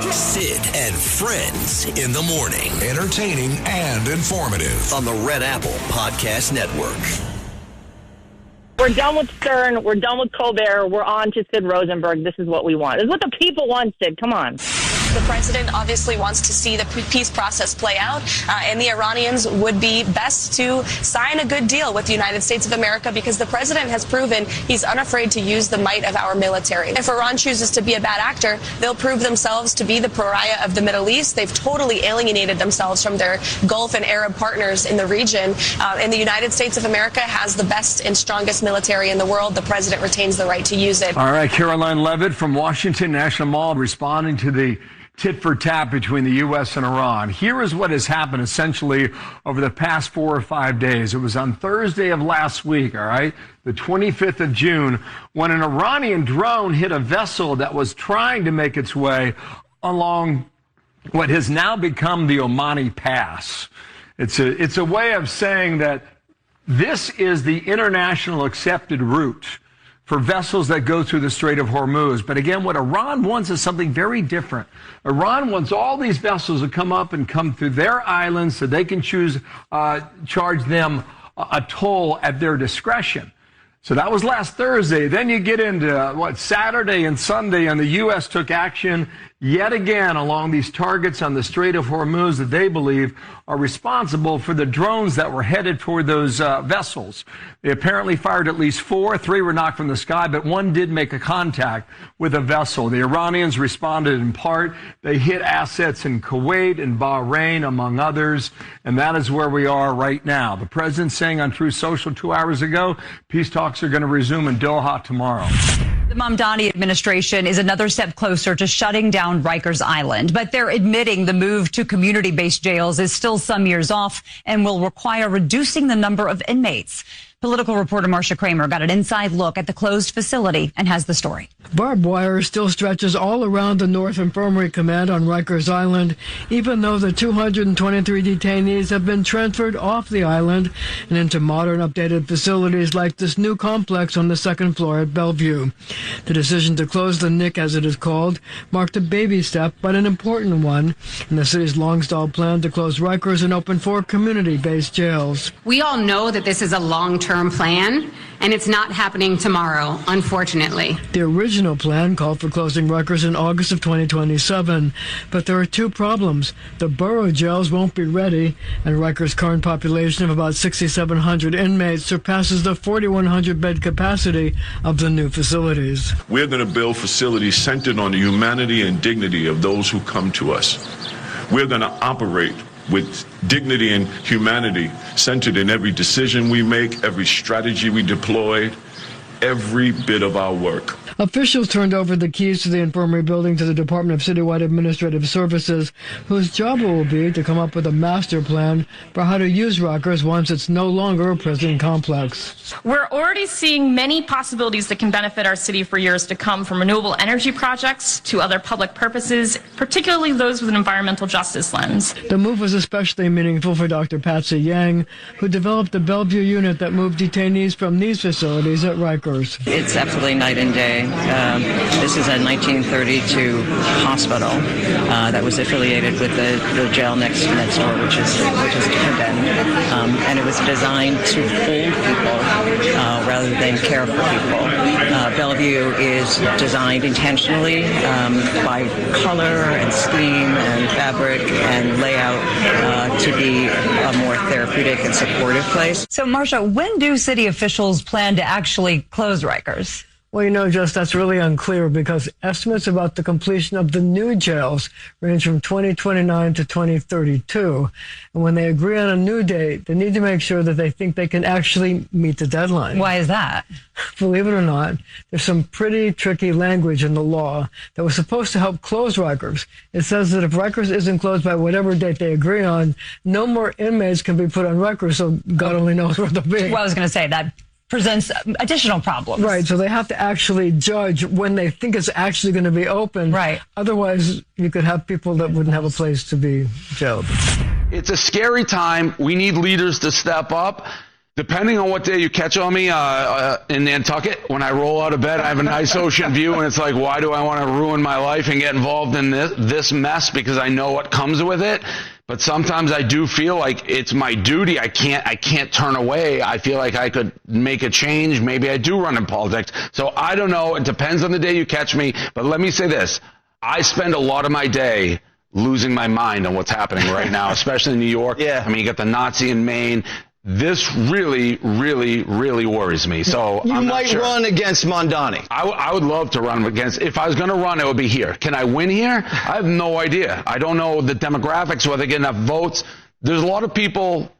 Sid and Friends in the morning. Entertaining and informative on the Red Apple Podcast Network. We're done with Stern. We're done with Colbert. We're on to Sid Rosenberg. This is what we want. This is what the people want, Sid. Come on. The president obviously wants to see the peace process play out, and the Iranians would be best to sign a good deal with the United States of America because the president has proven he's unafraid to use the might of our military. If Iran chooses to be a bad actor, they'll prove themselves to be the pariah of the Middle East. They've totally alienated themselves from their Gulf and Arab partners in the region, and the United States of America has the best and strongest military in the world. The president retains the right to use it. All right, Caroline Levitt from Washington National Mall responding to the tit for tat between the U.S. and Iran. Here is what has happened essentially over the past 4 or 5 days. It was on Thursday of last week, all right, the 25th of June, when an Iranian drone hit a vessel that was trying to make its way along what has now become the Omani Pass. It's a way of saying that this is the international accepted route for vessels that go through the Strait of Hormuz. But again, what Iran wants is something very different. Iran wants all these vessels to come up and come through their islands so they can charge them a toll at their discretion. So that was last Thursday. Then you get into Saturday and Sunday, and the U.S. took action yet again along these targets on the Strait of Hormuz that they believe are responsible for the drones that were headed toward those vessels. They apparently fired at least 4. 3 were knocked from the sky, but 1 did make a contact with a vessel. The Iranians responded in part. They hit assets in Kuwait and Bahrain, among others, and that is where we are right now. The president saying on Truth Social 2 hours ago, peace talks are going to resume in Doha tomorrow. The Mamdani administration is another step closer to shutting down Rikers Island, but they're admitting the move to community-based jails is still some years off and will require reducing the number of inmates. Political reporter Marcia Kramer got an inside look at the closed facility and has the story. Barbed wire still stretches all around the North Infirmary Command on Rikers Island, even though the 223 detainees have been transferred off the island and into modern, updated facilities like this new complex on the second floor at Bellevue. The decision to close the NIC, as it is called, marked a baby step, but an important one in the city's long-stalled plan to close Rikers and open 4 community-based jails. We all know that this is a long-term plan, and it's not happening tomorrow, unfortunately. The original plan called for closing Rikers in August of 2027, but there are 2 problems. The borough jails won't be ready, and Rikers' current population of about 6,700 inmates surpasses the 4,100 bed capacity of the new facilities. We're going to build facilities centered on the humanity and dignity of those who come to us. We're going to operate with dignity and humanity centered in every decision we make, every strategy we deploy, every bit of our work. Officials turned over the keys to the infirmary building to the Department of Citywide Administrative Services, whose job it will be to come up with a master plan for how to use Rikers once it's no longer a prison complex. We're already seeing many possibilities that can benefit our city for years to come, from renewable energy projects to other public purposes, particularly those with an environmental justice lens. The move was especially meaningful for Dr. Patsy Yang, who developed the Bellevue unit that moved detainees from these facilities at Rikers. It's absolutely night and day. This is a 1932 hospital that was affiliated with the jail next door, which is Traiman, and it was designed to hold people rather than care for people. Bellevue is designed intentionally by color and scheme and fabric and layout to be a more therapeutic and supportive place. So, Marcia, when do city officials plan to actually close Rikers? Well, Jess, that's really unclear because estimates about the completion of the new jails range from 2029 to 2032. And when they agree on a new date, they need to make sure that they think they can actually meet the deadline. Why is that? Believe it or not, there's some pretty tricky language in the law that was supposed to help close Rikers. It says that if Rikers isn't closed by whatever date they agree on, no more inmates can be put on Rikers, so God only knows where they'll be. Well, I was going to say that presents additional problems. Right, so they have to actually judge when they think it's actually going to be open. Right. Otherwise, you could have people that wouldn't have a place to be jailed. It's a scary time. We need leaders to step up. Depending on what day you catch on me in Nantucket, when I roll out of bed, I have a nice ocean view, and it's like, why do I want to ruin my life and get involved in this mess? Because I know what comes with it. But sometimes I do feel like it's my duty. I can't turn away. I feel like I could make a change. Maybe I do run in politics. So I don't know. It depends on the day you catch me. But let me say this. I spend a lot of my day losing my mind on what's happening right now, especially in New York. Yeah. I mean, you got the Nazi in Maine. This really, really, really worries me. So you I'm not might sure. run against Mamdani. I would love to run against. If I was going to run, it would be here. Can I win here? I have no idea. I don't know the demographics, whether I get enough votes. There's a lot of people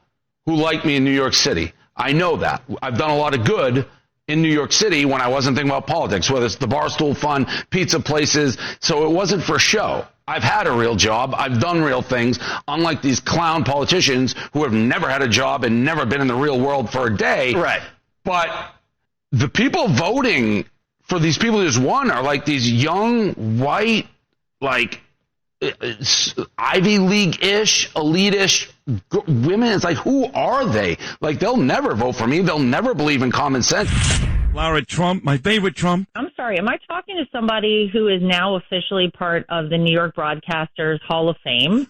who like me in New York City. I know that. I've done a lot of good in New York City when I wasn't thinking about politics, whether it's the Barstool Fund, pizza places. So it wasn't for show. I've had a real job. I've done real things, unlike these clown politicians who have never had a job and never been in the real world for a day. Right. But the people voting for these people who just won are like these young, white, like Ivy League-ish, elite-ish women. It's like, who are they? Like, they'll never vote for me. They'll never believe in common sense. Laura Trump, my favorite Trump. I'm sorry, am I talking to somebody who is now officially part of the New York Broadcasters Hall of Fame?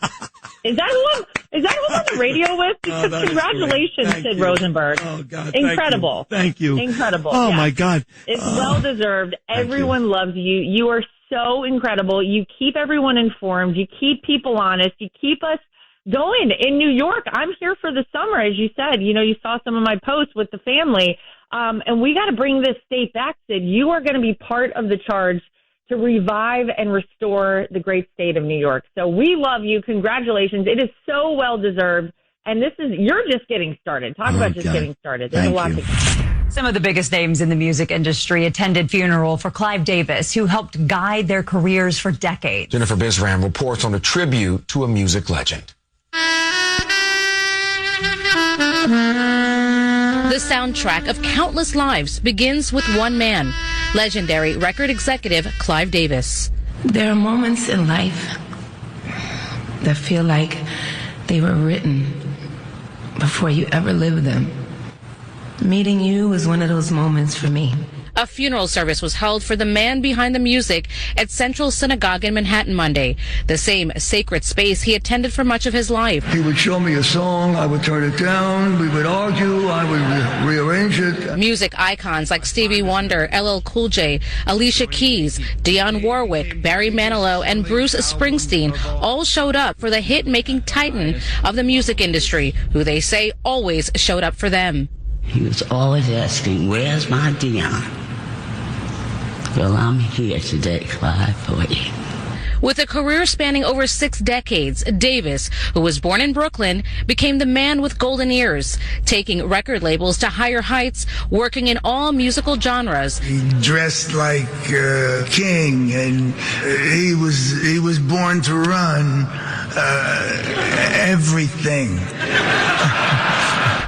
Is that who I'm on the radio with? Because congratulations, Sid Rosenberg. Oh, God. Incredible. Thank you. Incredible. Oh, yeah. my God. It's well-deserved. Everyone loves you. You are so incredible. You keep everyone informed. You keep people honest. You keep us going. In New York, I'm here for the summer, as you said. You know, you saw some of my posts with the family. And we got to bring this state back, Sid. You are going to be part of the charge to revive and restore the great state of New York. So we love you. Congratulations. It is so well-deserved. And you're just getting started. Talk about just getting started. There's a lot to Some of the biggest names in the music industry attended funeral for Clive Davis, who helped guide their careers for decades. Jennifer Bizram reports on a tribute to a music legend. The soundtrack of countless lives begins with one man, legendary record executive Clive Davis. There are moments in life that feel like they were written before you ever lived them. Meeting you was one of those moments for me. A funeral service was held for the man behind the music at Central Synagogue in Manhattan Monday, the same sacred space he attended for much of his life. He would show me a song, I would turn it down, we would argue, I would rearrange it. Music icons like Stevie Wonder, LL Cool J, Alicia Keys, Dionne Warwick, Barry Manilow, and Bruce Springsteen all showed up for the hit-making titan of the music industry, who they say always showed up for them. He was always asking, where's my Dionne? Well, I'm here today, Clive, for you. With a career spanning over 6 decades, Davis, who was born in Brooklyn, became the man with golden ears, taking record labels to higher heights, working in all musical genres. He dressed like a king, and he was born to run everything.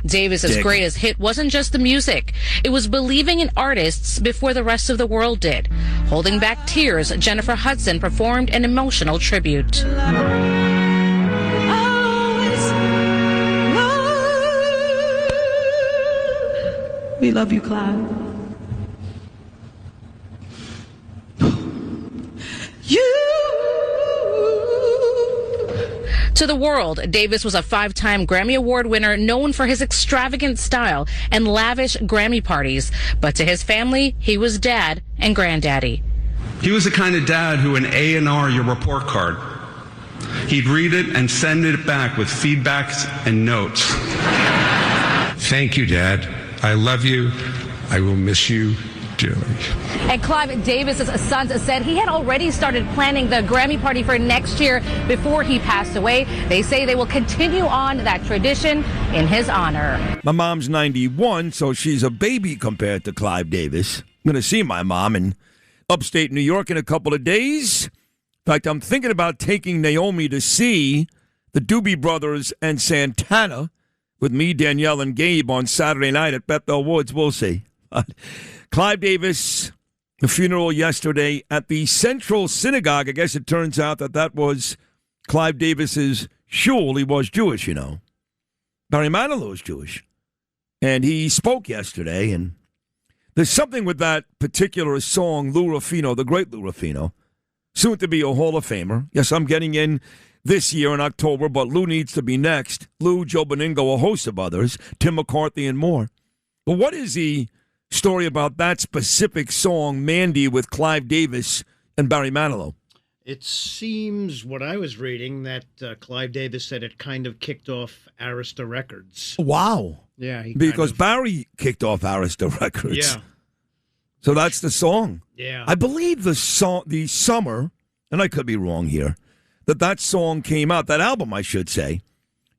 Davis's greatest hit wasn't just the music. It was believing in artists before the rest of the world did. Holding back tears, Jennifer Hudson performed an emotional tribute. We love you, Clive. To the world, Davis was a 5-time Grammy Award winner known for his extravagant style and lavish Grammy parties. But to his family, he was dad and granddaddy. He was the kind of dad who would A&R your report card. He'd read it and send it back with feedbacks and notes. Thank you, Dad. I love you. I will miss you dearly. And Clive Davis's sons said he had already started planning the Grammy party for next year before he passed away. They say they will continue on that tradition in his honor. My mom's 91, so she's a baby compared to Clive Davis. I'm going to see my mom in upstate New York in a couple of days. In fact, I'm thinking about taking Naomi to see the Doobie Brothers and Santana with me, Danielle, and Gabe on Saturday night at Bethel Woods. We'll see. Clive Davis, the funeral yesterday at the Central Synagogue. I guess it turns out that was Clive Davis's shul. He was Jewish, you know. Barry Manilow's Jewish. And he spoke yesterday, and there's something with that particular song, Lou Rufino, the great Lou Rufino, soon to be a Hall of Famer. Yes, I'm getting in this year in October, but Lou needs to be next. Lou, Joe Beningo, a host of others, Tim McCarthy, and more. But what is the story about that specific song, Mandy, with Clive Davis and Barry Manilow? It seems, what I was reading, that Clive Davis said it kind of kicked off Arista Records. Wow. Yeah. Because Barry kicked off Arista Records. Yeah. So that's the song. Yeah. I believe the summer, and I could be wrong here, that song came out, that album, I should say,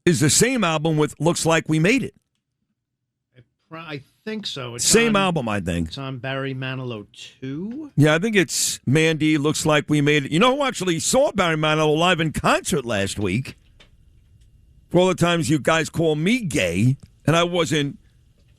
is the same album with Looks Like We Made It. I think so. It's Same on, album, I think. It's on Barry Manilow 2? Yeah, I think it's Mandy, Looks Like We Made It. You know who actually saw Barry Manilow live in concert last week? For all the times you guys call me gay, and I wasn't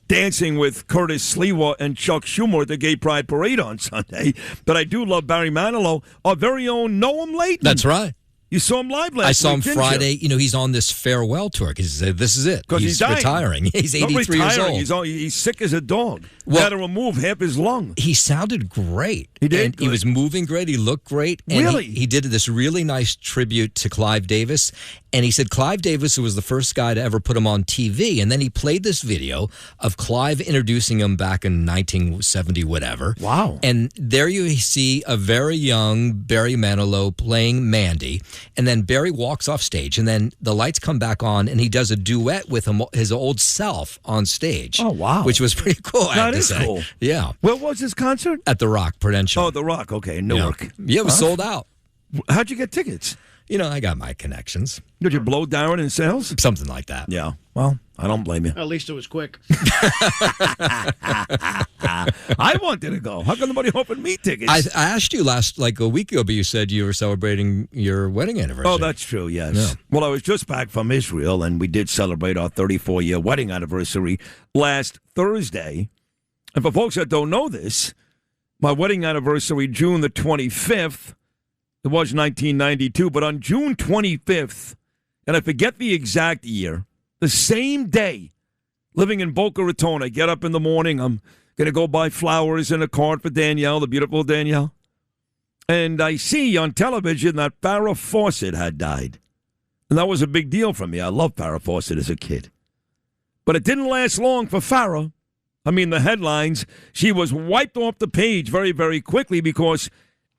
dancing with Curtis Sliwa and Chuck Schumer at the Gay Pride Parade on Sunday, but I do love Barry Manilow. Our very own Noam Layton. That's right. You saw him live last week, I saw him didn't Friday. You know, he's on this farewell tour because this is it. Because he's dying. Retiring. He's 83 years old. He's sick as a dog. Well, had to remove half his lung. He sounded great. He did. He was moving great. He looked great. And really? He did this really nice tribute to Clive Davis. And he said Clive Davis was the first guy to ever put him on TV. And then he played this video of Clive introducing him back in 1970, whatever. Wow. And there you see a very young Barry Manilow playing Mandy. And then Barry walks off stage. And then the lights come back on. And he does a duet with his old self on stage. Oh, wow. Which was pretty cool, I have That to is say. cool. Yeah. Where was this concert? At the Rock, Prudential. Oh, the Rock. Okay, in Newark. Yeah, it was sold out. How'd you get tickets? You know, I got my connections. Did you blow Darren in sales? Something like that. Yeah. Well, I don't blame you. At least it was quick. I wanted to go. How come nobody offered me tickets? I asked you a week ago, but you said you were celebrating your wedding anniversary. Oh, that's true, yes. Yeah. Well, I was just back from Israel, and we did celebrate our 34-year wedding anniversary last Thursday. And for folks that don't know this, my wedding anniversary, June the 25th, it was 1992, but on June 25th, and I forget the exact year, the same day, living in Boca Raton, I get up in the morning, I'm going to go buy flowers and a card for Danielle, the beautiful Danielle, and I see on television that Farrah Fawcett had died. And that was a big deal for me. I loved Farrah Fawcett as a kid. But it didn't last long for Farrah. I mean, the headlines, she was wiped off the page very, very quickly because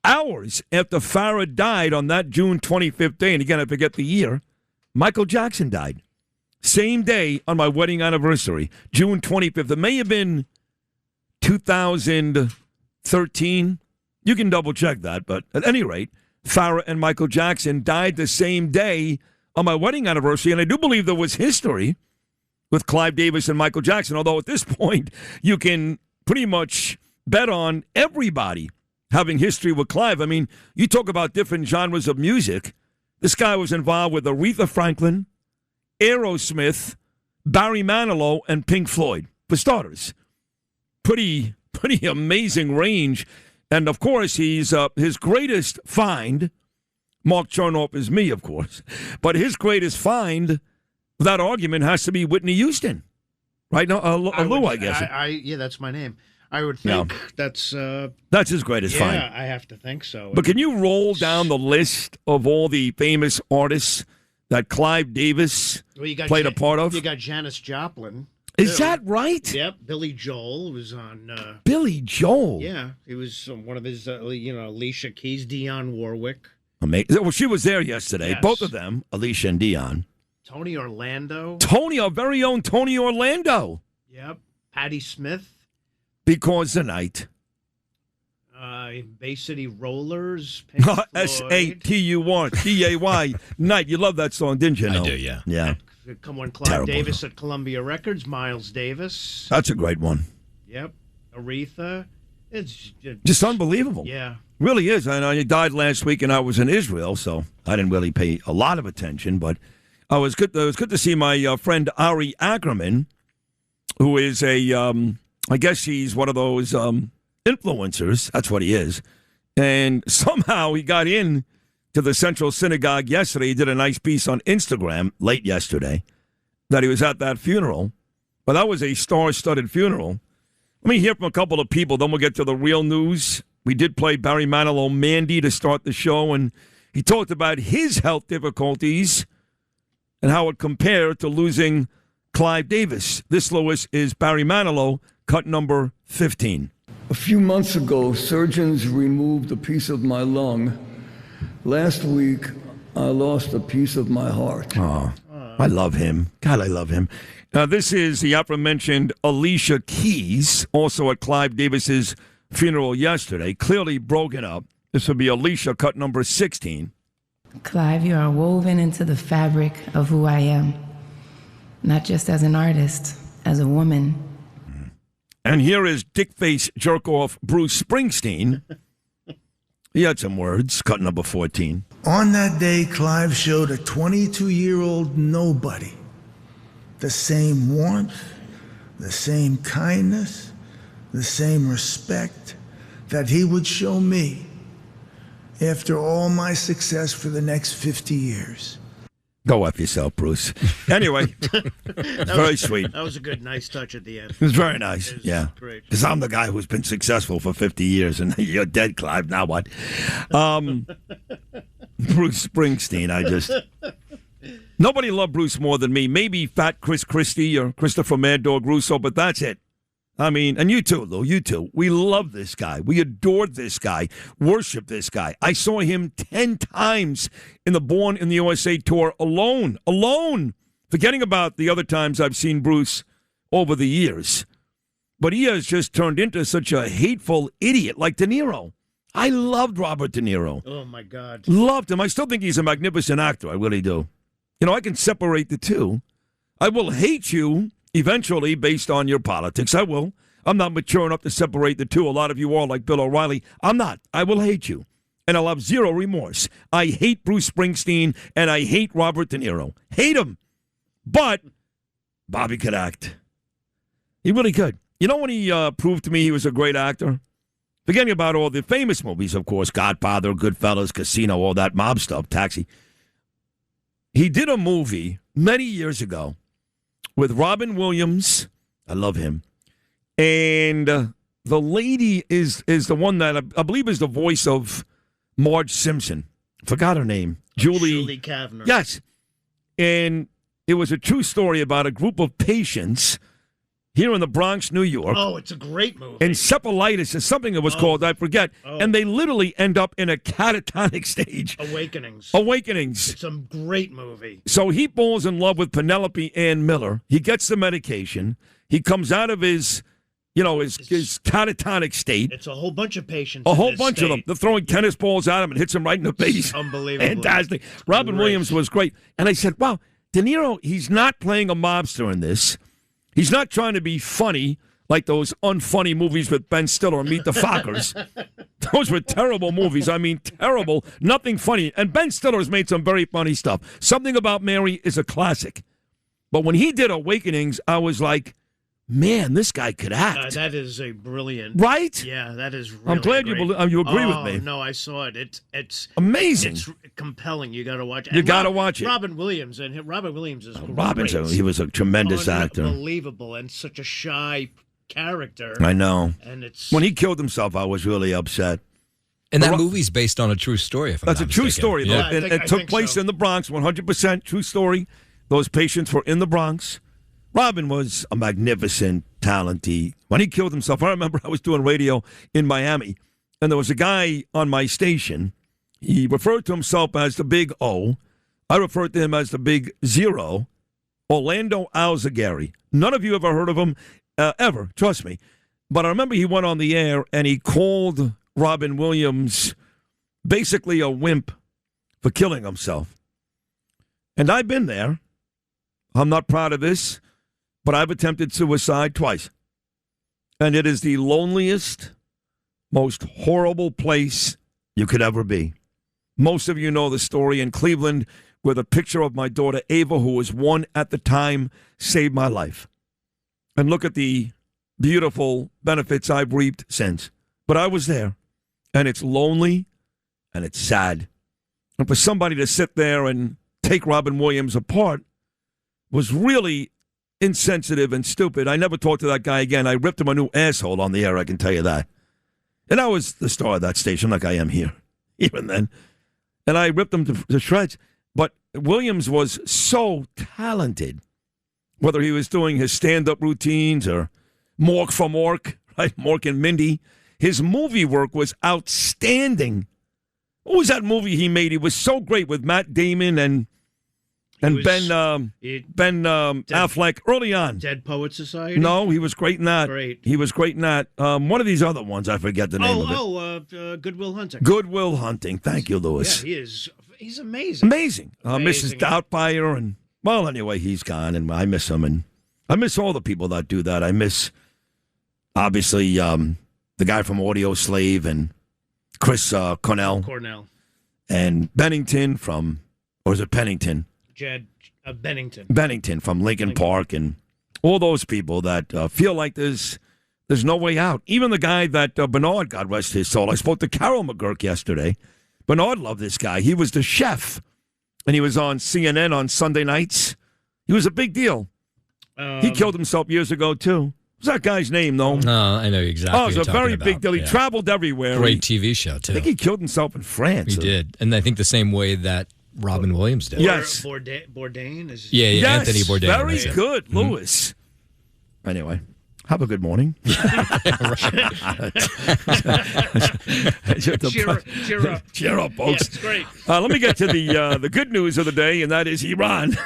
hours after Farrah died on that June 25th day, and again, I forget the year, Michael Jackson died. Same day on my wedding anniversary, June 25th. It may have been 2013. You can double check that, but at any rate, Farrah and Michael Jackson died the same day on my wedding anniversary, and I do believe there was history with Clive Davis and Michael Jackson, although at this point, you can pretty much bet on everybody having history with Clive. I mean, you talk about different genres of music. This guy was involved with Aretha Franklin, Aerosmith, Barry Manilow, and Pink Floyd, for starters. Pretty amazing range. And, of course, he's his greatest find, Mark Chernoff is me, of course, but his greatest find, without argument, has to be Whitney Houston. Right now, Lou, I guess. Yeah, that's my name. I would think that's his greatest find. Yeah, I have to think so. But can you roll down the list of all the famous artists that Clive Davis played a part of? You got Janis Joplin. Is that right? Yep. Billy Joel was on. Billy Joel? Yeah, he was one of his, Alicia Keys, Dionne Warwick. Amazing. Well, she was there yesterday. Yes. Both of them, Alicia and Dionne. Tony Orlando. Tony, our very own Tony Orlando. Yep. Patti Smith. Because the night. Bay City Rollers. SATURDAY. Night. You love that song, didn't you? I do, yeah. Yeah. Come on, Clive Davis at Columbia Records. Miles Davis. That's a great one. Yep. Aretha. It's just unbelievable. Yeah. Really is. I know he died last week, and I was in Israel, so I didn't really pay a lot of attention. But it was good to see my friend Ari Ackerman, who is I guess he's one of those influencers. That's what he is. And somehow he got in to the Central Synagogue yesterday. He did a nice piece on Instagram late yesterday that he was at that funeral. But that was a star-studded funeral. Let me hear from a couple of people, then we'll get to the real news. We did play Barry Manilow, Mandy, to start the show, and he talked about his health difficulties and how it compared to losing Clive Davis. This, Lewis, is Barry Manilow, cut number 15. A few months ago, surgeons removed a piece of my lung. Last week, I lost a piece of my heart. Oh, I love him. God, I love him. Now, this is the aforementioned Alicia Keys, also at Clive Davis's funeral yesterday, clearly broken up. This will be Alicia, cut number 16. Clive, you are woven into the fabric of who I am, not just as an artist, as a woman. And here is dick-face jerk-off Bruce Springsteen. He had some words, cut number 14. On that day, Clive showed a 22-year-old nobody the same warmth, the same kindness, the same respect that he would show me after all my success for the next 50 years. Go F yourself, Bruce. Anyway, very sweet. That was a good, nice touch at the end. It was very nice, yeah. Great. Because I'm the guy who's been successful for 50 years, and you're dead, Clive. Now what? Bruce Springsteen, Nobody loved Bruce more than me. Maybe Fat Chris Christie or Christopher Mad Dog Russo, but that's it. I mean, and you too, Lou, you too. We love this guy. We adored this guy, worship this guy. I saw him 10 times in the Born in the USA tour alone. Forgetting about the other times I've seen Bruce over the years. But he has just turned into such a hateful idiot like De Niro. I loved Robert De Niro. Oh, my God. Loved him. I still think he's a magnificent actor. I really do. You know, I can separate the two. I will hate you eventually, based on your politics. I will. I'm not mature enough to separate the two. A lot of you are, like Bill O'Reilly. I'm not. I will hate you. And I'll have zero remorse. I hate Bruce Springsteen, and I hate Robert De Niro. Hate him. But Bobby could act. He really could. You know when he proved to me he was a great actor? Forgetting about all the famous movies, of course, Godfather, Goodfellas, Casino, all that mob stuff, Taxi. He did a movie many years ago with Robin Williams. I love him. And the lady is the one that I believe is the voice of Marge Simpson. Forgot her name. Julie Kavner. Yes. And it was a true story about a group of patients here in the Bronx, New York. Oh, it's a great movie. Encephalitis is something it was called, I forget. Oh. And they literally end up in a catatonic stage. Awakenings. It's a great movie. So he falls in love with Penelope Ann Miller. He gets the medication. He comes out of his catatonic state. It's a whole bunch of patients. A whole bunch of them. They're throwing tennis balls at him and hits him right in the face. Unbelievable. Fantastic. Robin Williams was great. And I said, wow, De Niro, he's not playing a mobster in this. He's not trying to be funny like those unfunny movies with Ben Stiller, Meet the Fockers. Those were terrible movies. I mean, terrible. Nothing funny. And Ben Stiller's made some very funny stuff. Something About Mary is a classic. But when he did Awakenings, I was like, man, this guy could act. That is a brilliant. Right? Yeah, that is really I'm glad great. you agree with me. No, I saw it. It's amazing. It's compelling. You got to watch it. You got to watch it. Robin Williams is great. He was a tremendous actor. Unbelievable and such a shy character. I know. And it's when he killed himself, I was really upset. And that movie's based on a true story. If I'm That's not a true mistaken. story. Yeah. It took place in the Bronx, 100% true story. Those patients were in the Bronx. Robin was a magnificent talent. When he killed himself, I remember I was doing radio in Miami, and there was a guy on my station. He referred to himself as the Big O. I referred to him as the Big Zero. Orlando Alzagari. None of you ever heard of him, ever. Trust me. But I remember he went on the air, and he called Robin Williams basically a wimp for killing himself. And I've been there. I'm not proud of this, but I've attempted suicide twice. And it is the loneliest, most horrible place you could ever be. Most of you know the story in Cleveland where the picture of my daughter Ava, who was 1 at the time, saved my life. And look at the beautiful benefits I've reaped since. But I was there, and it's lonely, and it's sad. And for somebody to sit there and take Robin Williams apart was really insensitive and stupid. I never talked to that guy again. I ripped him a new asshole on the air, I can tell you that. And I was the star of that station like I am here, even then. And I ripped him to shreds. But Williams was so talented, whether he was doing his stand-up routines or Mork for Mork, right? Mork and Mindy. His movie work was outstanding. What was that movie he made? He was so great with Matt Damon and Ben Affleck early on. Dead Poets Society? No, he was great in that. Great. He was great in that. One of these other ones, I forget the name of it. Good Will Hunting. Good Will Hunting. Thank you, Lewis. Yeah, he's amazing. Amazing. Mrs. Doubtfire. And, well, anyway, he's gone, and I miss him. And I miss all the people that do that. I miss, obviously, the guy from Audio Slave and Chris Cornell. And Bennington from, or is it Pennington? Jed Bennington. Bennington from Lincoln Park, and all those people that feel like there's no way out. Even the guy that Bernard, God rest his soul, I spoke to Carol McGurk yesterday. Bernard loved this guy. He was the chef, and he was on CNN on Sunday nights. He was a big deal. He killed himself years ago, too. What's that guy's name, though? No, I know exactly. Oh, it was a very big deal. He traveled everywhere. Great TV show, too. I think he killed himself in France. He did. And I think the same way that Robin Williams did. Yes. Bourdain is. Yeah, yes, Anthony Bourdain. Very good, Lewis. Anyway, have a good morning. Cheer up, folks. Yes, great. Let me get to the good news of the day, and that is Iran.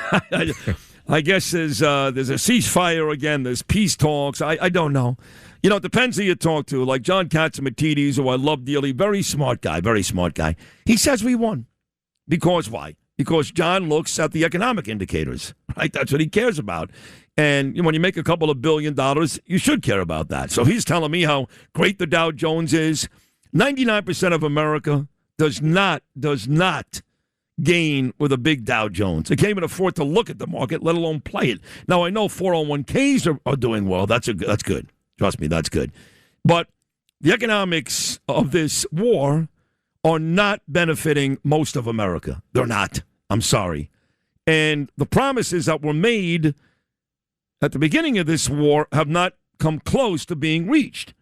I guess there's a ceasefire again. There's peace talks. I don't know. You know, it depends who you talk to. Like John Katsimatidis, who I love dearly, very smart guy. He says we won. Because why? Because John looks at the economic indicators, right? That's what he cares about. And when you make a couple of $1 billion, you should care about that. So he's telling me how great the Dow Jones is. 99% of America does not gain with a big Dow Jones. They can't even afford to look at the market, let alone play it. Now, I know 401ks are doing well. That's good. Trust me, that's good. But the economics of this war are not benefiting most of America. They're not. I'm sorry. And the promises that were made at the beginning of this war have not come close to being reached.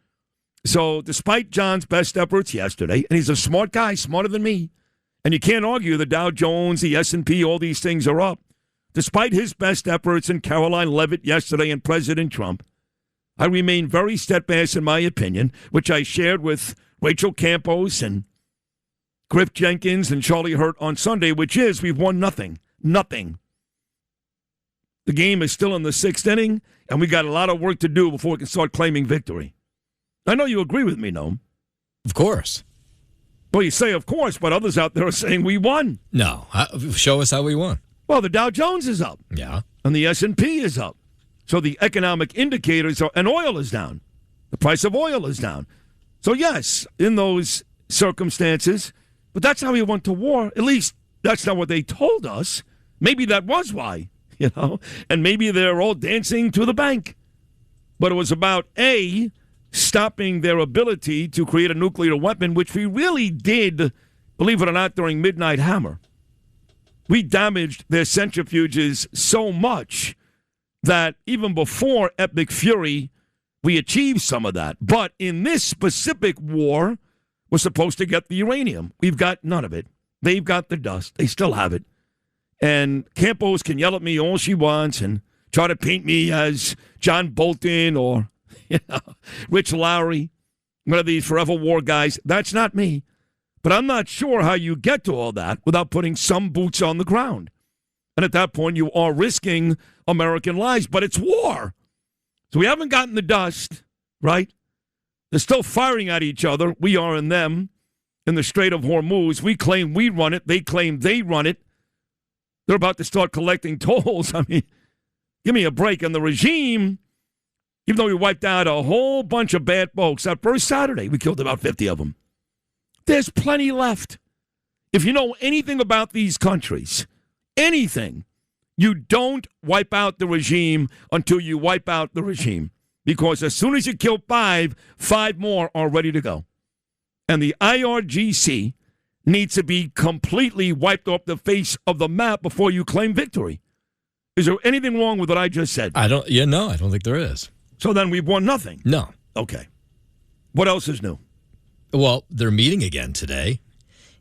So despite John's best efforts yesterday, and he's a smart guy, smarter than me, and you can't argue the Dow Jones, the S&P, all these things are up. Despite his best efforts and Caroline Leavitt yesterday and President Trump, I remain very steadfast in my opinion, which I shared with Rachel Campos and Griff Jenkins and Charlie Hurt on Sunday, which is we've won nothing. Nothing. The game is still in the sixth inning, and we got a lot of work to do before we can start claiming victory. I know you agree with me, Noam. Of course. Well, you say of course, but others out there are saying we won. No. Show us how we won. Well, the Dow Jones is up. Yeah. And the S&P is up. So the economic indicators are, and oil is down. The price of oil is down. So, yes, in those circumstances, but that's how we went to war. At least that's not what they told us. Maybe that was why, and maybe they're all dancing to the bank. But it was about, A, stopping their ability to create a nuclear weapon, which we really did, believe it or not, during Midnight Hammer. We damaged their centrifuges so much that even before Epic Fury, we achieved some of that. But in this specific war, we're supposed to get the uranium. We've got none of it. They've got the dust. They still have it. And Campos can yell at me all she wants and try to paint me as John Bolton or Rich Lowry, one of these forever war guys. That's not me. But I'm not sure how you get to all that without putting some boots on the ground. And at that point, you are risking American lives. But it's war. So we haven't gotten the dust, right? They're still firing at each other. We are and them in the Strait of Hormuz. We claim we run it. They claim they run it. They're about to start collecting tolls. I mean, give me a break. And the regime, even though we wiped out a whole bunch of bad folks, that first Saturday, we killed about 50 of them. There's plenty left. If you know anything about these countries, anything, you don't wipe out the regime until you wipe out the regime. Because as soon as you kill five more are ready to go. And the IRGC needs to be completely wiped off the face of the map before you claim victory. Is there anything wrong with what I just said? I don't think there is. So then we've won nothing? No. Okay. What else is new? Well, they're meeting again today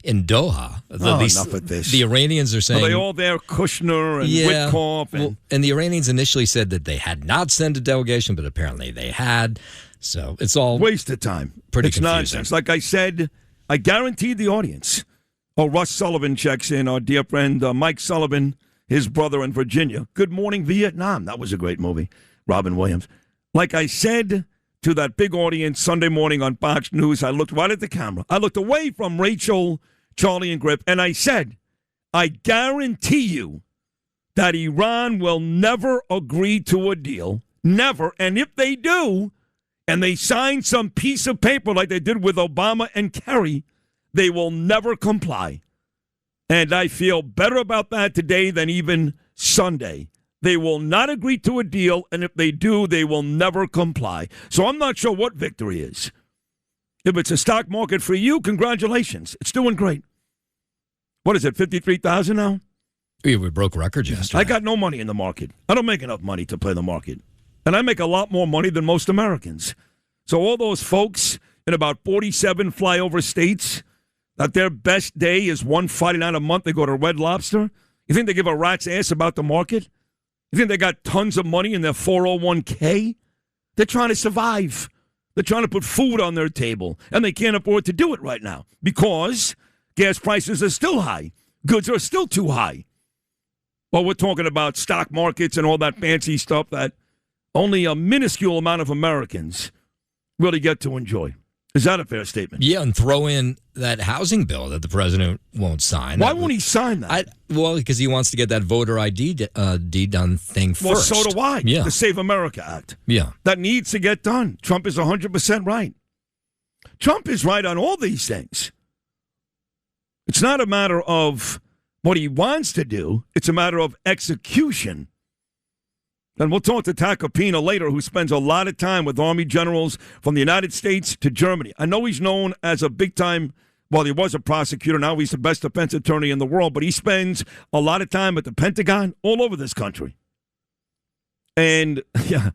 in Doha. Enough of this. The Iranians are saying... Are they all there? Kushner and Witkoff? And the Iranians initially said that they had not sent a delegation, but apparently they had. So it's all... Waste of time. Pretty it's confusing. Nonsense. Like I said, I guaranteed the audience. Oh, Russ Sullivan checks in, our dear friend Mike Sullivan, his brother in Virginia. Good Morning Vietnam. That was a great movie. Robin Williams. Like I said to that big audience Sunday morning on Fox News, I looked right at the camera. I looked away from Rachel, Charlie, and Griff, and I said, I guarantee you that Iran will never agree to a deal. Never. And if they do, and they sign some piece of paper like they did with Obama and Kerry, they will never comply. And I feel better about that today than even Sunday. They will not agree to a deal, and if they do, they will never comply. So I'm not sure what victory is. If it's a stock market for you, congratulations. It's doing great. What is it, 53,000 now? We broke records yesterday. I got no money in the market. I don't make enough money to play the market. And I make a lot more money than most Americans. So all those folks in about 47 flyover states, that their best day is one Friday night a month, they go to Red Lobster. You think they give a rat's ass about the market? You think they got tons of money in their 401k? They're trying to survive. They're trying to put food on their table, and they can't afford to do it right now because gas prices are still high. Goods are still too high. Well, we're talking about stock markets and all that fancy stuff that only a minuscule amount of Americans really get to enjoy. Is that a fair statement? Yeah, and throw in that housing bill that the president won't sign. Why won't he sign that? Well, because he wants to get that voter ID done thing first. Well, so do I. Yeah. The Save America Act. Yeah. That needs to get done. Trump is 100% right. Trump is right on all these things. It's not a matter of what he wants to do. It's a matter of execution. And we'll talk to Tacopina later, who spends a lot of time with Army generals from the United States to Germany. I know he's known as a big-time, well, he was a prosecutor. Now he's the best defense attorney in the world. But he spends a lot of time at the Pentagon all over this country. And, yeah,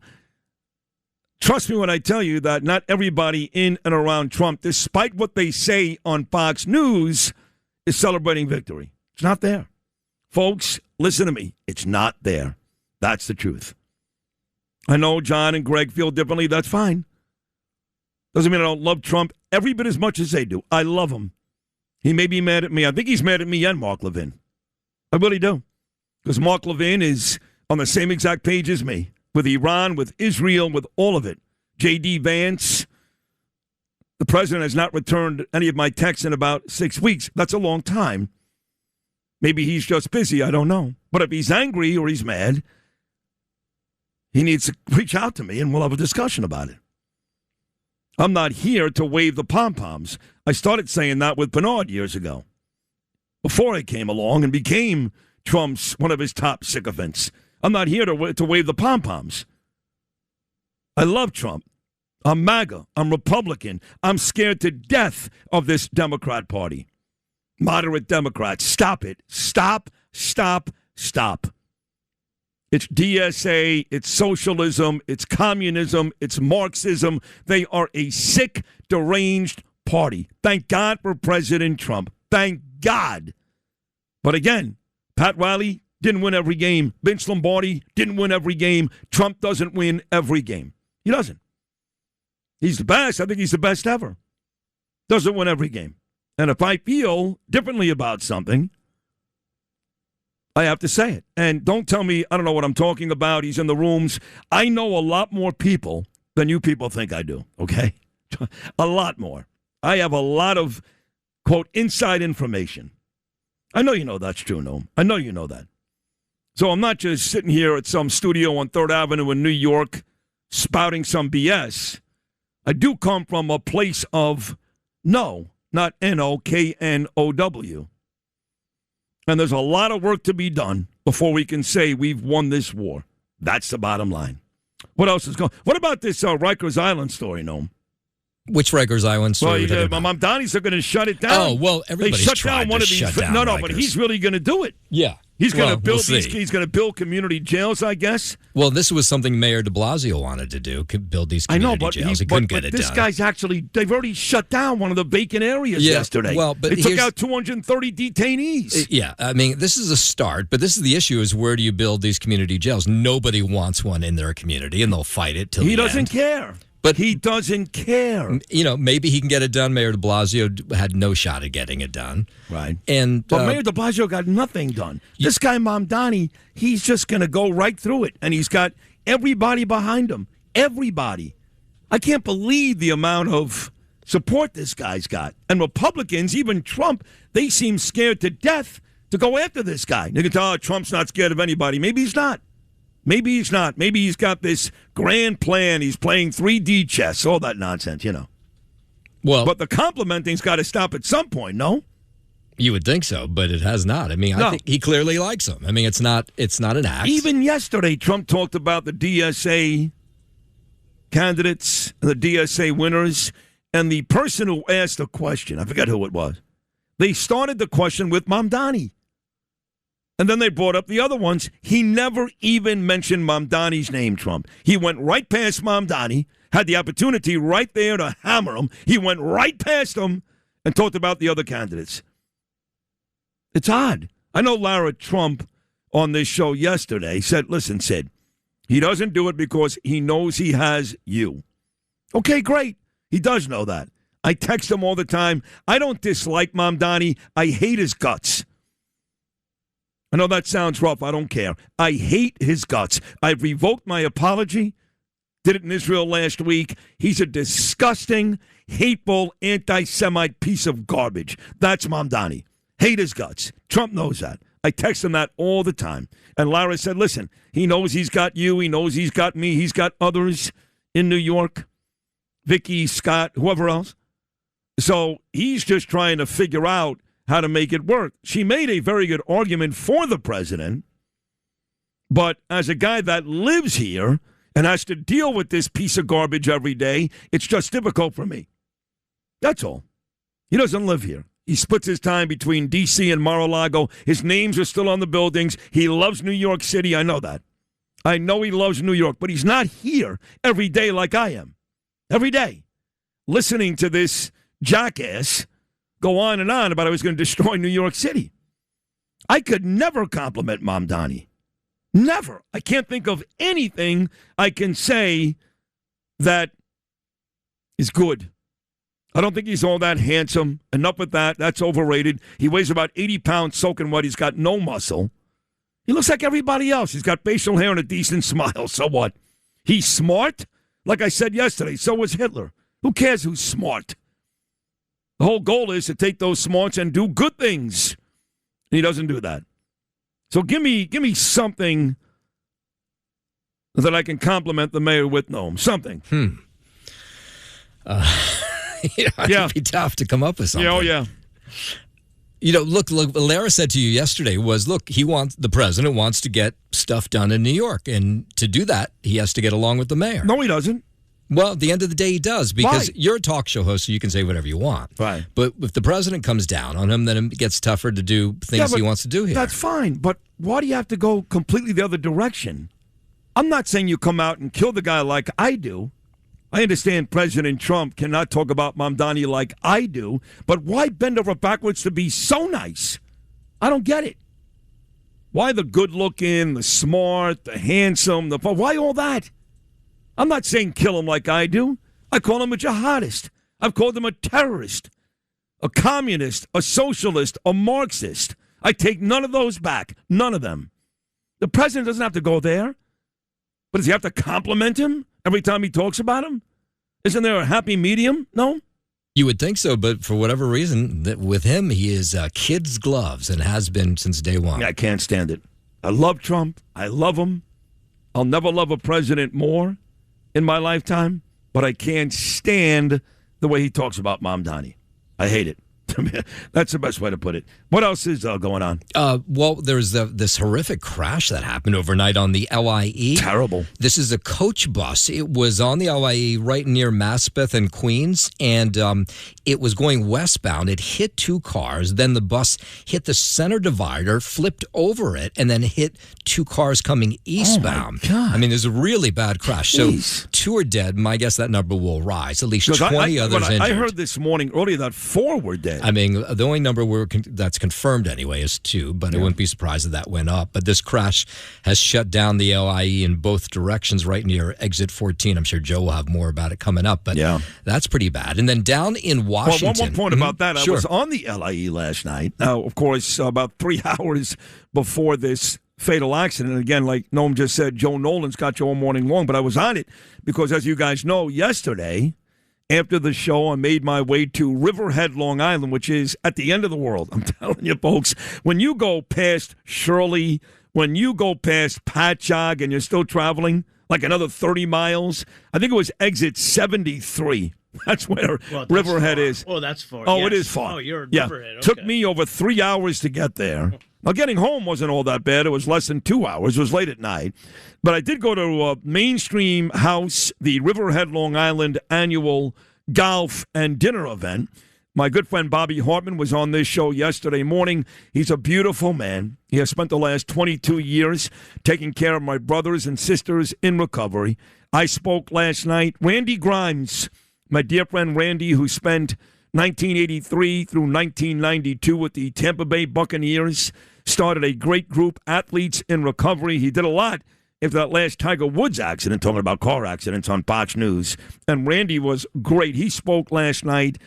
trust me when I tell you that not everybody in and around Trump, despite what they say on Fox News, is celebrating victory. It's not there. Folks, listen to me. It's not there. That's the truth. I know John and Greg feel differently. That's fine. Doesn't mean I don't love Trump every bit as much as they do. I love him. He may be mad at me. I think he's mad at me and Mark Levin. I really do. Because Mark Levin is on the same exact page as me. With Iran, with Israel, with all of it. J.D. Vance. The president has not returned any of my texts in about 6 weeks. That's a long time. Maybe he's just busy. I don't know. But if he's angry or he's mad, he needs to reach out to me, and we'll have a discussion about it. I'm not here to wave the pom-poms. I started saying that with Bernard years ago, before I came along and became Trump's one of his top sycophants. I'm not here to wave the pom-poms. I love Trump. I'm MAGA. I'm Republican. I'm scared to death of this Democrat Party. Moderate Democrats. Stop it. Stop, stop, stop. It's DSA, it's socialism, it's communism, it's Marxism. They are a sick, deranged party. Thank God for President Trump. Thank God. But again, Pat Riley didn't win every game. Vince Lombardi didn't win every game. Trump doesn't win every game. He doesn't. He's the best. I think he's the best ever. Doesn't win every game. And if I feel differently about something, I have to say it. And don't tell me I don't know what I'm talking about. He's in the rooms. I know a lot more people than you people think I do, okay? A lot more. I have a lot of, quote, inside information. I know you know that's true, Noam. I know you know that. So I'm not just sitting here at some studio on 3rd Avenue in New York spouting some BS. I do come from a place of no, not N-O-K-N-O-W. And there's a lot of work to be done before we can say we've won this war. That's the bottom line. What else is going on? What about this Rikers Island story, Noam? Which Rikers Island story? Well, Mamdani's are going to shut it down. Oh, well, everybody's they shut tried down one to of these. shut down No, Rikers. but he's really going to do it. Yeah. He's going to Well, build we'll see. He's going to build community jails, I guess. Well, this was something Mayor de Blasio wanted to do, build these I know, community but jails. He couldn't get it this done. guy's they've already shut down one of the vacant areas yesterday. Well, but they took here's- out 230 detainees. Yeah, I mean, this is a start, but this is the issue: is where do you build these community jails? Nobody wants one in their community, and they'll fight it till He the doesn't end. care. But he doesn't care. You know, maybe he can get it done. Mayor de Blasio had no shot at getting it done. Right. And But Mayor de Blasio got nothing done. This guy, Mamdani, he's just going to go right through it. And he's got everybody behind him. Everybody. I can't believe the amount of support this guy's got. And Republicans, even Trump, they seem scared to death to go after this guy. They can tell Trump's not scared of anybody. Maybe he's not. Maybe he's not. Maybe he's got this grand plan. He's playing 3D chess, all that nonsense, you know. Well, but the complimenting's got to stop at some point, no? You would think so, but it has not. I mean, No. I think he clearly likes him. I mean, it's not an act. Even yesterday, Trump talked about the DSA candidates, the DSA winners, and the person who asked the question, I forget who it was. They started the question with Mamdani. And then they brought up the other ones. He never even mentioned Mamdani's name, Trump. He went right past Mamdani, had the opportunity right there to hammer him. He went right past him and talked about the other candidates. It's odd. I know Lara Trump on this show yesterday said, listen, Sid, he doesn't do it because he knows he has you. Okay, great. He does know that. I text him all the time. I don't dislike Mamdani. I hate his guts. I know that sounds rough. I don't care. I hate his guts. I've revoked my apology. Did it in Israel last week. He's a disgusting, hateful, anti-Semite piece of garbage. That's Mamdani. Hate his guts. Trump knows that. I text him that all the time. And Lara said, listen, he knows he's got you. He knows he's got me. He's got others in New York. Vicky, Scott, whoever else. So he's just trying to figure out how to make it work. She made a very good argument for the president, but as a guy that lives here and has to deal with this piece of garbage every day, it's just difficult for me. That's all. He doesn't live here. He splits his time between D.C. and Mar-a-Lago. His names are still on the buildings. He loves New York City. I know that. I know he loves New York, but he's not here every day like I am. Every day. Listening to this jackass go on and on about I was going to destroy New York City. I could never compliment Mamdani. Never. I can't think of anything I can say that is good. I don't think he's all that handsome. Enough with that. That's overrated. He weighs about 80 pounds soaking wet. He's got no muscle. He looks like everybody else. He's got facial hair and a decent smile. So what? He's smart? Like I said yesterday, so was Hitler. Who cares who's smart? The whole goal is to take those smarts and do good things. And he doesn't do that. So give me something that I can compliment the mayor with, Noam. Something. It'd be tough to come up with something. Yeah, oh, yeah. You know, look, Lara said to you yesterday was, look, the president wants to get stuff done in New York. And to do that, he has to get along with the mayor. No, he doesn't. Well, at the end of the day, he does, because Why? you're a talk show host, so you can say whatever you want. Right. But if the president comes down on him, then it gets tougher to do things he wants to do here. That's fine, but why do you have to go completely the other direction? I'm not saying you come out and kill the guy like I do. I understand President Trump cannot talk about Mamdani like I do, but why bend over backwards to be so nice? I don't get it. Why the good-looking, the smart, the handsome, why all that? I'm not saying kill him like I do. I call him a jihadist. I've called him a terrorist, a communist, a socialist, a Marxist. I take none of those back. None of them. The president doesn't have to go there. But does he have to compliment him every time he talks about him? Isn't there a happy medium? No? You would think so, but for whatever reason, with him, he is kid's gloves and has been since day one. I can't stand it. I love Trump. I love him. I'll never love a president more in my lifetime, but I can't stand the way he talks about Mamdani. I hate it. That's the best way to put it. What else is going on? Well, there's this horrific crash that happened overnight on the LIE. Terrible. This is a coach bus. It was on the LIE right near Maspeth and Queens, and it was going westbound. It hit two cars. Then the bus hit the center divider, flipped over it, and then hit two cars coming eastbound. Oh, my God. I mean, there's a really bad crash. Jeez. So 2 are dead. My guess that number will rise. At least 20 others injured. I heard this morning earlier that 4 were dead. I mean, the only number that's confirmed anyway is 2, but I wouldn't be surprised if that went up. But this crash has shut down the LIE in both directions right near exit 14. I'm sure Joe will have more about it coming up, but that's pretty bad. And then down in Washington. Well, one more point about that. Sure. I was on the LIE last night. Now, of course, about 3 hours before this fatal accident. And again, like Noam just said, Joe Nolan's got you all morning long, but I was on it because, as you guys know, yesterday, after the show, I made my way to Riverhead, Long Island, which is at the end of the world. I'm telling you, folks, when you go past Shirley, when you go past Patchogue and you're still traveling like another 30 miles, I think it was exit 73. That's where Riverhead is. Oh, that's far. Oh, it is far. Oh, you're at yeah. Riverhead. Okay. Took me over 3 hours to get there. Now, getting home wasn't all that bad. It was less than 2 hours. It was late at night. But I did go to Mainstream House, the Riverhead, Long Island annual golf and dinner event. My good friend Bobby Hartman was on this show yesterday morning. He's a beautiful man. He has spent the last 22 years taking care of my brothers and sisters in recovery. I spoke last night. Randy Grimes, my dear friend Randy, who spent 1983 through 1992 with the Tampa Bay Buccaneers, started a great group, Athletes in Recovery. He did a lot after that last Tiger Woods accident, talking about car accidents on Fox News. And Randy was great. He spoke last night.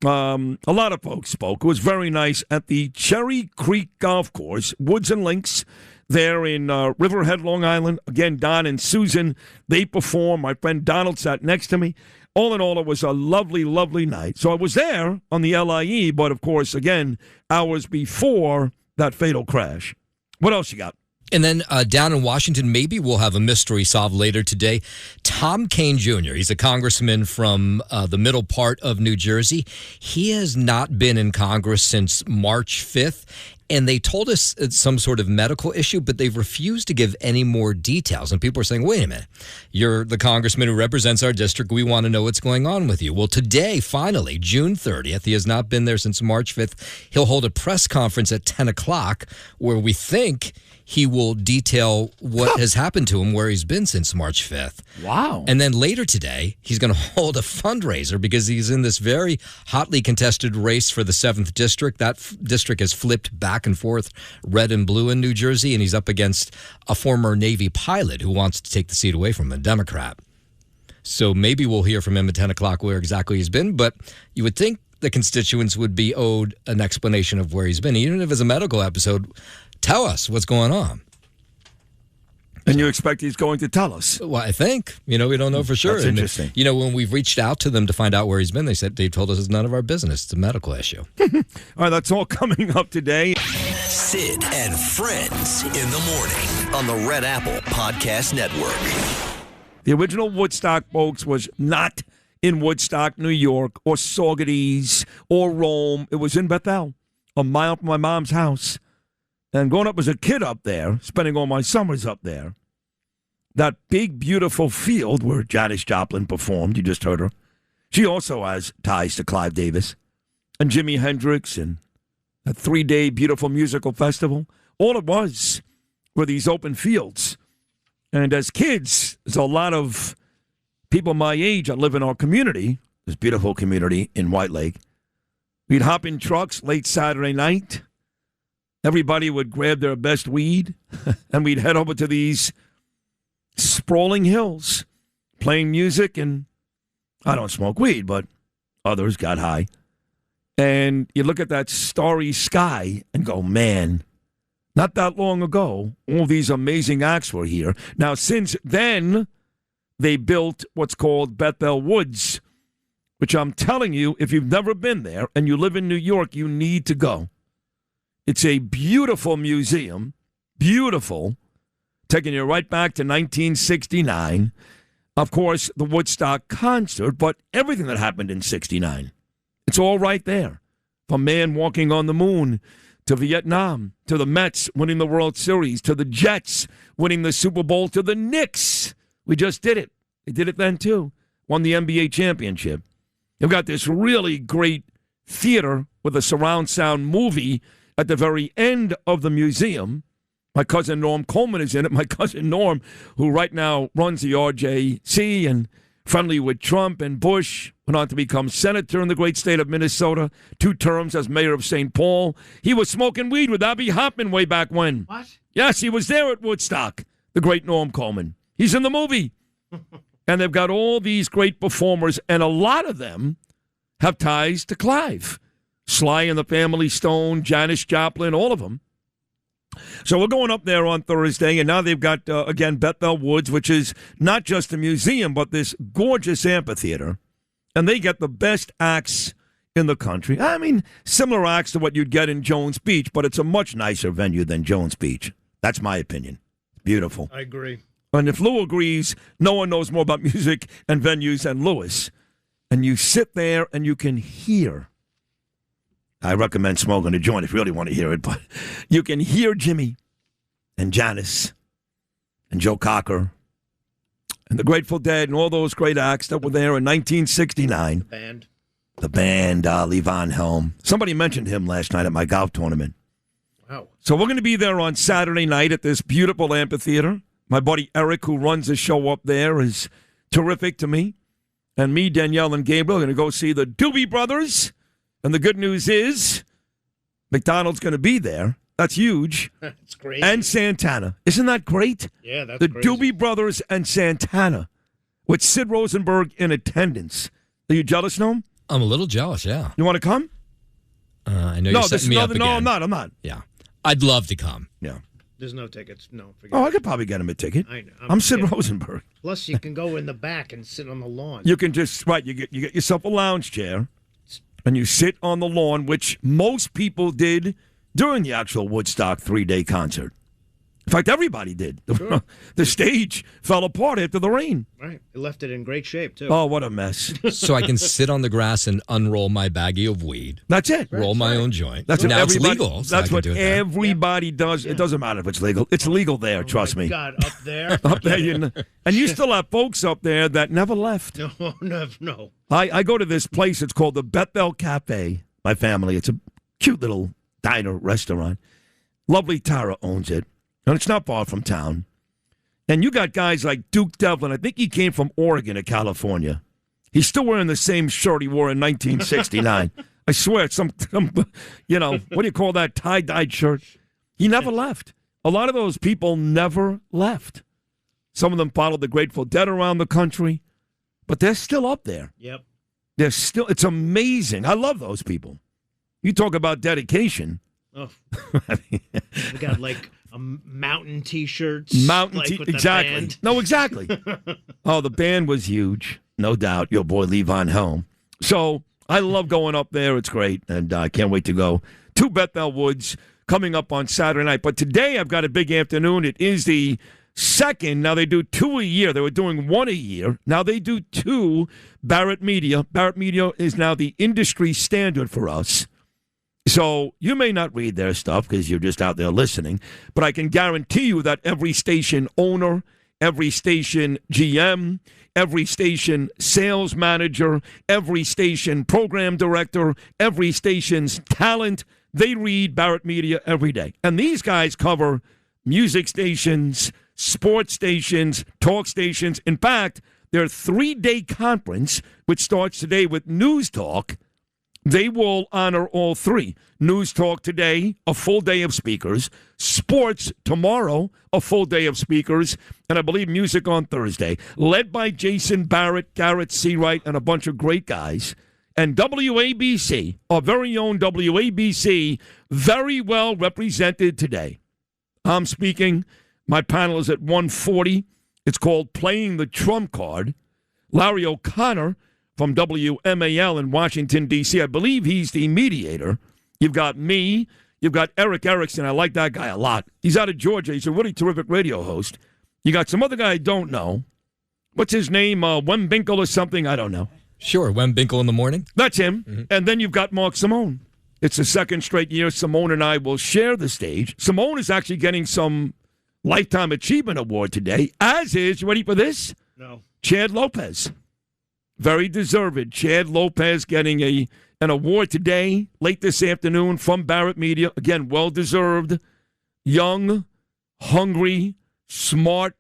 A lot of folks spoke. It was very nice at the Cherry Creek Golf Course, Woods and Links, there in Riverhead, Long Island. Again, Don and Susan, they performed. My friend Donald sat next to me. All in all, it was a lovely, lovely night. So I was there on the LIE, but of course, again, hours before that fatal crash. What else you got? And then down in Washington, maybe we'll have a mystery solved later today. Tom Kean Jr., he's a congressman from the middle part of New Jersey. He has not been in Congress since March 5th. And they told us it's some sort of medical issue, but they've refused to give any more details. And people are saying, wait a minute, you're the congressman who represents our district. We want to know what's going on with you. Well, today, finally, June 30th, he has not been there since March 5th. He'll hold a press conference at 10 o'clock where we think he will detail what has happened to him, where he's been since March 5th. Wow. And then later today, he's going to hold a fundraiser because he's in this very hotly contested race for the 7th district. That district has flipped back and forth, red and blue in New Jersey, and he's up against a former Navy pilot who wants to take the seat away from a Democrat. So maybe we'll hear from him at 10 o'clock where exactly he's been, but you would think the constituents would be owed an explanation of where he's been. Even if it's a medical episode, tell us what's going on. And you expect he's going to tell us? Well, I think. We don't know for sure. That's interesting. When we've reached out to them to find out where he's been, they told us it's none of our business. It's a medical issue. All right, that's all coming up today. Sid and Friends in the morning on the Red Apple Podcast Network. The original Woodstock, folks, was not in Woodstock, New York, or Saugerties, or Rome. It was in Bethel, a mile from my mom's house. And growing up as a kid up there, spending all my summers up there, that big, beautiful field where Janis Joplin performed, you just heard her, she also has ties to Clive Davis and Jimi Hendrix and a 3-day beautiful musical festival. All it was were these open fields. And as kids, there's a lot of people my age that live in our community, this beautiful community in White Lake. We'd hop in trucks late Saturday night. Everybody would grab their best weed, and we'd head over to these sprawling hills, playing music, and I don't smoke weed, but others got high. And you look at that starry sky and go, man, not that long ago, all these amazing acts were here. Now, since then, they built what's called Bethel Woods, which I'm telling you, if you've never been there and you live in New York, you need to go. It's a beautiful museum, beautiful, taking you right back to 1969. Of course, the Woodstock concert, but everything that happened in 69. It's all right there. from Man Walking on the Moon to Vietnam, to the Mets winning the World Series, to the Jets winning the Super Bowl, to the Knicks. We just did it. They did it then, too. Won the NBA championship. You've got this really great theater with a surround sound movie at the very end of the museum. My cousin Norm Coleman is in it. My cousin Norm, who right now runs the RJC and friendly with Trump and Bush, went on to become senator in the great state of Minnesota, 2 terms as mayor of St. Paul. He was smoking weed with Abby Hoffman way back when. What? Yes, he was there at Woodstock, the great Norm Coleman. He's in the movie. And they've got all these great performers, and a lot of them have ties to Clive. Sly and the Family Stone, Janis Joplin, all of them. So we're going up there on Thursday, and now they've got, again, Bethel Woods, which is not just a museum, but this gorgeous amphitheater. And they get the best acts in the country. I mean, similar acts to what you'd get in Jones Beach, but it's a much nicer venue than Jones Beach. That's my opinion. Beautiful. I agree. And if Lou agrees, no one knows more about music and venues than Louis. And you sit there and you can hear. I recommend smoking a joint if you really want to hear it, but you can hear Jimmy and Janis and Joe Cocker and the Grateful Dead and all those great acts that were there in 1969. The band, Lee Von Helm. Somebody mentioned him last night at my golf tournament. Wow. So we're going to be there on Saturday night at this beautiful amphitheater. My buddy Eric, who runs the show up there, is terrific to me. And me, Danielle, and Gabriel are going to go see the Doobie Brothers. And the good news is McDonald's going to be there. That's huge. That's great. And Santana. Isn't that great? Yeah, that's the crazy. Doobie Brothers and Santana with Sid Rosenberg in attendance. Are you jealous, Noam? I'm a little jealous, yeah. You want to come? I know you're setting me up again. No, I'm not. Yeah. I'd love to come. Yeah. There's no tickets. No, forget Oh, it. I could probably get him a ticket. I know. I'm Sid Rosenberg. Plus, you can go in the back and sit on the lawn. You can just, you get yourself a lounge chair, and you sit on the lawn, which most people did during the actual Woodstock 3-day concert. In fact, everybody did. Sure. The stage fell apart after the rain. Right. They left it in great shape, too. Oh, what a mess. So I can sit on the grass and unroll my baggie of weed. That's it. Roll my own joint. That's what now it's everybody, legal. So that's I can what do it there. everybody does. It doesn't matter if it's legal. It's legal there, trust me. God, up there? Up there. And you still have folks up there that never left. No. I go to this place. It's called the Bethel Cafe. My family. It's a cute little diner restaurant. Lovely Tara owns it. And it's not far from town. And you got guys like Duke Devlin. I think he came from Oregon to California. He's still wearing the same shirt he wore in 1969. I swear, some what do you call that, tie-dyed shirt? He never left. A lot of those people never left. Some of them followed the Grateful Dead around the country. But they're still up there. Yep. They're still, it's amazing. I love those people. You talk about dedication. Oh. We got like mountain T-shirts. Exactly. Band. No, exactly. Oh, the band was huge. No doubt. Your boy Lee Von Helm. So I love going up there. It's great. And I can't wait to go to Bethel Woods coming up on Saturday night. But today I've got a big afternoon. It is the second. Now they do 2 a year. They were doing 1 a year. Now they do 2. Barrett Media. Barrett Media is now the industry standard for us. So you may not read their stuff because you're just out there listening, but I can guarantee you that every station owner, every station GM, every station sales manager, every station program director, every station's talent, they read Barrett Media every day. And these guys cover music stations, sports stations, talk stations. In fact, their 3-day conference, which starts today with News Talk, they will honor all 3. News Talk today, a full day of speakers. Sports tomorrow, a full day of speakers. And I believe music on Thursday. Led by Jason Barrett, Garrett Seawright, and a bunch of great guys. And WABC, our very own WABC, very well represented today. I'm speaking. My panel is at 1:40. It's called Playing the Trump Card. Larry O'Connor from WMAL in Washington, D.C. I believe he's the mediator. You've got me. You've got Eric Erickson. I like that guy a lot. He's out of Georgia. He's a really terrific radio host. You got some other guy I don't know. What's his name? Wembinkle or something? I don't know. Sure, Wembinkle in the morning. That's him. Mm-hmm. And then you've got Mark Simone. It's the second straight year Simone and I will share the stage. Simone is actually getting some Lifetime Achievement Award today, as is, you ready for this? No. Chad Lopez. Very deserved. Chad Lopez getting an award today, late this afternoon from Barrett Media. Again, well-deserved, young, hungry, smart.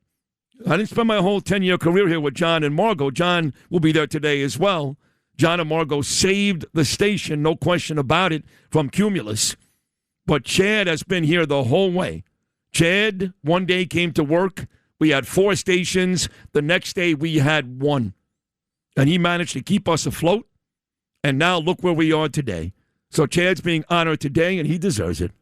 I didn't spend my whole 10-year career here with John and Margot. John will be there today as well. John and Margot saved the station, no question about it, from Cumulus. But Chad has been here the whole way. Chad one day came to work. We had 4 stations. The next day we had 1. And he managed to keep us afloat. And now look where we are today. So Chad's being honored today, and he deserves it.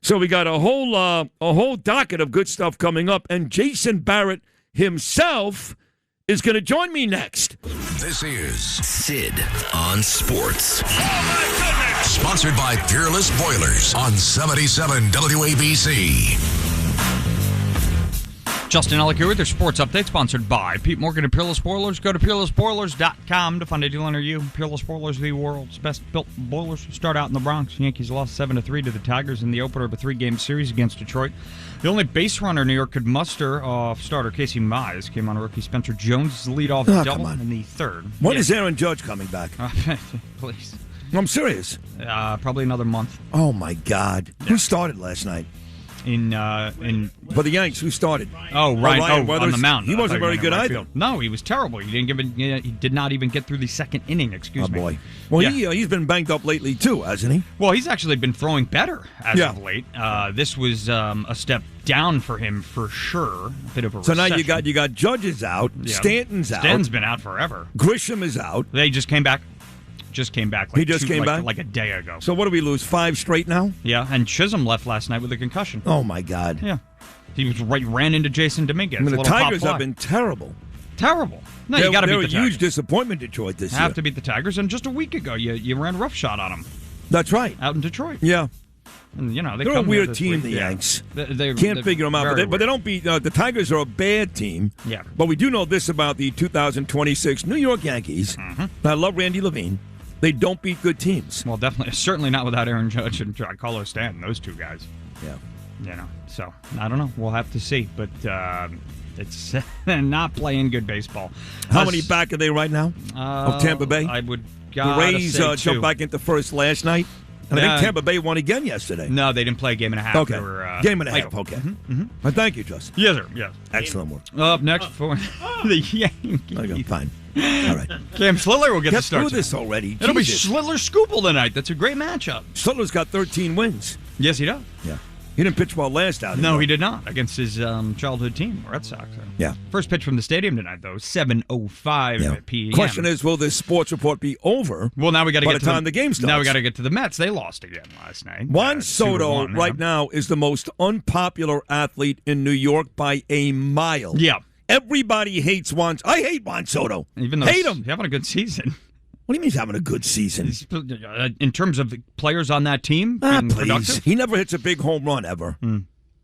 So we got a whole docket of good stuff coming up. And Jason Barrett himself is going to join me next. This is Sid on Sports. Oh, my goodness! Sponsored by Peerless Boilers on 77 WABC. Justin Ellick here with your sports update, sponsored by Pete Morgan and Peerless Boilers. Go to peerlessboilers.com to find a dealer near you. Peerless Boilers, the world's best-built boilers. Start out in the Bronx. Yankees lost 7-3 to the Tigers in the opener of a 3-game series against Detroit. The only base runner New York could muster, starter Casey Mize, came on rookie Spencer Jones' leadoff double in the third. When is Aaron Judge coming back? Please. I'm serious. Probably another month. Oh, my God. Yeah. Who started last night? For the Yanks, who started? Oh, Ryan on the mound. He wasn't very good either. No, he was terrible. He did not even get through the second inning. Excuse me. Oh boy. Well, he's been banged up lately too, hasn't he? Well, he's actually been throwing better as of late. This was a step down for him for sure. A bit of a recession. So now you got Judges out, Stanton's out. Stanton's been out forever. Grisham is out. They just came back. Like a day ago. So what do we lose? 5 straight now? Yeah, and Chisholm left last night with a concussion. Oh my God. Yeah, he ran into Jason Dominguez. I mean, the Tigers have been terrible. Terrible. No, you got to beat the Tigers. They're a huge disappointment, Detroit, this year. Have to beat the Tigers, and just a week ago you ran roughshod on them. That's right. Out in Detroit. Yeah. And, they're a weird team, the Yanks. They're Can't figure them out, but they don't beat. The Tigers are a bad team. Yeah. But we do know this about the 2026 New York Yankees. Mm-hmm. I love Randy Levine. They don't beat good teams. Well, definitely. Certainly not without Aaron Judge and Giancarlo Stanton, those two guys. Yeah. So, I don't know. We'll have to see. But it's not playing good baseball. How many back are they right now of Tampa Bay? I would The Rays jumped back into first last night. And I think Tampa Bay won again yesterday. No, they didn't play a game and a half. Okay. They were, game and a half, okay. Mm-hmm. Well, thank you, Justin. Yes, sir. Yes. Excellent work. Up next for the Yankees. Okay, fine. All right. Cam Schlittler will get the start. Let's do this already. It'll be Schlittler-Scoople tonight. That's a great matchup. Schlittler's got 13 wins. Yes, he does. Yeah. He didn't pitch well last outing. No, he did not against his childhood team, Red Sox. Yeah. First pitch from the stadium tonight, though, 7:05 p.m. Question is, will this sports report be over? Well, now we got to by get the time the game starts. Now we got to get to the Mets. They lost again last night. Juan Soto right now is the most unpopular athlete in New York by a mile. Yeah. Everybody hates Juan. I hate Juan Soto. Even though hate him. He's having a good season. What do you mean he's having a good season? In terms of players on that team, please. He never hits a big home run ever.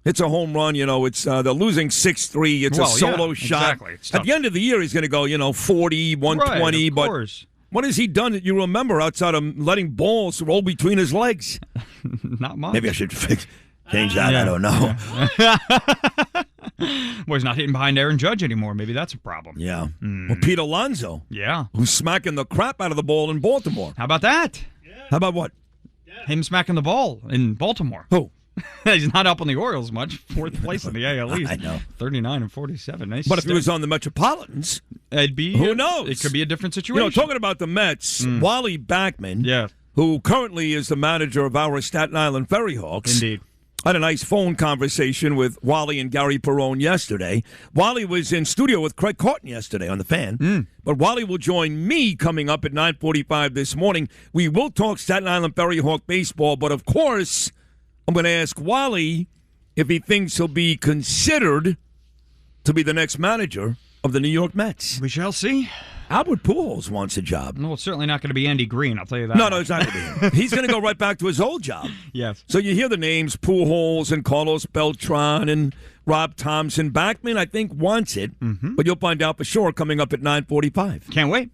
It's a home run, it's they're losing 6-3. It's a solo shot. Exactly. At the end of the year, he's going to go, 40, 120. Right, of but course. What has he done that you remember outside of letting balls roll between his legs? Not much. Maybe I should change that. I don't know. Well, he's not hitting behind Aaron Judge anymore. Maybe that's a problem. Yeah. Well, Pete Alonso. Yeah. Who's smacking the crap out of the ball in Baltimore. How about that? How about what? Him smacking the ball in Baltimore. Who? He's not helping the Orioles much. 4th place in the AL East. I know. 39-47. Nice. But if he was on the Metropolitans, it'd be. Who knows? It could be a different situation. Talking about the Mets, Wally Backman, who currently is the manager of our Staten Island Ferry Hawks. Indeed. I had a nice phone conversation with Wally and Gary Perone yesterday. Wally was in studio with Craig Caughton yesterday on The Fan. But Wally will join me coming up at 9:45 this morning. We will talk Staten Island Ferry Hawk baseball, but of course, I'm going to ask Wally if he thinks he'll be considered to be the next manager of the New York Mets. We shall see. Albert Pujols wants a job. No, it's certainly not going to be Andy Green, I'll tell you that. No, it's not going to be him. He's going to go right back to his old job. Yes. So you hear the names Pujols and Carlos Beltran and Rob Thompson. Backman, I think, wants it, but you'll find out for sure coming up at 9:45. Can't wait.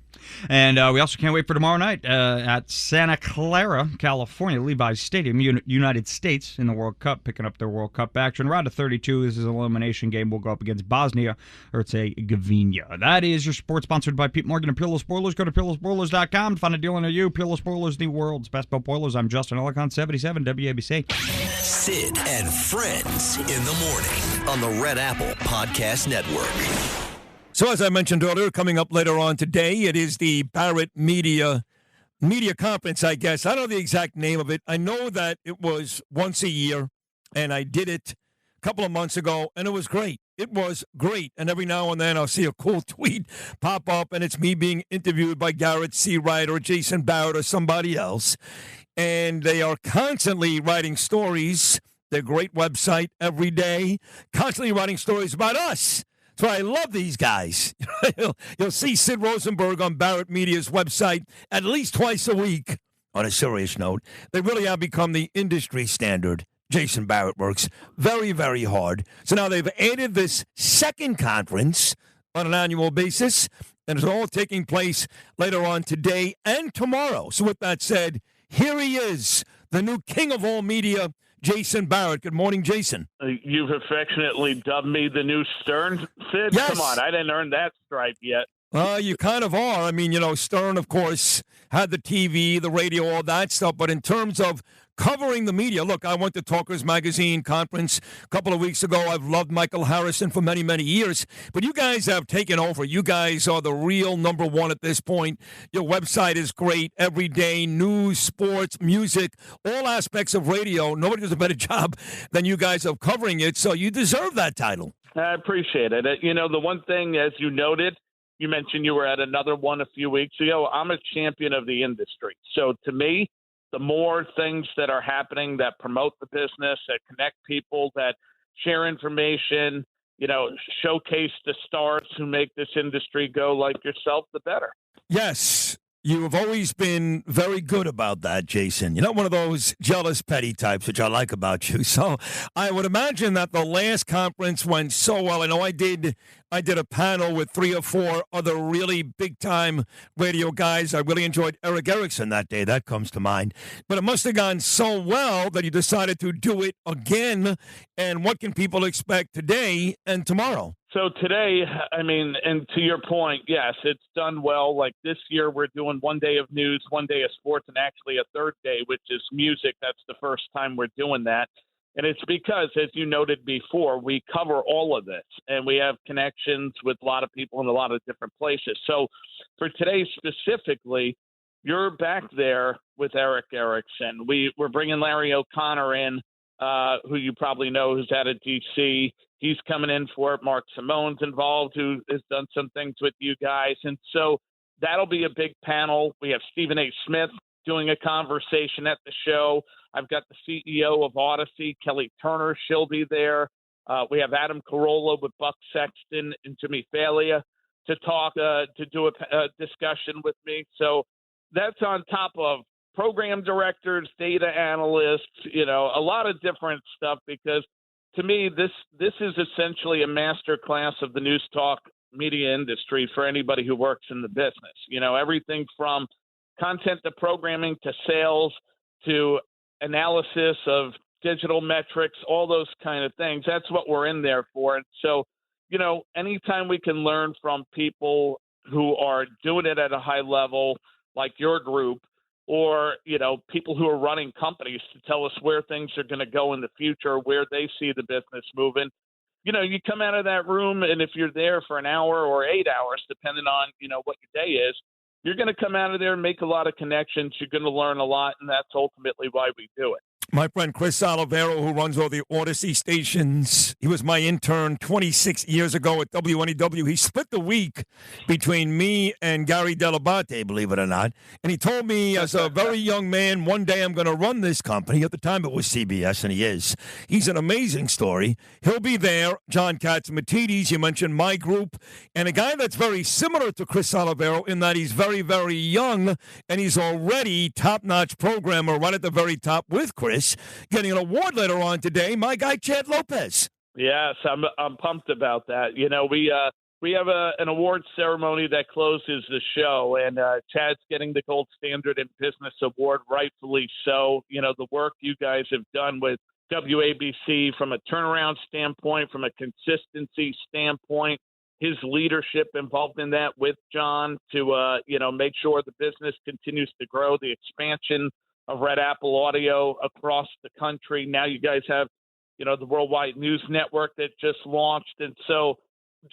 And we also can't wait for tomorrow night at Santa Clara, California, Levi's Stadium, United States in the World Cup, picking up their World Cup action. Round of 32, this is an elimination game. We'll go up against Bosnia, Herzegovina. That is your sports, sponsored by Pete Morgan and Peerless Boilers. Go to peerlessboilers.com to find a deal near you. Peerless Boilers, the world's best built boilers. I'm Justin Ellicott, 77 WABC. Sid and Friends in the morning on the Red Apple Podcast Network. So as I mentioned earlier, coming up later on today, it is the Barrett Media Conference, I guess. I don't know the exact name of it. I know that it was once a year, and I did it a couple of months ago, and it was great. It was great. And every now and then I'll see a cool tweet pop up, and it's me being interviewed by Garrett C. Wright or Jason Barrett or somebody else. And they are constantly writing stories. Their great website every day, constantly writing stories about us. So I love these guys. You'll see Sid Rosenberg on Barrett Media's website at least twice a week. On a serious note, they really have become the industry standard. Jason Barrett works very, very hard. So now they've added this second conference on an annual basis, and it's all taking place later on today and tomorrow. So with that said, here he is, the new king of all media, Jason Barrett. Good morning, Jason. You've affectionately dubbed me the new Stern, Sid? Yes. Come on, I didn't earn that stripe yet. You kind of are. I mean, Stern, of course, had the TV, the radio, all that stuff. But in terms of covering the media, look, I went to Talkers Magazine conference a couple of weeks ago. I've loved Michael Harrison for many, many years. But you guys have taken over. You guys are the real number one at this point. Your website is great. Every day, news, sports, music, all aspects of radio. Nobody does a better job than you guys of covering it. So you deserve that title. I appreciate it. The one thing, as you noted, you mentioned you were at another one a few weeks ago. I'm a champion of the industry. So to me, the more things that are happening that promote the business, that connect people, that share information, showcase the stars who make this industry go like yourself, the better. Yes. You have always been very good about that, Jason. You're not one of those jealous, petty types, which I like about you. So I would imagine that the last conference went so well. I know I did a panel with 3 or 4 other really big-time radio guys. I really enjoyed Eric Erickson that day. That comes to mind. But it must have gone so well that you decided to do it again. And what can people expect today and tomorrow? So today, and to your point, yes, it's done well. Like this year, we're doing one day of news, one day of sports, and actually a third day, which is music. That's the first time we're doing that. And it's because, as you noted before, we cover all of this, and we have connections with a lot of people in a lot of different places. So for today specifically, you're back there with Eric Erickson. We're bringing Larry O'Connor in, who you probably know, who's out of D.C., He's coming in for it. Mark Simone's involved, who has done some things with you guys. And so that'll be a big panel. We have Stephen A. Smith doing a conversation at the show. I've got the CEO of Odyssey, Kelly Turner. She'll be there. We have Adam Carolla with Buck Sexton and Jimmy Faillia to talk, to do a discussion with me. So that's on top of program directors, data analysts, a lot of different stuff, because to me, this is essentially a master class of the news talk media industry for anybody who works in the business. Everything from content to programming to sales to analysis of digital metrics, all those kind of things. That's what we're in there for. And so, anytime we can learn from people who are doing it at a high level, like your group, or, people who are running companies to tell us where things are going to go in the future, where they see the business moving. You come out of that room, and if you're there for an hour or 8 hours, depending on, what your day is, you're going to come out of there and make a lot of connections. You're going to learn a lot, and that's ultimately why we do it. My friend Chris Olivero, who runs all the Odyssey stations, he was my intern 26 years ago at WNEW. He split the week between me and Gary Delabate, believe it or not. And he told me as a very young man, one day I'm going to run this company. At the time it was CBS, and he is. He's an amazing story. He'll be there. John Catsimatidis, you mentioned my group. And a guy that's very similar to Chris Olivero in that he's very, very young, and he's already top-notch programmer right at the very top with Chris. Getting an award later on today, my guy Chad Lopez. Yes, I'm pumped about that. we have an awards ceremony that closes the show, and Chad's getting the Gold Standard in Business Award, rightfully so. You know, the work you guys have done with WABC from a turnaround standpoint, from a consistency standpoint, his leadership involved in that with John to, make sure the business continues to grow, the expansion of Red Apple Audio across the country. Now you guys have, the Worldwide News Network that just launched. And so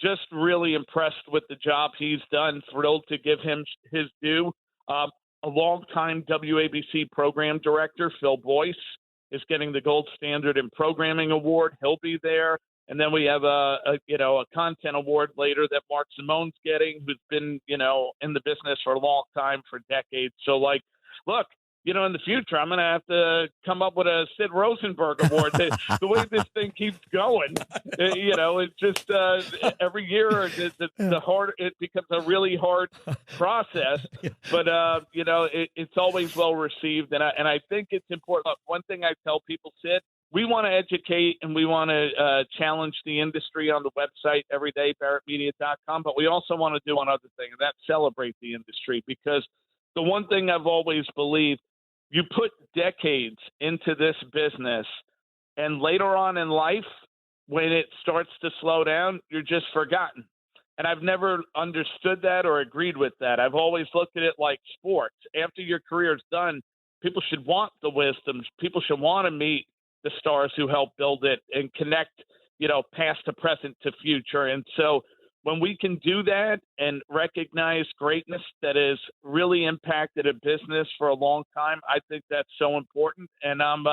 just really impressed with the job he's done, thrilled to give him his due. A longtime WABC program director, Phil Boyce, is getting the Gold Standard in Programming Award. He'll be there. And then we have a content award later that Mark Simone's getting, who's been, in the business for a long time, for decades. So, look, in the future, I'm going to have to come up with a Sid Rosenberg Award. The way this thing keeps going, it's just every year it becomes a really hard process. But, it's always well received. And I think it's important. Look, one thing I tell people, Sid, we want to educate and we want to challenge the industry on the website every day, barrettmedia.com. But we also want to do one other thing, and that's celebrate the industry. Because the one thing I've always believed, you put decades into this business, and later on in life, when it starts to slow down, you're just forgotten. And I've never understood that or agreed with that. I've always looked at it like sports. After your career's done, people should want the wisdoms. People should want to meet the stars who helped build it and connect, past to present to future. And so when we can do that and recognize greatness that has really impacted a business for a long time, I think that's so important. And I'm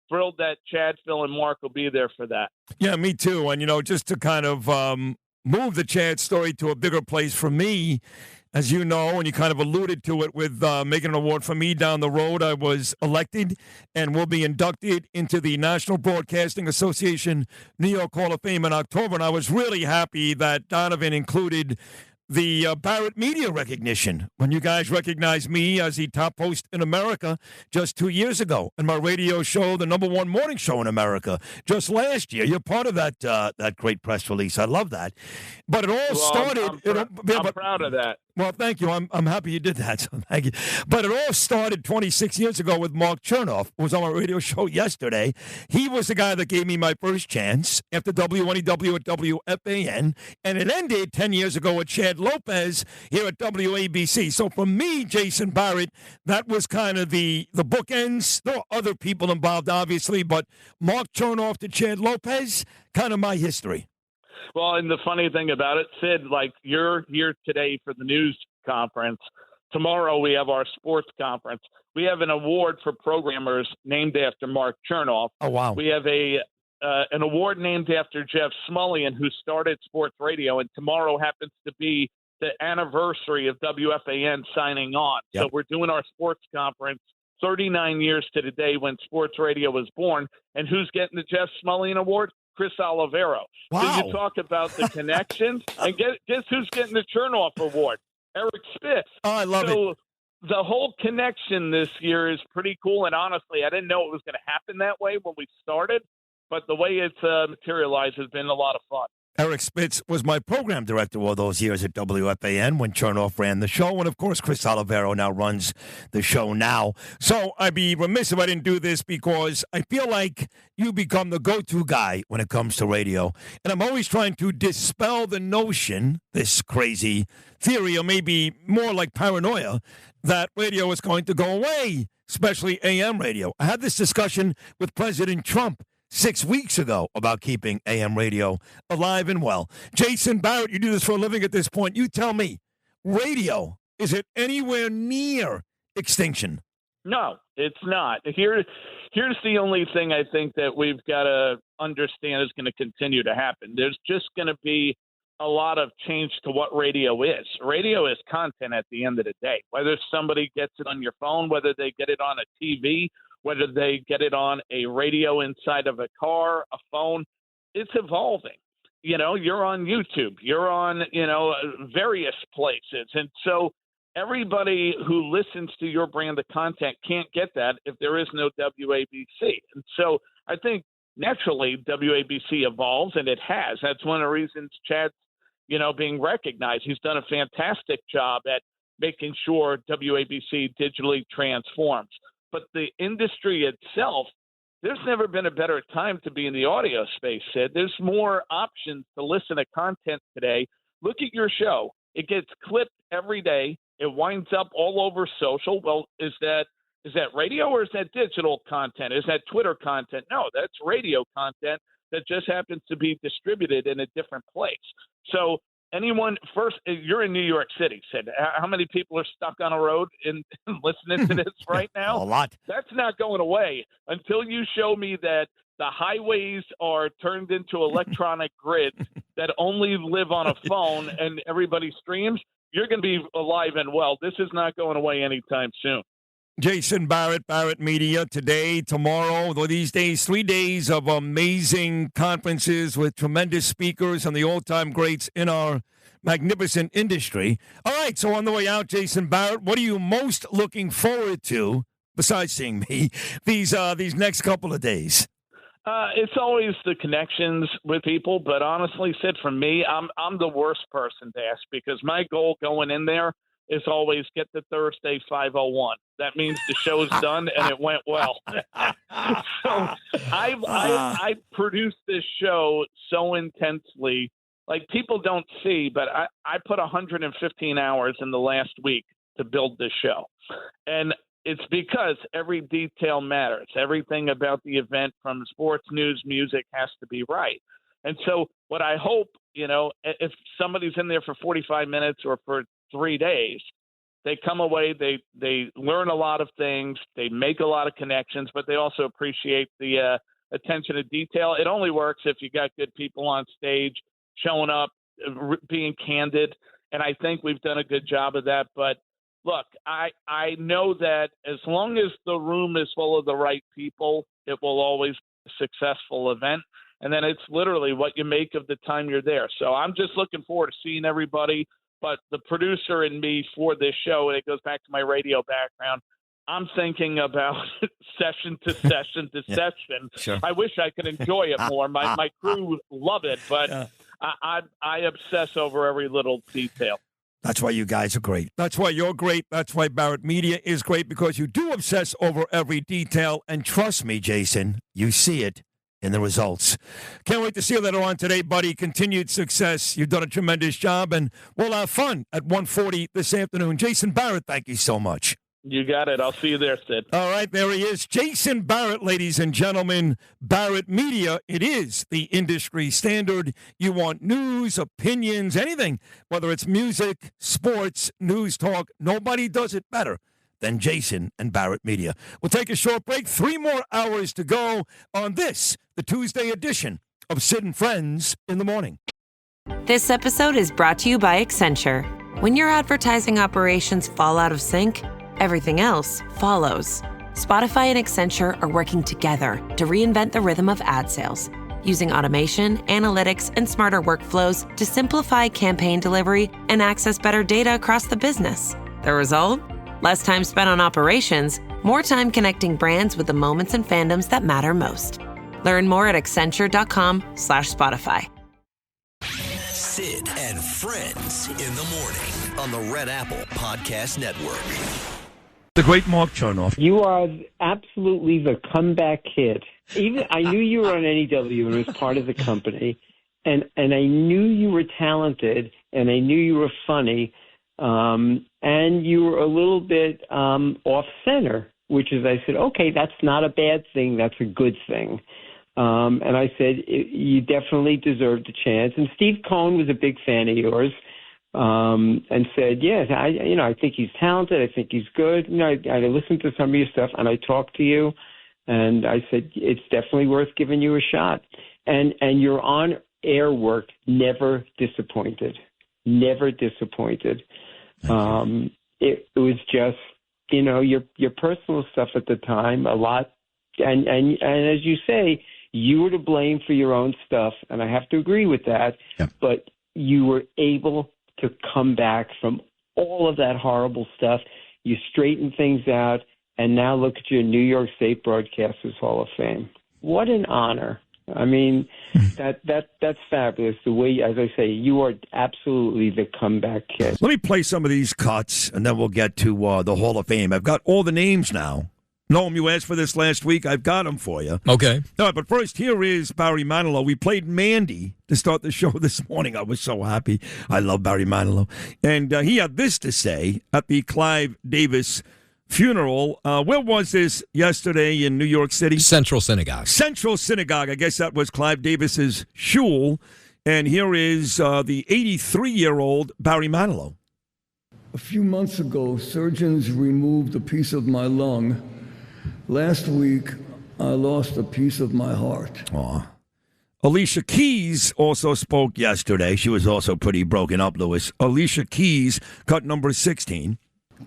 thrilled that Chad, Phil, and Mark will be there for that. Yeah, me too. And, just to kind of move the Chad story to a bigger place for me, as you know, and you kind of alluded to it with making an award for me down the road, I was elected and will be inducted into the National Broadcasting Association New York Hall of Fame in October. And I was really happy that Donovan included the Barrett Media recognition when you guys recognized me as the top host in America just 2 years ago, and my radio show, the #1 morning show in America, just last year. You're part of that great press release. I love that. But it all started. I'm proud of that. Well, thank you. I'm happy you did that. So thank you. But it all started 26 years ago with Mark Chernoff, who was on my radio show yesterday. He was the guy that gave me my first chance after WNEW at WFAN, and it ended 10 years ago with Chad Lopez here at WABC. So for me, Jason Barrett, that was kind of the bookends. There were other people involved, obviously, but Mark Chernoff to Chad Lopez, kind of my history. Well, and the funny thing about it, Sid, you're here today for the news conference. Tomorrow we have our sports conference. We have an award for programmers named after Mark Chernoff. Oh, wow. We have an award named after Jeff Smullian, who started sports radio, and tomorrow happens to be the anniversary of WFAN signing on. Yep. So we're doing our sports conference 39 years to the day when sports radio was born. And who's getting the Jeff Smullian Award? Chris Olivero. Wow. So you talk about the connections, and guess who's getting the Chernoff Award? Eric Spitz. Oh, I love it. The whole connection this year is pretty cool, and honestly, I didn't know it was going to happen that way when we started, but the way it's materialized has been a lot of fun. Eric Spitz was my program director all those years at WFAN when Chernoff ran the show. And, of course, Chris Olivero now runs the show now. So I'd be remiss if I didn't do this because I feel like you become the go-to guy when it comes to radio. And I'm always trying to dispel the notion, this crazy theory, or maybe more like paranoia, that radio is going to go away, especially AM radio. I had this discussion with President Trump 6 weeks ago about keeping AM radio alive and well. Jason Barrett, you do this for a living at this point. You tell me, radio, is it anywhere near extinction? No, it's not. Here's the only thing I think that we've got to understand is going to continue to happen. There's just going to be a lot of change to what radio is. Radio is content at the end of the day. Whether somebody gets it on your phone, whether they get it on a TV, whether they get it on a radio inside of a car, a phone, it's evolving. You're on YouTube, you're on, various places. And so everybody who listens to your brand of content can't get that if there is no WABC. And so I think naturally WABC evolves, and it has. That's one of the reasons Chad's being recognized. He's done a fantastic job at making sure WABC digitally transforms. But the industry itself, there's never been a better time to be in the audio space, Sid. There's more options to listen to content today. Look at your show. It gets clipped every day. It winds up all over social. Well, is that radio or is that digital content? Is that Twitter content? No, that's radio content that just happens to be distributed in a different place. So you're in New York City, Sid. How many people are stuck on a road and listening to this right now? A lot. That's not going away until you show me that the highways are turned into electronic grids that only live on a phone and everybody streams. You're going to be alive and well. This is not going away anytime soon. Jason Barrett, Barrett Media, today, tomorrow, these days, 3 days of amazing conferences with tremendous speakers and the all-time greats in our magnificent industry. All right, so on the way out, Jason Barrett, what are you most looking forward to, besides seeing me, these next couple of days? It's always the connections with people, but honestly, Sid, for me, I'm the worst person to ask because my goal going in there is always get to Thursday 5:01. That means the show's done and it went well. So I produced this show so intensely, like people don't see, but I put 115 hours in the last week to build this show. And it's because every detail matters. Everything about the event, from sports, news, music, has to be right. And so what I hope, if somebody's in there for 45 minutes or for 3 days, they come away, they learn a lot of things, they make a lot of connections, but they also appreciate the attention to detail. It only works if you got good people on stage, showing up, being candid, and I think we've done a good job of that. But look, I know that as long as the room is full of the right people, it will always be a successful event. And then it's literally what you make of the time you're there. So I'm just looking forward to seeing everybody. But the producer in me for this show, and it goes back to my radio background, I'm thinking about session to session to session. Sure. I wish I could enjoy it more. My crew love it, but I obsess over every little detail. That's why you guys are great. That's why you're great. That's why Barrett Media is great, because you do obsess over every detail. And trust me, Jason, you see it in the results. Can't wait to see you later on today, buddy. Continued success. You've done a tremendous job, and we'll have fun at 1:40 this afternoon. Jason Barrett, thank you so much. You got it. I'll see you there, Sid. All right, there he is. Jason Barrett, ladies and gentlemen. Barrett Media, it is the industry standard. You want news, opinions, anything, whether it's music, sports, news talk, nobody does it better than Jason and Barrett Media. We'll take a short break. 3 more hours to go on this, the Tuesday edition of Sid and Friends in the Morning. This episode is brought to you by Accenture. When your advertising operations fall out of sync, everything else follows. Spotify and Accenture are working together to reinvent the rhythm of ad sales, using automation, analytics, and smarter workflows to simplify campaign delivery and access better data across the business. The result? Less time spent on operations, more time connecting brands with the moments and fandoms that matter most. Learn more at Accenture.com/Spotify. Sid and Friends in the Morning on the Red Apple Podcast Network. The great Mark Chernoff. You are absolutely the comeback kid. Even I knew you were on NEW and was part of the company, and I knew you were talented, and I knew you were funny, and you were a little bit off center, which is, I said, okay, that's not a bad thing, that's a good thing. And I said, you definitely deserved a chance. And Steve Cohen was a big fan of yours. And said, yes, I think he's talented. I think he's good. I listened to some of your stuff, and I talked to you, and I said, it's definitely worth giving you a shot. And your on-air work never disappointed. Never disappointed. It was just, your personal stuff at the time, a lot. And as you say, you were to blame for your own stuff, and I have to agree with that. Yeah. But you were able to come back from all of that horrible stuff. You straightened things out, and now look at your New York State Broadcasters Hall of Fame. What an honor. I mean, that's fabulous. The way, as I say, you are absolutely the comeback kid. Let me play some of these cuts, and then we'll get to the Hall of Fame. I've got all the names now. Noam, you asked for this last week. I've got them for you. Okay. All right, but first, here is Barry Manilow. We played Mandy to start the show this morning. I was so happy. I love Barry Manilow. And he had this to say at the Clive Davis funeral. Where was this yesterday in New York City? Central Synagogue. Central Synagogue. I guess that was Clive Davis's shul. And here is the 83-year-old Barry Manilow. A few months ago, surgeons removed a piece of my lung. Last week, I lost a piece of my heart. Aw. Alicia Keys also spoke yesterday. She was also pretty broken up, Louis. Alicia Keys, cut number 16.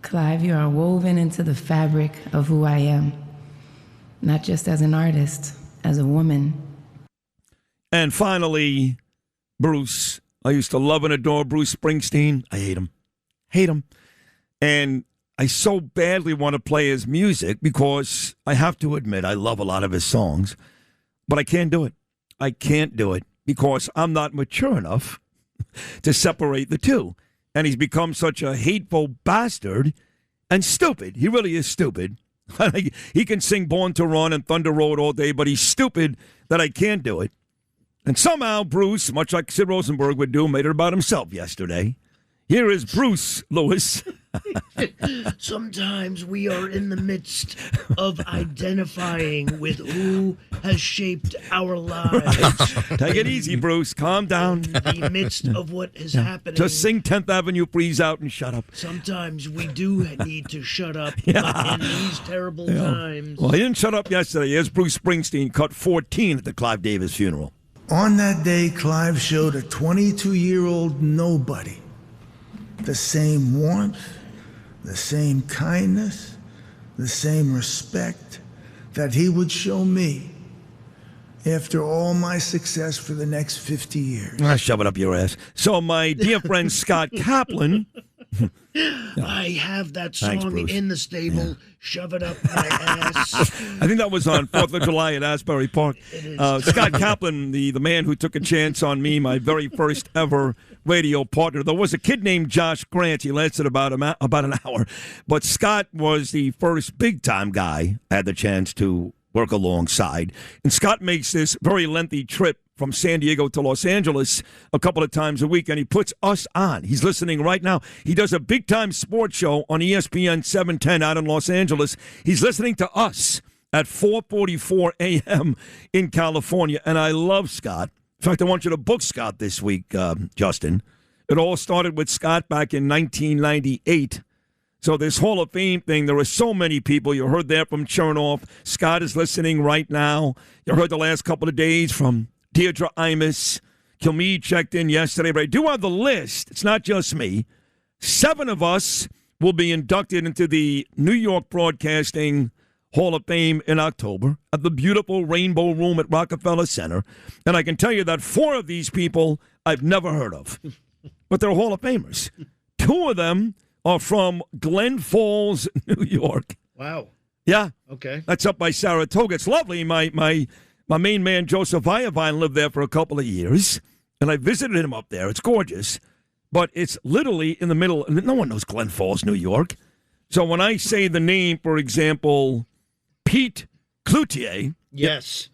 Clive, you are woven into the fabric of who I am, not just as an artist, as a woman. And finally, Bruce. I used to love and adore Bruce Springsteen. I hate him. Hate him. And I so badly want to play his music because I have to admit I love a lot of his songs, but I can't do it. I can't do it because I'm not mature enough to separate the two. And he's become such a hateful bastard and stupid. He really is stupid. He can sing Born to Run and Thunder Road all day, but he's stupid that I can't do it. And somehow Bruce, much like Sid Rosenberg would do, made it about himself yesterday. Here is Bruce, Lewis. Sometimes we are in the midst of identifying with who has shaped our lives. Take it easy, Bruce. Calm down. In the midst of what is happening. Just sing 10th Avenue Freeze Out and shut up. Sometimes we do need to shut up in these terrible times. Well, he didn't shut up yesterday. Here's Bruce Springsteen, cut 14 at the Clive Davis funeral. On that day, Clive showed a 22-year-old nobody the same warmth, the same kindness, the same respect that he would show me after all my success for the next 50 years. Shove it up your ass. So my dear friend Scott Kaplan. I have that song in the stable. Yeah. Shove it up my ass. I think that was on 4th of July at Asbury Park. Scott Kaplan, the man who took a chance on me, my very first ever radio partner. There was a kid named Josh Grant. He lasted about an hour. But Scott was the first big-time guy I had the chance to work alongside. And Scott makes this very lengthy trip from San Diego to Los Angeles a couple of times a week, and he puts us on. He's listening right now. He does a big-time sports show on ESPN 710 out in Los Angeles. He's listening to us at 4:44 a.m. in California, and I love Scott. In fact, I want you to book Scott this week, Justin. It all started with Scott back in 1998. So this Hall of Fame thing, there are so many people. You heard that from Chernoff. Scott is listening right now. You heard the last couple of days from Deirdre Imus. Cumia checked in yesterday. But I do have the list. It's not just me. 7 of us will be inducted into the New York Broadcasting Hall of Fame in October at the beautiful Rainbow Room at Rockefeller Center. And I can tell you that 4 of these people I've never heard of. But they're Hall of Famers. 2 of them are from Glen Falls, New York. Wow. Yeah. Okay. That's up by Saratoga. It's lovely. My main man, Joseph Iovine, lived there for a couple of years, and I visited him up there. It's gorgeous, but it's literally in the middle. No one knows Glen Falls, New York. So when I say the name, for example, Pete Cloutier. Yes.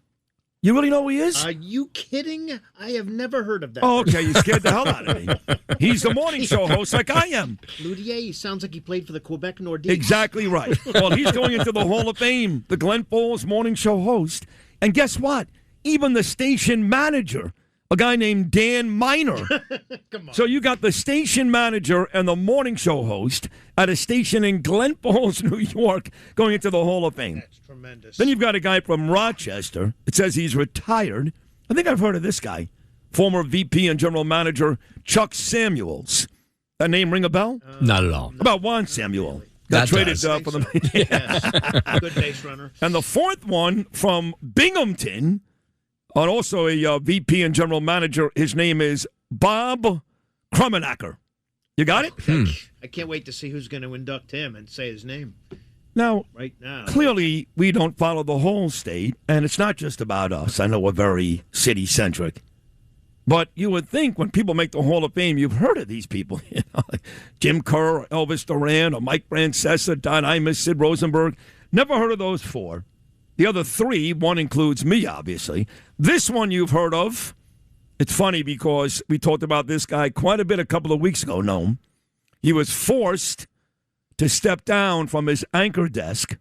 You really know who he is? Are you kidding? I have never heard of that. Oh, okay. You scared the hell out of me. He's the morning show host like I am. Cloutier, he sounds like he played for the Quebec Nordiques. Exactly right. Well, he's going into the Hall of Fame, the Glen Falls morning show host. And guess what? Even the station manager, a guy named Dan Miner. Come on. So you got the station manager and the morning show host at a station in Glen Falls, New York, going into the Hall of Fame. That's tremendous. Then you've got a guy from Rochester. It says he's retired. I think I've heard of this guy. Former VP and general manager Chuck Samuels. That name ring a bell? Not at all. About Juan Samuel. Got traded for the... Yes. Good base runner. And the 4th one from Binghamton, and also a VP and general manager. His name is Bob Krummenacker. You got it? I can't wait to see who's going to induct him and say his name. Now, right now, clearly, we don't follow the whole state, and it's not just about us. I know we're very city-centric. But you would think when people make the Hall of Fame, you've heard of these people. You know, like Jim Kerr, or Elvis Duran, or Mike Francesa, Don Imus, Sid Rosenberg. Never heard of those four. The other three, one includes me, obviously. This one you've heard of. It's funny because we talked about this guy quite a bit a couple of weeks ago, Noam. He was forced to step down from his anchor desk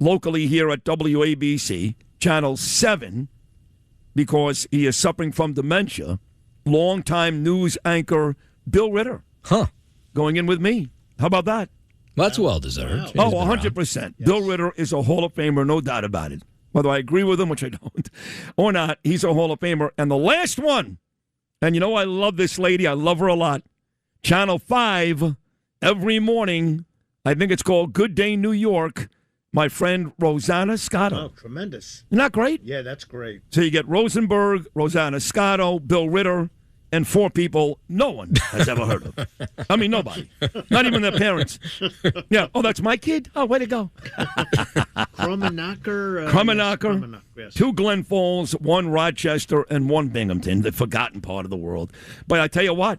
locally here at WABC, Channel 7, because he is suffering from dementia. Longtime news anchor Bill Ritter. Going in with me. How about that? Well, that's well-deserved. Wow. Oh, 100%. Yes. Bill Ritter is a Hall of Famer, no doubt about it. Whether I agree with him, which I don't, or not, he's a Hall of Famer. And the last one, and you know I love this lady. I love her a lot. Channel 5, every morning, I think it's called Good Day New York, my friend Rosanna Scotto. Oh, tremendous. Isn't that great? Yeah, that's great. So you get Rosenberg, Rosanna Scotto, Bill Ritter, and four people no one has ever heard of. I mean, nobody. Not even their parents. Yeah. Oh, that's my kid? Oh, way to go. Krummenacher. Yes. 2 Glen Falls, 1 Rochester, and 1 Binghamton, the forgotten part of the world. But I tell you what,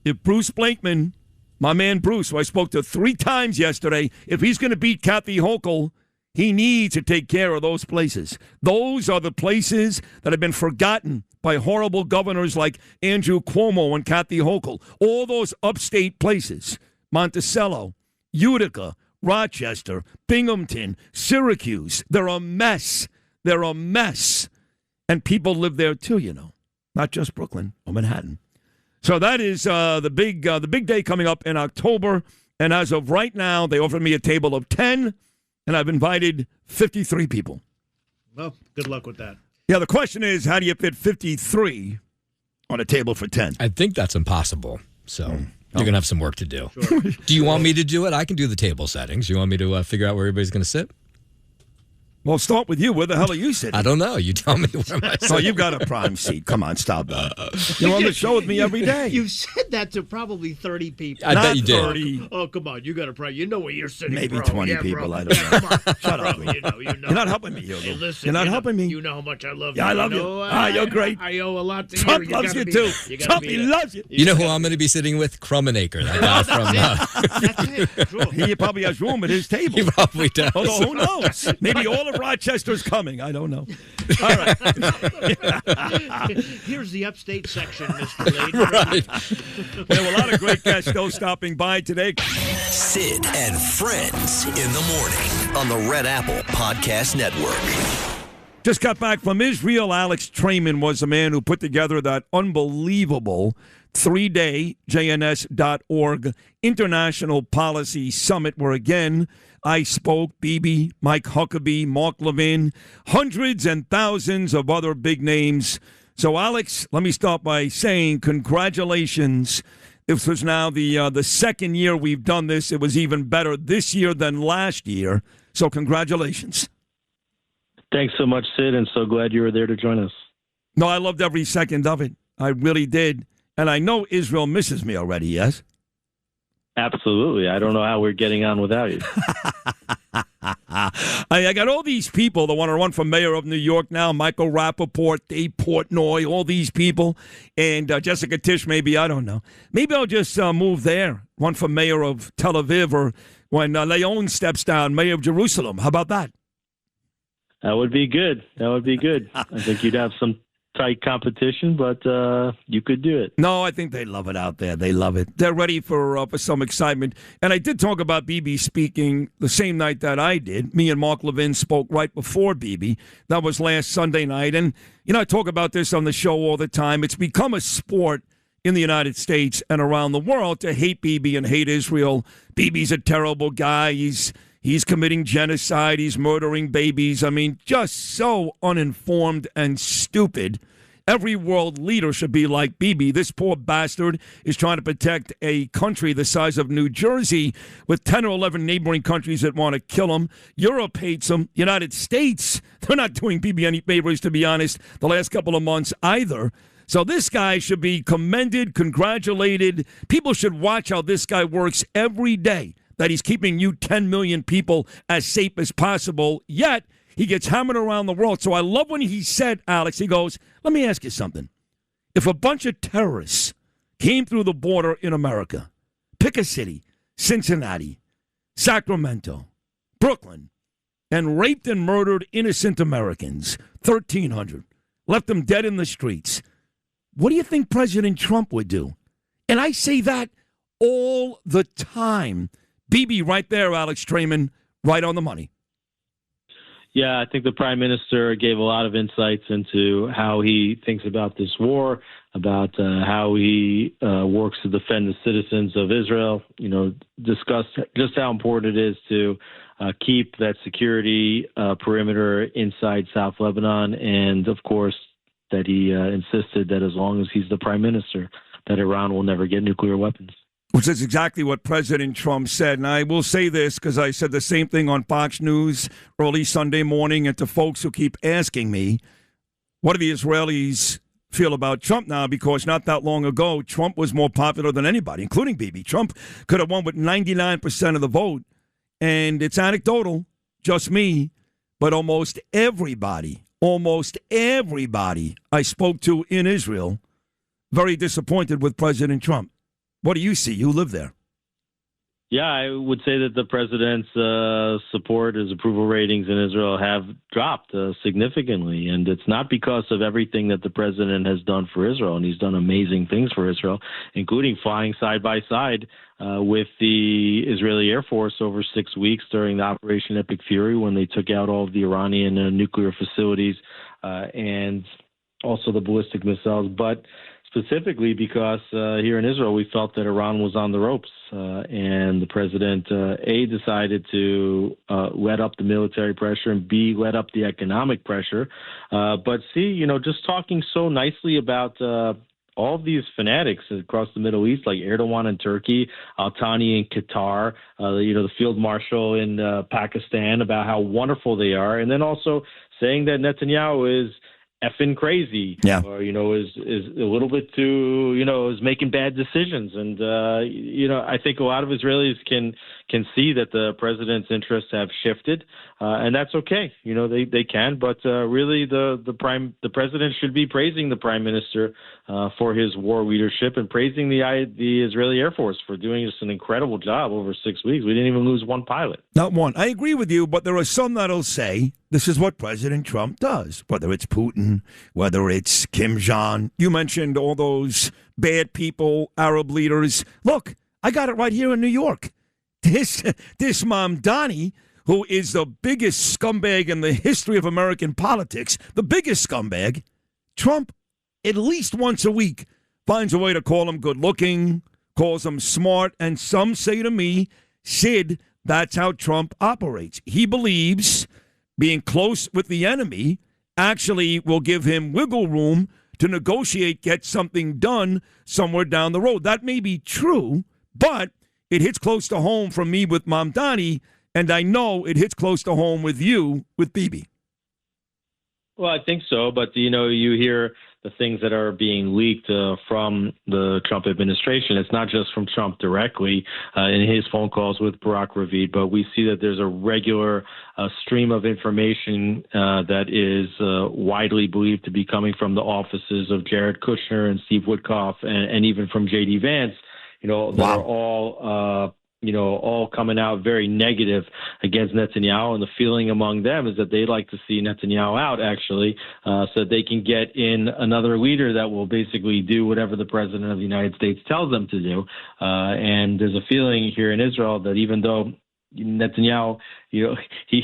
if Bruce Blakeman, my man Bruce, who I spoke to 3 times yesterday, if he's going to beat Kathy Hochul, he needs to take care of those places. Those are the places that have been forgotten by horrible governors like Andrew Cuomo and Kathy Hochul. All those upstate places, Monticello, Utica, Rochester, Binghamton, Syracuse, they're a mess. They're a mess. And people live there too, you know, not just Brooklyn or Manhattan. So that is the big day coming up in October. And as of right now, they offered me a table of 10. And I've invited 53 people. Well, good luck with that. Yeah, the question is, how do you fit 53 on a table for 10? I think that's impossible. So you're going to have some work to do. Sure. Do you want me to do it? I can do the table settings. You want me to figure out where everybody's going to sit? Well, start with you. Where the hell are you sitting? I don't know. You tell me where am I sitting. Oh, you've got a prime seat. Come on, stop that. You're on the show with me every day. You've said that to probably 30 people. I bet you did. 30. Oh, come on. You got a prime. You know where you're sitting, Maybe bro. 20 yeah, people. Bro. I don't know. Shut up. You know. You're not helping me, Hugo. Hey, listen, you're not helping me. You know how much I love you. Yeah, I love you. You're great. I owe a lot to Trump you. loves you, too. Trump, he loves you. You know who I'm going to be sitting with? Krummenacher. That guy from... That's it. Sure. He probably has room at his table. He probably does. Although, who knows? Maybe all of Rochester's coming. I don't know. All right. Here's the upstate section, Mr. Lade. Right. We have a lot of great guests still stopping by today. Sid and Friends in the morning on the Red Apple Podcast Network. Just got back from Israel. Alex Traiman was the man who put together that unbelievable 3-day JNS.org International Policy Summit where, again, I spoke, Bibi, Mike Huckabee, Mark Levin, hundreds and thousands of other big names. So, Alex, let me start by saying congratulations. This was now the second year we've done this. It was even better this year than last year. So, congratulations. Thanks so much, Sid, and so glad you were there to join us. No, I loved every second of it. I really did. And I know Israel misses me already, yes? Absolutely. I don't know how we're getting on without you. I got all these people that want to run for mayor of New York now. Michael Rappaport, Dave Portnoy, all these people. And Jessica Tisch, maybe, I don't know. Maybe I'll just move there, run for mayor of Tel Aviv, or when Leon steps down, mayor of Jerusalem. How about that? That would be good. I think you'd have some tight competition, but you could do it. No, I think they love it out there. They love it. They're ready for some excitement. And I did talk about Bibi speaking the same night that I did. Me and Mark Levin spoke right before Bibi. That was last Sunday night. And, you know, I talk about this on the show all the time. It's become a sport in the United States and around the world to hate Bibi and hate Israel. Bibi's a terrible guy. He's committing genocide. He's murdering babies. I mean, just so uninformed and stupid. Every world leader should be like Bibi. This poor bastard is trying to protect a country the size of New Jersey with 10 or 11 neighboring countries that want to kill him. Europe hates him. United States, they're not doing Bibi any favors, to be honest, the last couple of months either. So this guy should be commended, congratulated. People should watch how this guy works every day. that he's keeping you 10 million people as safe as possible, yet he gets hammered around the world. So I love when he said, Alex, he goes, let me ask you something. If a bunch of terrorists came through the border in America, pick a city, Cincinnati, Sacramento, Brooklyn, and raped and murdered innocent Americans, 1,300, left them dead in the streets, what do you think President Trump would do? And I say that all the time. BB right there, Alex Traiman, right on the money. Yeah, I think the Prime Minister gave a lot of insights into how he thinks about this war, about how he works to defend the citizens of Israel, discussed just how important it is to keep that security perimeter inside South Lebanon, and, of course, that he insisted that as long as he's the Prime Minister, that Iran will never get nuclear weapons. Which is exactly what President Trump said. And I will say this because I said the same thing on Fox News early Sunday morning, and to folks who keep asking me, what do the Israelis feel about Trump now? Because not that long ago, Trump was more popular than anybody, including Bibi. Trump could have won with 99% of the vote. And it's anecdotal, just me, but almost everybody I spoke to in Israel, very disappointed with President Trump. What do you see? You live there. Yeah, I would say that the president's support, his approval ratings in Israel have dropped significantly. And it's not because of everything that the president has done for Israel. And he's done amazing things for Israel, including flying side by side with the Israeli Air Force over 6 weeks during the Operation Epic Fury, when they took out all of the Iranian nuclear facilities and also the ballistic missiles. But specifically because here in Israel, we felt that Iran was on the ropes, and the president, A, decided to let up the military pressure, and B, let up the economic pressure. But C, just talking so nicely about all of these fanatics across the Middle East, like Erdogan in Turkey, Al-Thani in Qatar, the field marshal in Pakistan, about how wonderful they are, and then also saying that Netanyahu is effing crazy, or is a little bit too, is making bad decisions, and I think a lot of Israelis can see that the president's interests have shifted, and that's okay. They can, but really the president should be praising the prime minister for his war leadership, and praising the Israeli Air Force for doing just an incredible job over 6 weeks. We didn't even lose one pilot. Not one. I agree with you, but there are some that'll say this is what President Trump does, whether it's Putin, whether it's Kim Jong. You mentioned all those bad people, Arab leaders. Look, I got it right here in New York. This Mamdani, who is the biggest scumbag in the history of American politics, the biggest scumbag, Trump, at least once a week, finds a way to call him good-looking, calls him smart, and some say to me, Sid, that's how Trump operates. He believes being close with the enemy actually will give him wiggle room to negotiate, get something done somewhere down the road. That may be true, but it hits close to home for me with Mamdani, and I know it hits close to home with you with Bibi. Well, I think so, but, you hear the things that are being leaked from the Trump administration. It's not just from Trump directly in his phone calls with Barack Ravid, but we see that there's a regular stream of information that is widely believed to be coming from the offices of Jared Kushner and Steve Witkoff, and even from J.D. Vance, that are all coming out very negative against Netanyahu. And the feeling among them is that they'd like to see Netanyahu out, actually, so that they can get in another leader that will basically do whatever the president of the United States tells them to do. And there's a feeling here in Israel that even though Netanyahu, he's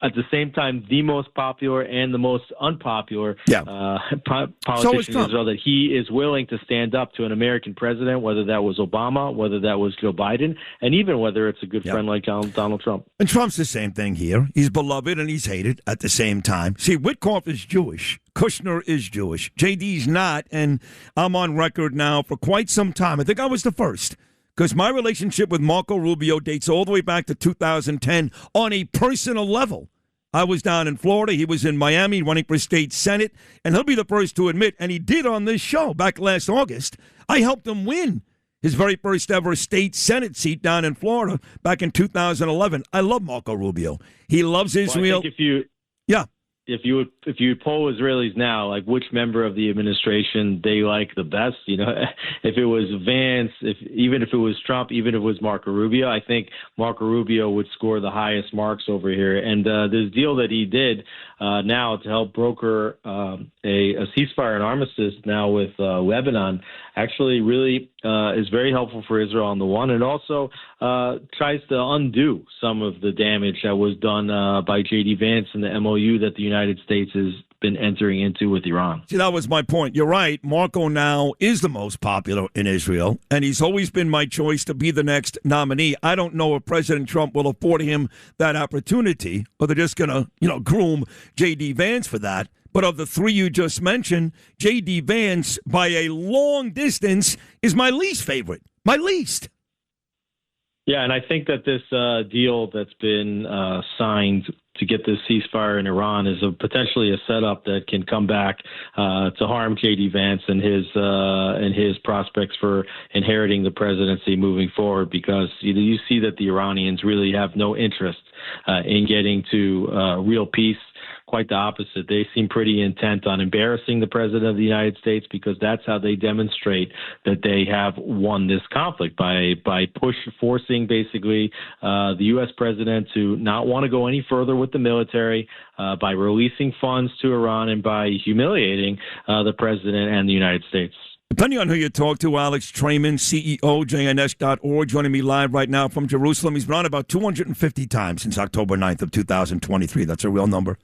at the same time the most popular and the most unpopular politician in Israel, that he is willing to stand up to an American president, whether that was Obama, whether that was Joe Biden, and even whether it's a good friend like Donald Trump. And Trump's the same thing here. He's beloved and he's hated at the same time. See, Witkoff is Jewish. Kushner is Jewish. JD's not, and I'm on record now for quite some time. I think I was the first, because my relationship with Marco Rubio dates all the way back to 2010 on a personal level. I was down in Florida. He was in Miami running for state Senate. And he'll be the first to admit, and he did on this show back last August, I helped him win his very first ever state Senate seat down in Florida back in 2011. I love Marco Rubio. He loves Israel. Well, I think if you poll Israelis now, like which member of the administration they like the best, if it was Vance, even if it was Trump, even if it was Marco Rubio, I think Marco Rubio would score the highest marks over here. And this deal that he did now to help broker a ceasefire and armistice now with Lebanon actually really is very helpful for Israel on the one, and also tries to undo some of the damage that was done by J.D. Vance and the MOU that the United States has been entering into with Iran. See, that was my point. You're right. Marco now is the most popular in Israel, and he's always been my choice to be the next nominee. I don't know if President Trump will afford him that opportunity, or they're just going to, groom J.D. Vance for that. But of the three you just mentioned, J.D. Vance, by a long distance, is my least favorite. My least. Yeah, and I think that this deal that's been signed to get this ceasefire in Iran is potentially a setup that can come back to harm J.D. Vance and his prospects for inheriting the presidency moving forward, because you see that the Iranians really have no interest in getting to real peace. Quite the opposite. They seem pretty intent on embarrassing the president of the United States, because that's how they demonstrate that they have won this conflict, by forcing basically the U.S. president to not want to go any further with the military, by releasing funds to Iran, and by humiliating the president and the United States. Depending on who you talk to, Alex Traiman, CEO, JNS.org, joining me live right now from Jerusalem. He's been on about 250 times since October 9th of 2023. That's a real number.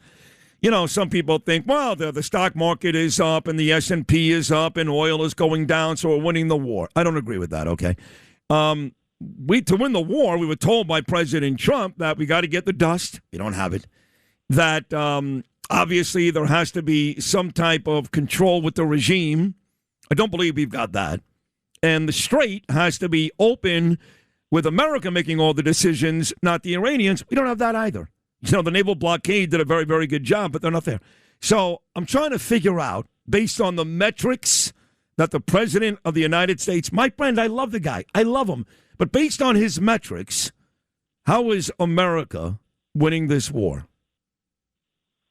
Some people think, well, the stock market is up and the S&P is up and oil is going down, so we're winning the war. I don't agree with that, okay? To win the war, we were told by President Trump that we got to get the dust. We don't have it. That obviously there has to be some type of control with the regime. I don't believe we've got that. And the strait has to be open with America making all the decisions, not the Iranians. We don't have that either. The naval blockade did a very, very good job, but they're not there. So I'm trying to figure out, based on the metrics that the president of the United States, my friend, I love the guy. I love him. But based on his metrics, how is America winning this war?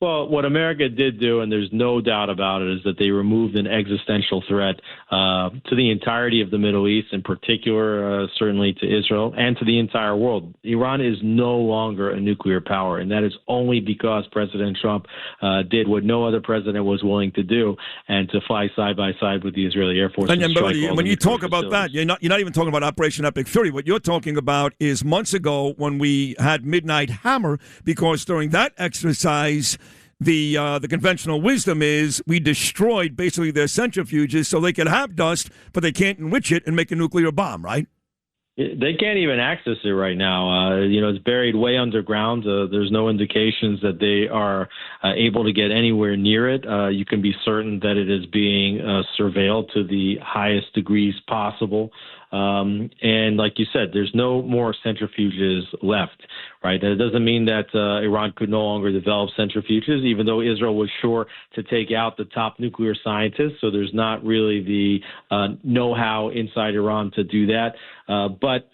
Well, what America did do, and there's no doubt about it, is that they removed an existential threat to the entirety of the Middle East, in particular, certainly to Israel, and to the entire world. Iran is no longer a nuclear power, and that is only because President Trump did what no other president was willing to do, and to fly side by side with the Israeli Air Force. And when you talk about that, you're not even talking about Operation Epic Fury. What you're talking about is months ago when we had Midnight Hammer, because during that exercise, the conventional wisdom is we destroyed basically their centrifuges so they could have dust, but they can't enrich it and make a nuclear bomb, right? They can't even access it right now. It's buried way underground. There's no indications that they are able to get anywhere near it. You can be certain that it is being surveilled to the highest degrees possible. And like you said, there's no more centrifuges left, right? That doesn't mean that Iran could no longer develop centrifuges, even though Israel was sure to take out the top nuclear scientists. So there's not really the know-how inside Iran to do that. But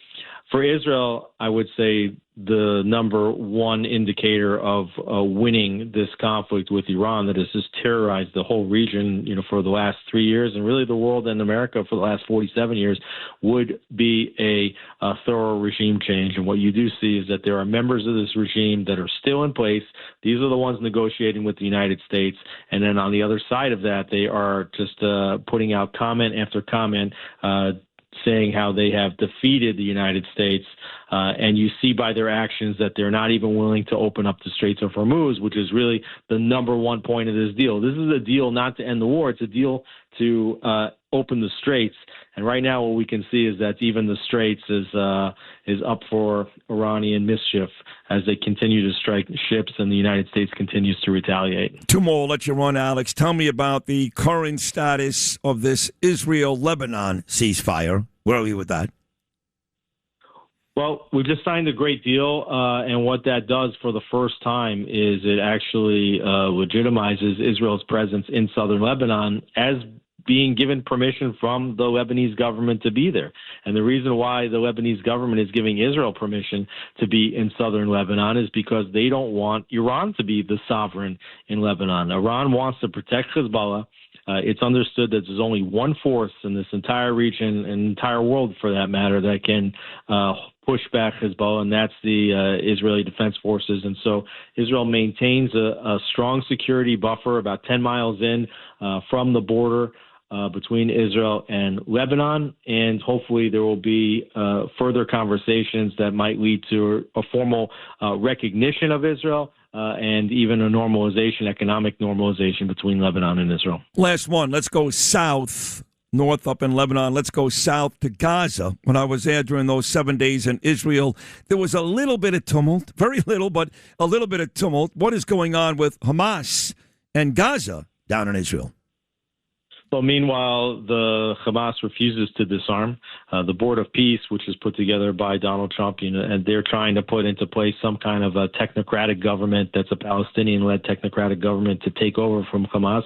for Israel, I would say the number one indicator of winning this conflict with Iran that has just terrorized the whole region, for the last 3 years, and really the world and America for the last 47 years, would be a thorough regime change. And what you do see is that there are members of this regime that are still in place. These are the ones negotiating with the United States. And then on the other side of that, they are just putting out comment after comment, saying how they have defeated the United States. And you see by their actions that they're not even willing to open up the Straits of Hormuz, which is really the number one point of this deal. This is a deal not to end the war. It's a deal to open the Straits. And right now what we can see is that even the Straits is up for Iranian mischief as they continue to strike ships and the United States continues to retaliate. Two more, I'll let you run, Alex. Tell me about the current status of this Israel-Lebanon ceasefire. Where are we with that? Well, we've just signed a great deal, and what that does for the first time is it actually legitimizes Israel's presence in southern Lebanon as being given permission from the Lebanese government to be there. And the reason why the Lebanese government is giving Israel permission to be in southern Lebanon is because they don't want Iran to be the sovereign in Lebanon. Iran wants to protect Hezbollah. It's understood that there's only one force in this entire region and entire world, for that matter, that can push back Hezbollah, and that's the Israeli Defense Forces. And so Israel maintains a strong security buffer about 10 miles in from the border between Israel and Lebanon, and hopefully there will be further conversations that might lead to a formal recognition of Israel and even a normalization, economic normalization between Lebanon and Israel. Last one. Let's go south, north up in Lebanon. Let's go south to Gaza. When I was there during those 7 days in Israel, there was a little bit of tumult, very little, but a little bit of tumult. What is going on with Hamas and Gaza down in Israel? Well, meanwhile, the Hamas refuses to disarm. The Board of Peace, which is put together by Donald Trump, and they're trying to put into place some kind of a technocratic government that's a Palestinian-led technocratic government to take over from Hamas.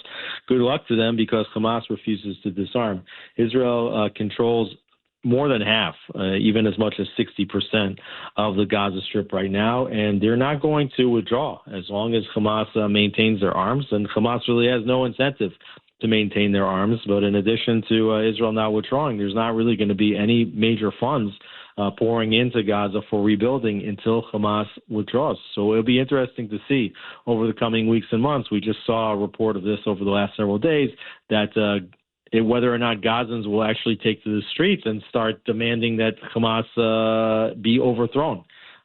Good luck to them, because Hamas refuses to disarm. Israel controls more than half, even as much as 60% of the Gaza Strip right now, and they're not going to withdraw as long as Hamas maintains their arms, and Hamas really has no incentive to maintain their arms. But in addition to Israel not withdrawing, there's not really going to be any major funds pouring into Gaza for rebuilding until Hamas withdraws. So it'll be interesting to see over the coming weeks and months. We just saw a report of this over the last several days that whether or not Gazans will actually take to the streets and start demanding that Hamas be overthrown.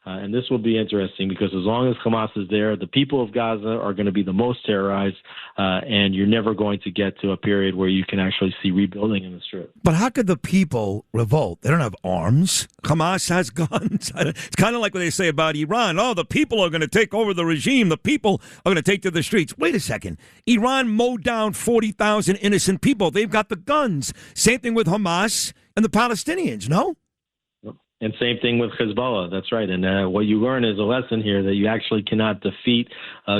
And this will be interesting, because as long as Hamas is there, the people of Gaza are going to be the most terrorized, and you're never going to get to a period where you can actually see rebuilding in the Strip. But how could the people revolt? They don't have arms. Hamas has guns. It's kind of like what they say about Iran. Oh, the people are going to take over the regime. The people are going to take to the streets. Wait a second. Iran mowed down 40,000 innocent people. They've got the guns. Same thing with Hamas and the Palestinians, no? And same thing with Hezbollah. That's right. And what you learn is a lesson here that you actually cannot defeat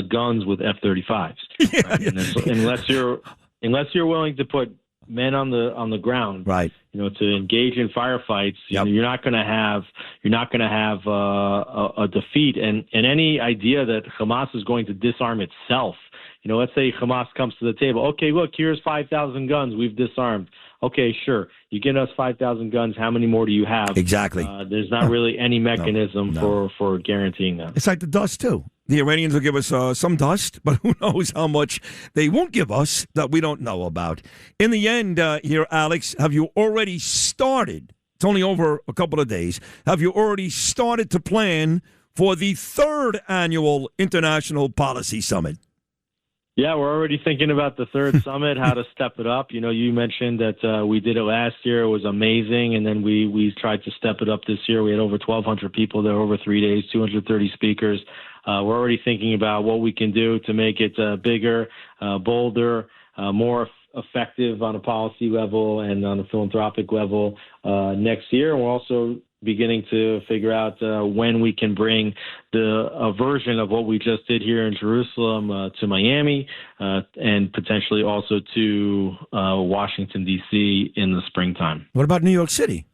guns with F-35s. Right? Unless you're willing to put men on the ground, right? To engage in firefights. You're not going to have a defeat. And any idea that Hamas is going to disarm itself. Let's say Hamas comes to the table. Okay, look, here's 5,000 guns we've disarmed. Okay, sure. You get us 5,000 guns. How many more do you have? Exactly. There's not really any mechanism for guaranteeing that. It's like the dust, too. The Iranians will give us some dust, but who knows how much they won't give us that we don't know about. In the end here, Alex, have you already started? It's only over a couple of days. Have you already started to plan for the 3rd annual International Policy Summit? Yeah, we're already thinking about the 3rd summit, how to step it up. You mentioned that we did it last year. It was amazing. And then we tried to step it up this year. We had over 1,200 people there over 3 days, 230 speakers. We're already thinking about what we can do to make it bigger, bolder, more effective on a policy level and on a philanthropic level next year. And we're also beginning to figure out when we can bring a version of what we just did here in Jerusalem to Miami and potentially also to Washington, D.C. in the springtime. What about New York City?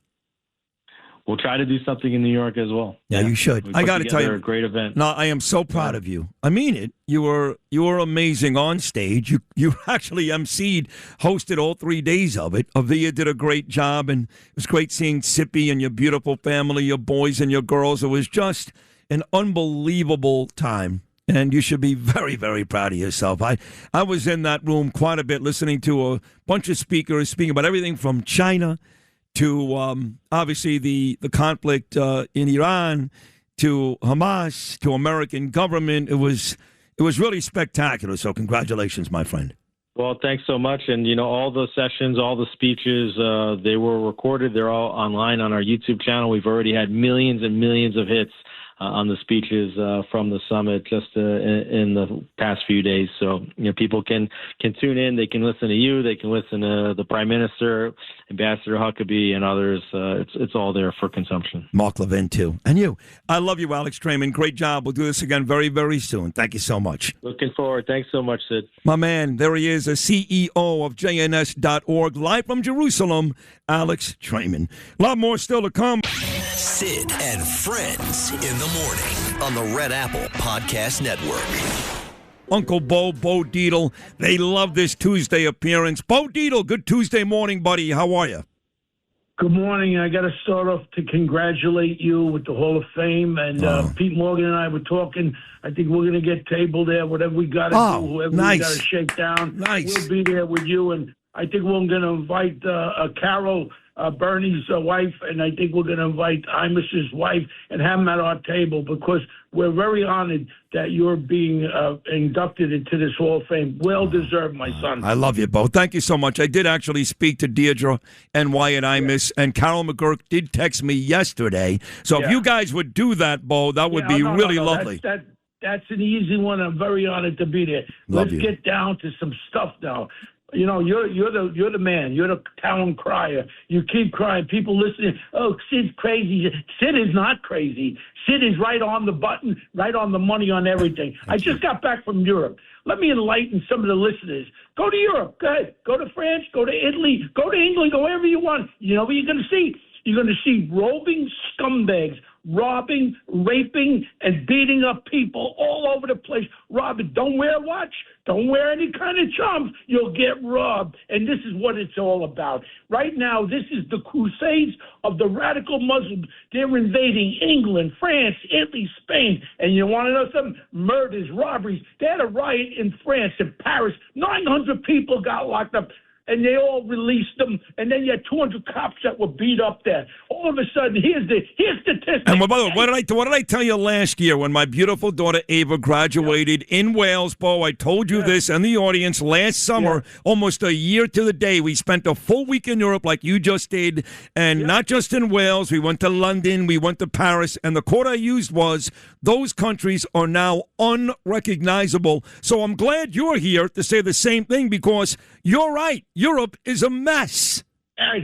We'll try to do something in New York as well. Yeah, you should. I got to tell you, a great event. No, I am so proud of you. I mean it. You were amazing on stage. You actually emceed, hosted all 3 days of it. Avia did a great job, and it was great seeing Sippy and your beautiful family, your boys and your girls. It was just an unbelievable time. And you should be very, very proud of yourself. I was in that room quite a bit listening to a bunch of speakers speaking about everything from China to obviously the conflict in Iran, to Hamas, to American government. It was really spectacular. So congratulations, my friend. Well, thanks so much. And, all the sessions, all the speeches, they were recorded. They're all online on our YouTube channel. We've already had millions and millions of hits on the speeches from the summit just in the past few days. So people can tune in. They can listen to you. They can listen to the Prime Minister, Ambassador Huckabee, and others. It's all there for consumption. Mark Levin, too. And you. I love you, Alex Traiman. Great job. We'll do this again very, very soon. Thank you so much. Looking forward. Thanks so much, Sid. My man, there he is, a CEO of JNS.org, live from Jerusalem, Alex Traiman. A lot more still to come. Sid and Friends in the morning on the Red Apple Podcast Network. Uncle Bo Dietl, they love this Tuesday appearance. Bo Dietl, good Tuesday morning, buddy. How are you? Good morning. I got to start off to congratulate you with the Hall of Fame. And Pete Morgan and I were talking. I think we're going to get tabled there, whatever we got to do, whoever we got to shake down. We'll be there with you. And I think we're going to invite Carol, Bernie's wife, and I think we're going to invite Imish's wife and have them at our table because we're very honored that you're being inducted into this Hall of Fame. Well deserved, my son. I love you, Bo. Thank you so much. I did actually speak to Deirdre and Wyatt Imus, and Carol McGurk did text me yesterday. So if you guys would do that, Bo, that would be really lovely. That's an easy one. I'm very honored to be there. Let's get down to some stuff now. You know, you're the man. You're the town crier. You keep crying. People listening. Oh, Sid's crazy. Sid is not crazy. Sid is right on the button, right on the money on everything. I just got back from Europe. Let me enlighten some of the listeners. Go to Europe. Go ahead. Go to France. Go to Italy. Go to England. Go wherever you want. You know what you're going to see? You're going to see roving scumbags robbing, raping, and beating up people all over the place. Robbing. Don't wear a watch. Don't wear any kind of charms. You'll get robbed. And this is what it's all about. Right now, this is the crusades of the radical Muslims. They're invading England, France, Italy, Spain. And you want to know something? Murders, robberies. They had a riot in France, in Paris. 900 people got locked up. And they all released them, and then you had 200 cops that were beat up there. All of a sudden, here's statistics. And by the way, what did I tell you last year when my beautiful daughter Ava graduated in Wales, Bo? I told you this and the audience last summer, almost a year to the day. We spent a full week in Europe like you just did, and not just in Wales. We went to London, we went to Paris, and the quote I used was, those countries are now unrecognizable. So I'm glad you're here to say the same thing because you're right. Europe is a mess.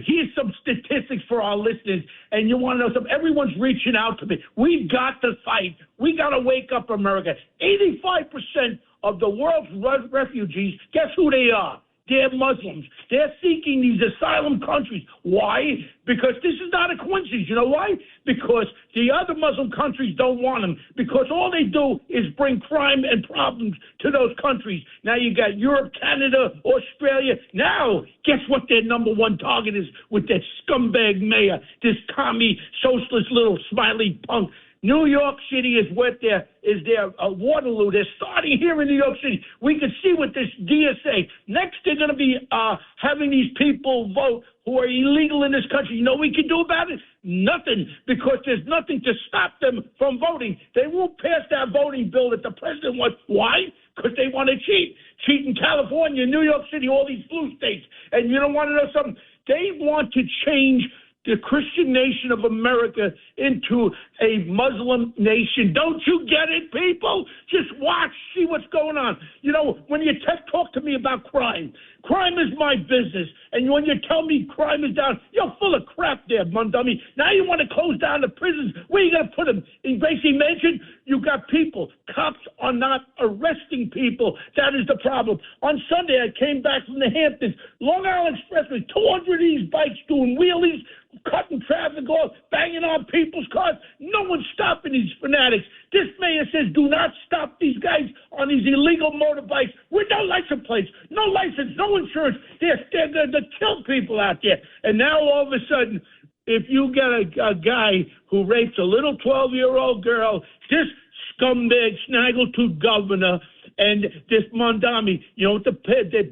Here's some statistics for our listeners, and you want to know something? Everyone's reaching out to me. We've got to fight. We got to wake up, America. 85% of the world's refugees, guess who they are? They're Muslims. They're seeking these asylum countries. Why? Because this is not a coincidence. You know why? Because the other Muslim countries don't want them. Because all they do is bring crime and problems to those countries. Now you got Europe, Canada, Australia. Now, guess what their number one target is with that scumbag mayor, this commie, socialist little smiley punk. New York City is their Waterloo. They're starting here in New York City. We can see with this DSA. Next, they're going to be having these people vote who are illegal in this country. You know what we can do about it? Nothing, because there's nothing to stop them from voting. They won't pass that voting bill that the president wants. Why? Because they want to cheat. Cheat in California, New York City, all these blue states. And you don't want to know something? They want to change the Christian nation of America into a Muslim nation. Don't you get it, people? Just watch, see what's going on. You know, when you talk to me about crime is my business. And when you tell me crime is down, you're full of crap there, Mamdani. Now you want to close down the prisons. Where are you going to put them? In basically mentioned, you got people. Cops are not arresting people. That is the problem. On Sunday, I came back from the Hamptons. Long Island Expressway, 200 of these bikes doing wheelies, cutting traffic off, banging on people's cars. No one's stopping these fanatics. This mayor says do not stop these guys on these illegal motorbikes with no license plates, no license, no insurance. They're going to kill people out there. And now all of a sudden, if you get a guy who rapes a little 12-year-old girl, this scumbag snaggletooth governor and this Mamdani, you know what the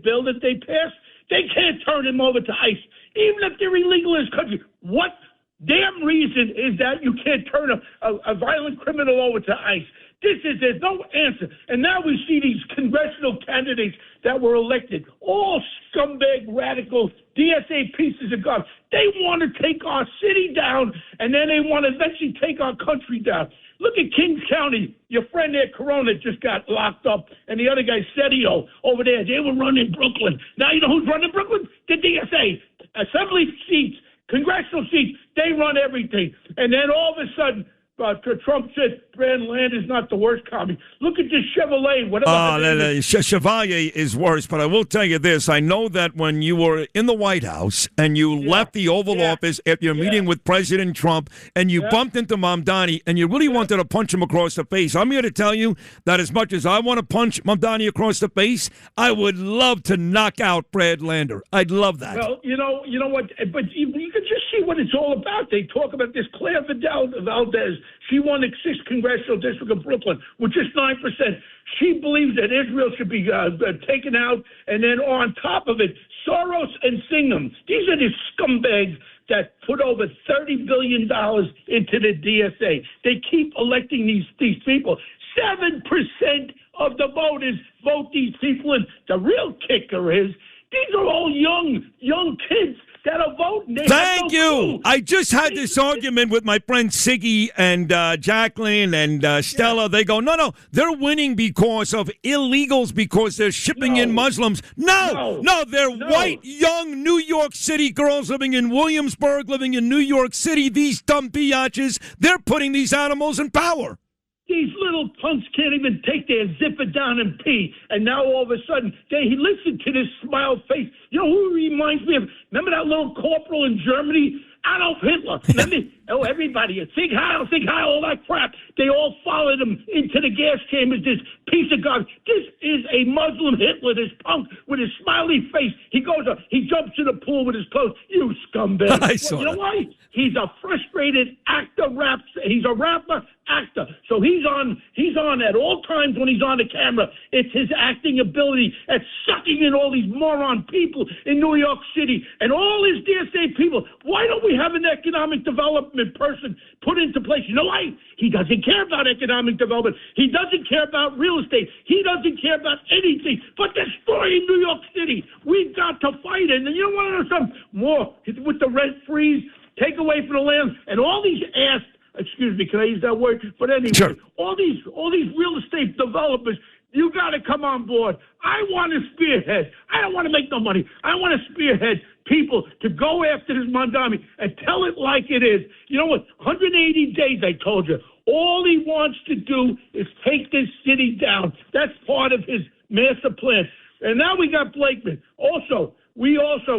bill that they passed? They can't turn him over to ICE. Even if they're illegal in this country, what damn reason is that you can't turn a violent criminal over to ICE? There's no answer. And now we see these congressional candidates that were elected, all scumbag, radical, DSA pieces of garbage. They want to take our city down, and then they want to eventually take our country down. Look at Kings County. Your friend there, Corona, just got locked up, and the other guy, Cedio, over there. They were running Brooklyn. Now you know who's running Brooklyn? The DSA. Assembly seats, congressional seats, they run everything. And then all of a sudden, Trump said Brand Land is not the worst commie. Look at this Chevrolet. Chevalier is worse, but I will tell you this. I know that when you were in the White House and you left the Oval Office after your meeting with President Trump and you bumped into Mamdani and you really wanted to punch him across the face, I'm here to tell you that as much as I want to punch Mamdani across the face, I would love to knock out Brad Lander. I'd love that. Well, you know what? But you can just see what it's all about. They talk about this Claire Valdez. She won the 6th Congressional District of Brooklyn with just 9%. She believes that Israel should be taken out. And then on top of it, Soros and Singham. These are the scumbags that put over $30 billion into the DSA. They keep electing these people. 7% of the voters vote these people in. The real kicker is these are all young kids that are voting. Thank you. I just had this argument with my friend Siggy and Jacqueline and Stella. They go, no, they're winning because of illegals, because they're shipping in Muslims. No, they're white, young New York City girls living in Williamsburg, living in New York City. These dumb biatches, they're putting these animals in power. These little punks can't even take their zipper down and pee. And now all of a sudden, he listened to this smile face. You know who he reminds me of? Remember that little corporal in Germany? Adolf Hitler. Remember? Everybody, Sig Heil, all that crap. They all followed him into the gas chambers, this piece of garbage. This is a Muslim Hitler, this punk with his smiley face. He jumps in the pool with his clothes. You scumbag. You know why? He's a frustrated actor, he's a rapper, actor. So he's on at all times when he's on the camera. It's his acting ability at sucking in all these moron people in New York City and all his DSA people. Why don't we have an economic development person put into place? You know why? He doesn't care about economic development. He doesn't care about real estate. He doesn't care about anything but destroying New York City. We've got to fight it. And you know what? Something more with the rent freeze, take away from the land, and all these excuse me, can I use that word? But anyway, sure. all these real estate developers, you got to come on board. I want to spearhead. I don't want to make no money. I want to spearhead people to go after this Mamdani and tell it like it is. You know what? 180 days, I told you. All he wants to do is take this city down. That's part of his master plan. And now we got Blakeman.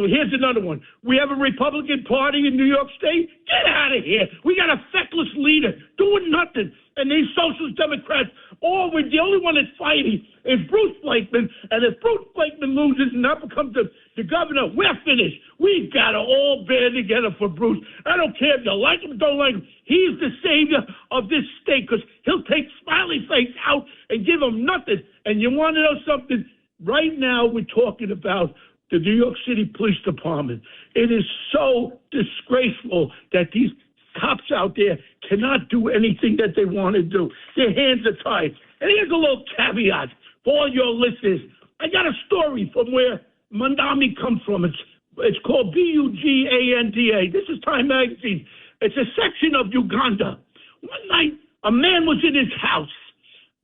Here's another one. We have a Republican Party in New York State. Get out of here. We got a feckless leader doing nothing. And these socialist Democrats, the only one that's fighting is Bruce Blakeman. And if Bruce Blakeman loses and that becomes the governor, we're finished. We've got to all band together for Bruce. I don't care if you like him or don't like him. He's the savior of this state because he'll take Smiley Face out and give him nothing. And you want to know something? Right now we're talking about the New York City Police Department. It is so disgraceful that these cops out there cannot do anything that they want to do. Their hands are tied. And here's a little caveat for all your listeners. I got a story from where Mamdani comes from. It's called Buganda. This is Time Magazine. It's a section of Uganda. One night, a man was in his house.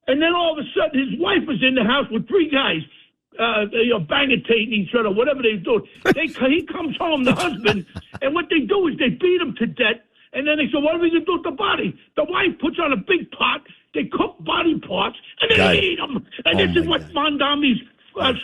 And then all of a sudden, his wife was in the house with 3 guys. Bang-a-tating each other, whatever they do. He comes home, the husband, and what they do is they beat him to death, and then they say, what are we going to do with the body? The wife puts on a big pot, they cook body parts, and they eat them. And this is what Mamdani's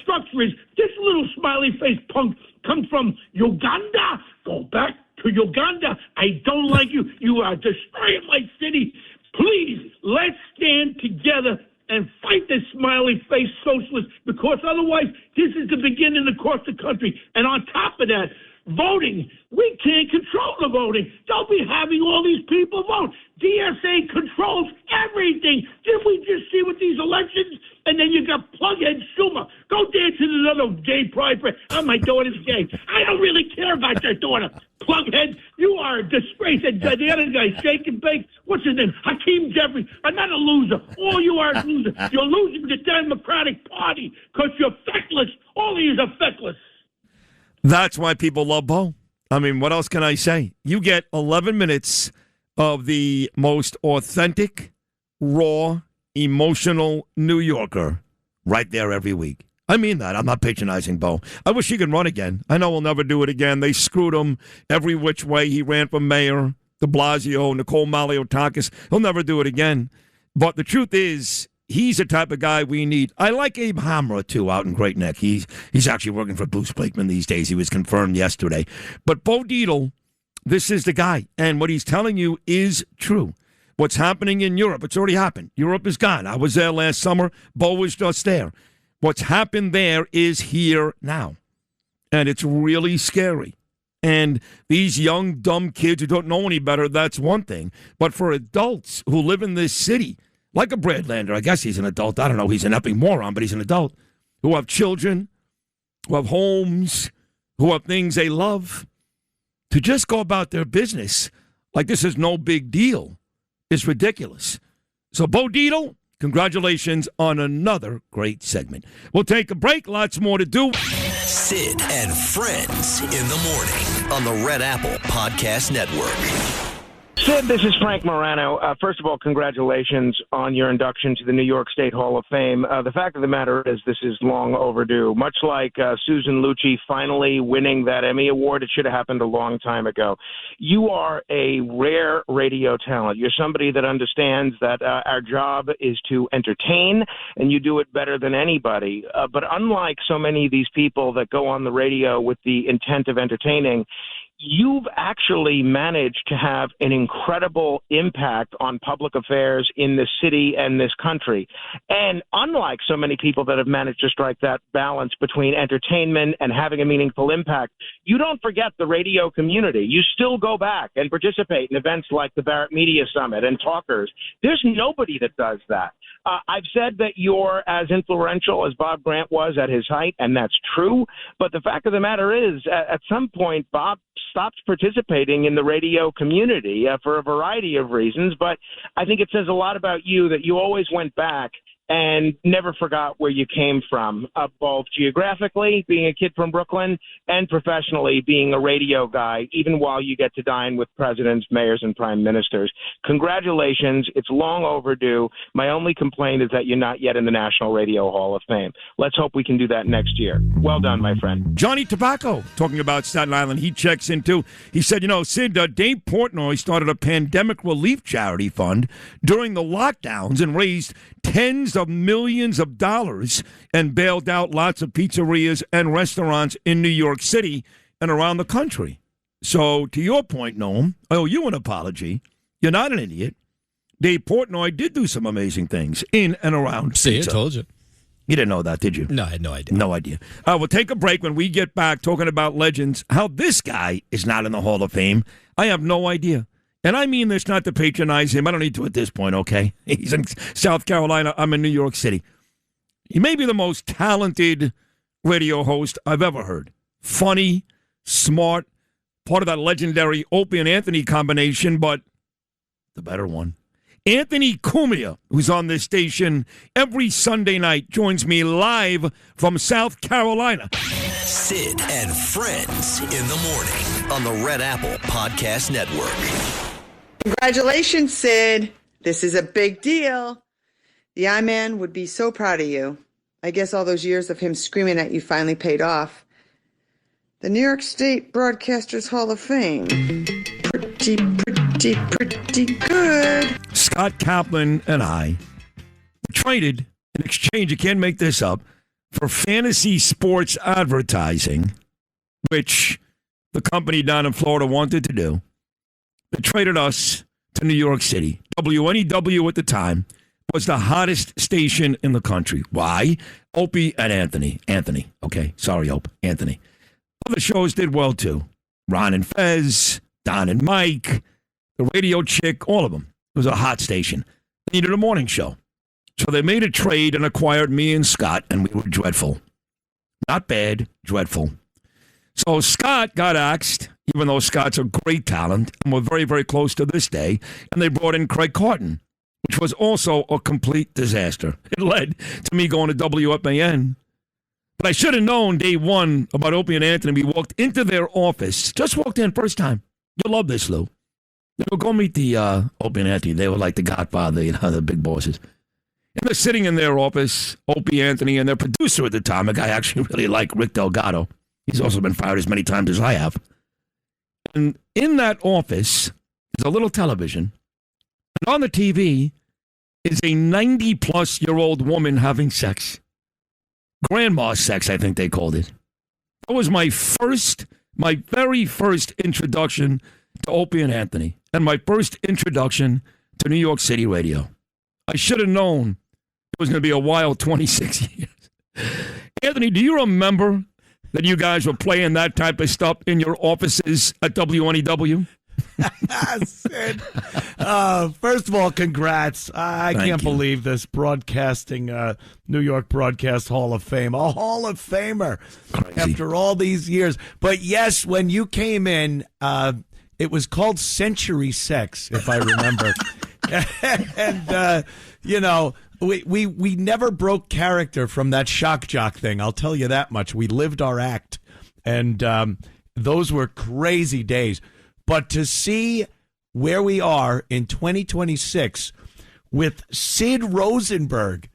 structure is. This little smiley face punk comes from Uganda. Go back to Uganda. I don't like you. You are destroying my city. Please, let's stand together and fight this smiley face socialist, because otherwise this is the beginning across the country. And on top of that, voting, we can't control the the voting. Don't be having all these people vote. DSA controls everything. Did we just see with these elections? And then you got Plughead Schumer. Go dance in another gay pride parade. Oh, my daughter's gay. I don't really care about your daughter. Plughead, you are a disgrace. And the other guy, Shake and Bake, what's his name? Hakeem Jeffries. Another loser. All you are is losers. You're losing the Democratic Party because you're feckless. All of you are feckless. That's why people love Bo. I mean, what else can I say? You get 11 minutes of the most authentic, raw, emotional New Yorker right there every week. I mean that. I'm not patronizing Bo. I wish he could run again. I know he'll never do it again. They screwed him every which way. He ran for mayor, de Blasio, Nicole Maliotakis. He'll never do it again. But the truth is, he's the type of guy we need. I like Abe Hamra, too, out in Great Neck. He's actually working for Bruce Blakeman these days. He was confirmed yesterday. But Bo Dietl, this is the guy. And what he's telling you is true. What's happening in Europe, it's already happened. Europe is gone. I was there last summer. Bo was just there. What's happened there is here now. And it's really scary. And these young, dumb kids who don't know any better, that's one thing. But for adults who live in this city, like a Bradlander, I guess he's an adult. I don't know, he's an epic moron, but he's an adult. Who have children, who have homes, who have things they love. To just go about their business like this is no big deal is ridiculous. So, Bo Dietl, congratulations on another great segment. We'll take a break. Lots more to do. Sid and Friends in the morning on the Red Apple Podcast Network. Sid, this is Frank Morano. First of all, congratulations on your induction to the New York State Hall of Fame. The fact of the matter is this is long overdue. Much like Susan Lucci finally winning that Emmy Award, it should have happened a long time ago. You are a rare radio talent. You're somebody that understands that our job is to entertain, and you do it better than anybody. But unlike so many of these people that go on the radio with the intent of entertaining, you've actually managed to have an incredible impact on public affairs in this city and this country. And unlike so many people that have managed to strike that balance between entertainment and having a meaningful impact, you don't forget the radio community. You still go back and participate in events like the Barrett Media Summit and Talkers. There's nobody that does that. I've said that you're as influential as Bob Grant was at his height, and that's true. But the fact of the matter is, at some point, Bob stopped participating in the radio community for a variety of reasons. But I think it says a lot about you that you always went back and never forgot where you came from, both geographically, being a kid from Brooklyn, and professionally being a radio guy, even while you get to dine with presidents, mayors, and prime ministers. Congratulations. It's long overdue. My only complaint is that you're not yet in the National Radio Hall of Fame. Let's hope we can do that next year. Well done, my friend. Johnny Tobacco, talking about Staten Island, he checks in too. He said, Sid, Dave Portnoy started a pandemic relief charity fund during the lockdowns and raised tens of millions of dollars and bailed out lots of pizzerias and restaurants in New York City and around the country. So, to your point, Noam, I owe you an apology. You're not an idiot. Dave Portnoy did do some amazing things in and around pizza. See, I told you. You didn't know that, did you? No, I had no idea. No idea. We'll take a break. When we get back talking about legends. How this guy is not in the Hall of Fame, I have no idea. And I mean this not to patronize him. I don't need to at this point, okay? He's in South Carolina. I'm in New York City. He may be the most talented radio host I've ever heard. Funny, smart, part of that legendary Opie and Anthony combination, but the better one. Anthony Cumia, who's on this station every Sunday night, joins me live from South Carolina. Sid and Friends in the morning on the Red Apple Podcast Network. Congratulations, Sid. This is a big deal. The I-Man would be so proud of you. I guess all those years of him screaming at you finally paid off. The New York State Broadcasters Hall of Fame. Pretty good. Scott Kaplan and I traded in exchange, you can't make this up, for fantasy sports advertising, which the company down in Florida wanted to do. They traded us to New York City. WNEW at the time was the hottest station in the country. Why? Opie and Anthony. Anthony. Okay. Sorry, Opie. Anthony. Other shows did well, too. Ron and Fez, Don and Mike, the radio chick, all of them. It was a hot station. They needed a morning show. So they made a trade and acquired me and Scott, and we were dreadful. Not bad, dreadful. So Scott got axed, even though Scott's a great talent, and we're very, very close to this day, and they brought in Craig Carton, which was also a complete disaster. It led to me going to WFAN. But I should have known day one about Opie and Anthony. We walked into their office, just walked in first time. You'll love this, Lou. Go meet the Opie and Anthony. They were like the Godfather, the big bosses. And they're sitting in their office, Opie, Anthony, and their producer at the time, a guy I actually really like, Rick Delgado. He's also been fired as many times as I have. And in that office is a little television. And on the TV is a 90-plus-year-old woman having sex. Grandma sex, I think they called it. That was my very first introduction to Opie and Anthony. And my first introduction to New York City radio. I should have known it was going to be a wild 26 years. Anthony, do you remember that you guys were playing that type of stuff in your offices at WNEW? Sid, first of all, congrats. I can't believe this broadcasting, New York Broadcast Hall of Fame, a Hall of Famer. Crazy. After all these years. But yes, when you came in, it was called Century Sex, if I remember. And, we never broke character from that shock jock thing. I'll tell you that much. We lived our act. And those were crazy days. But to see where we are in 2026 with Sid Rosenberg,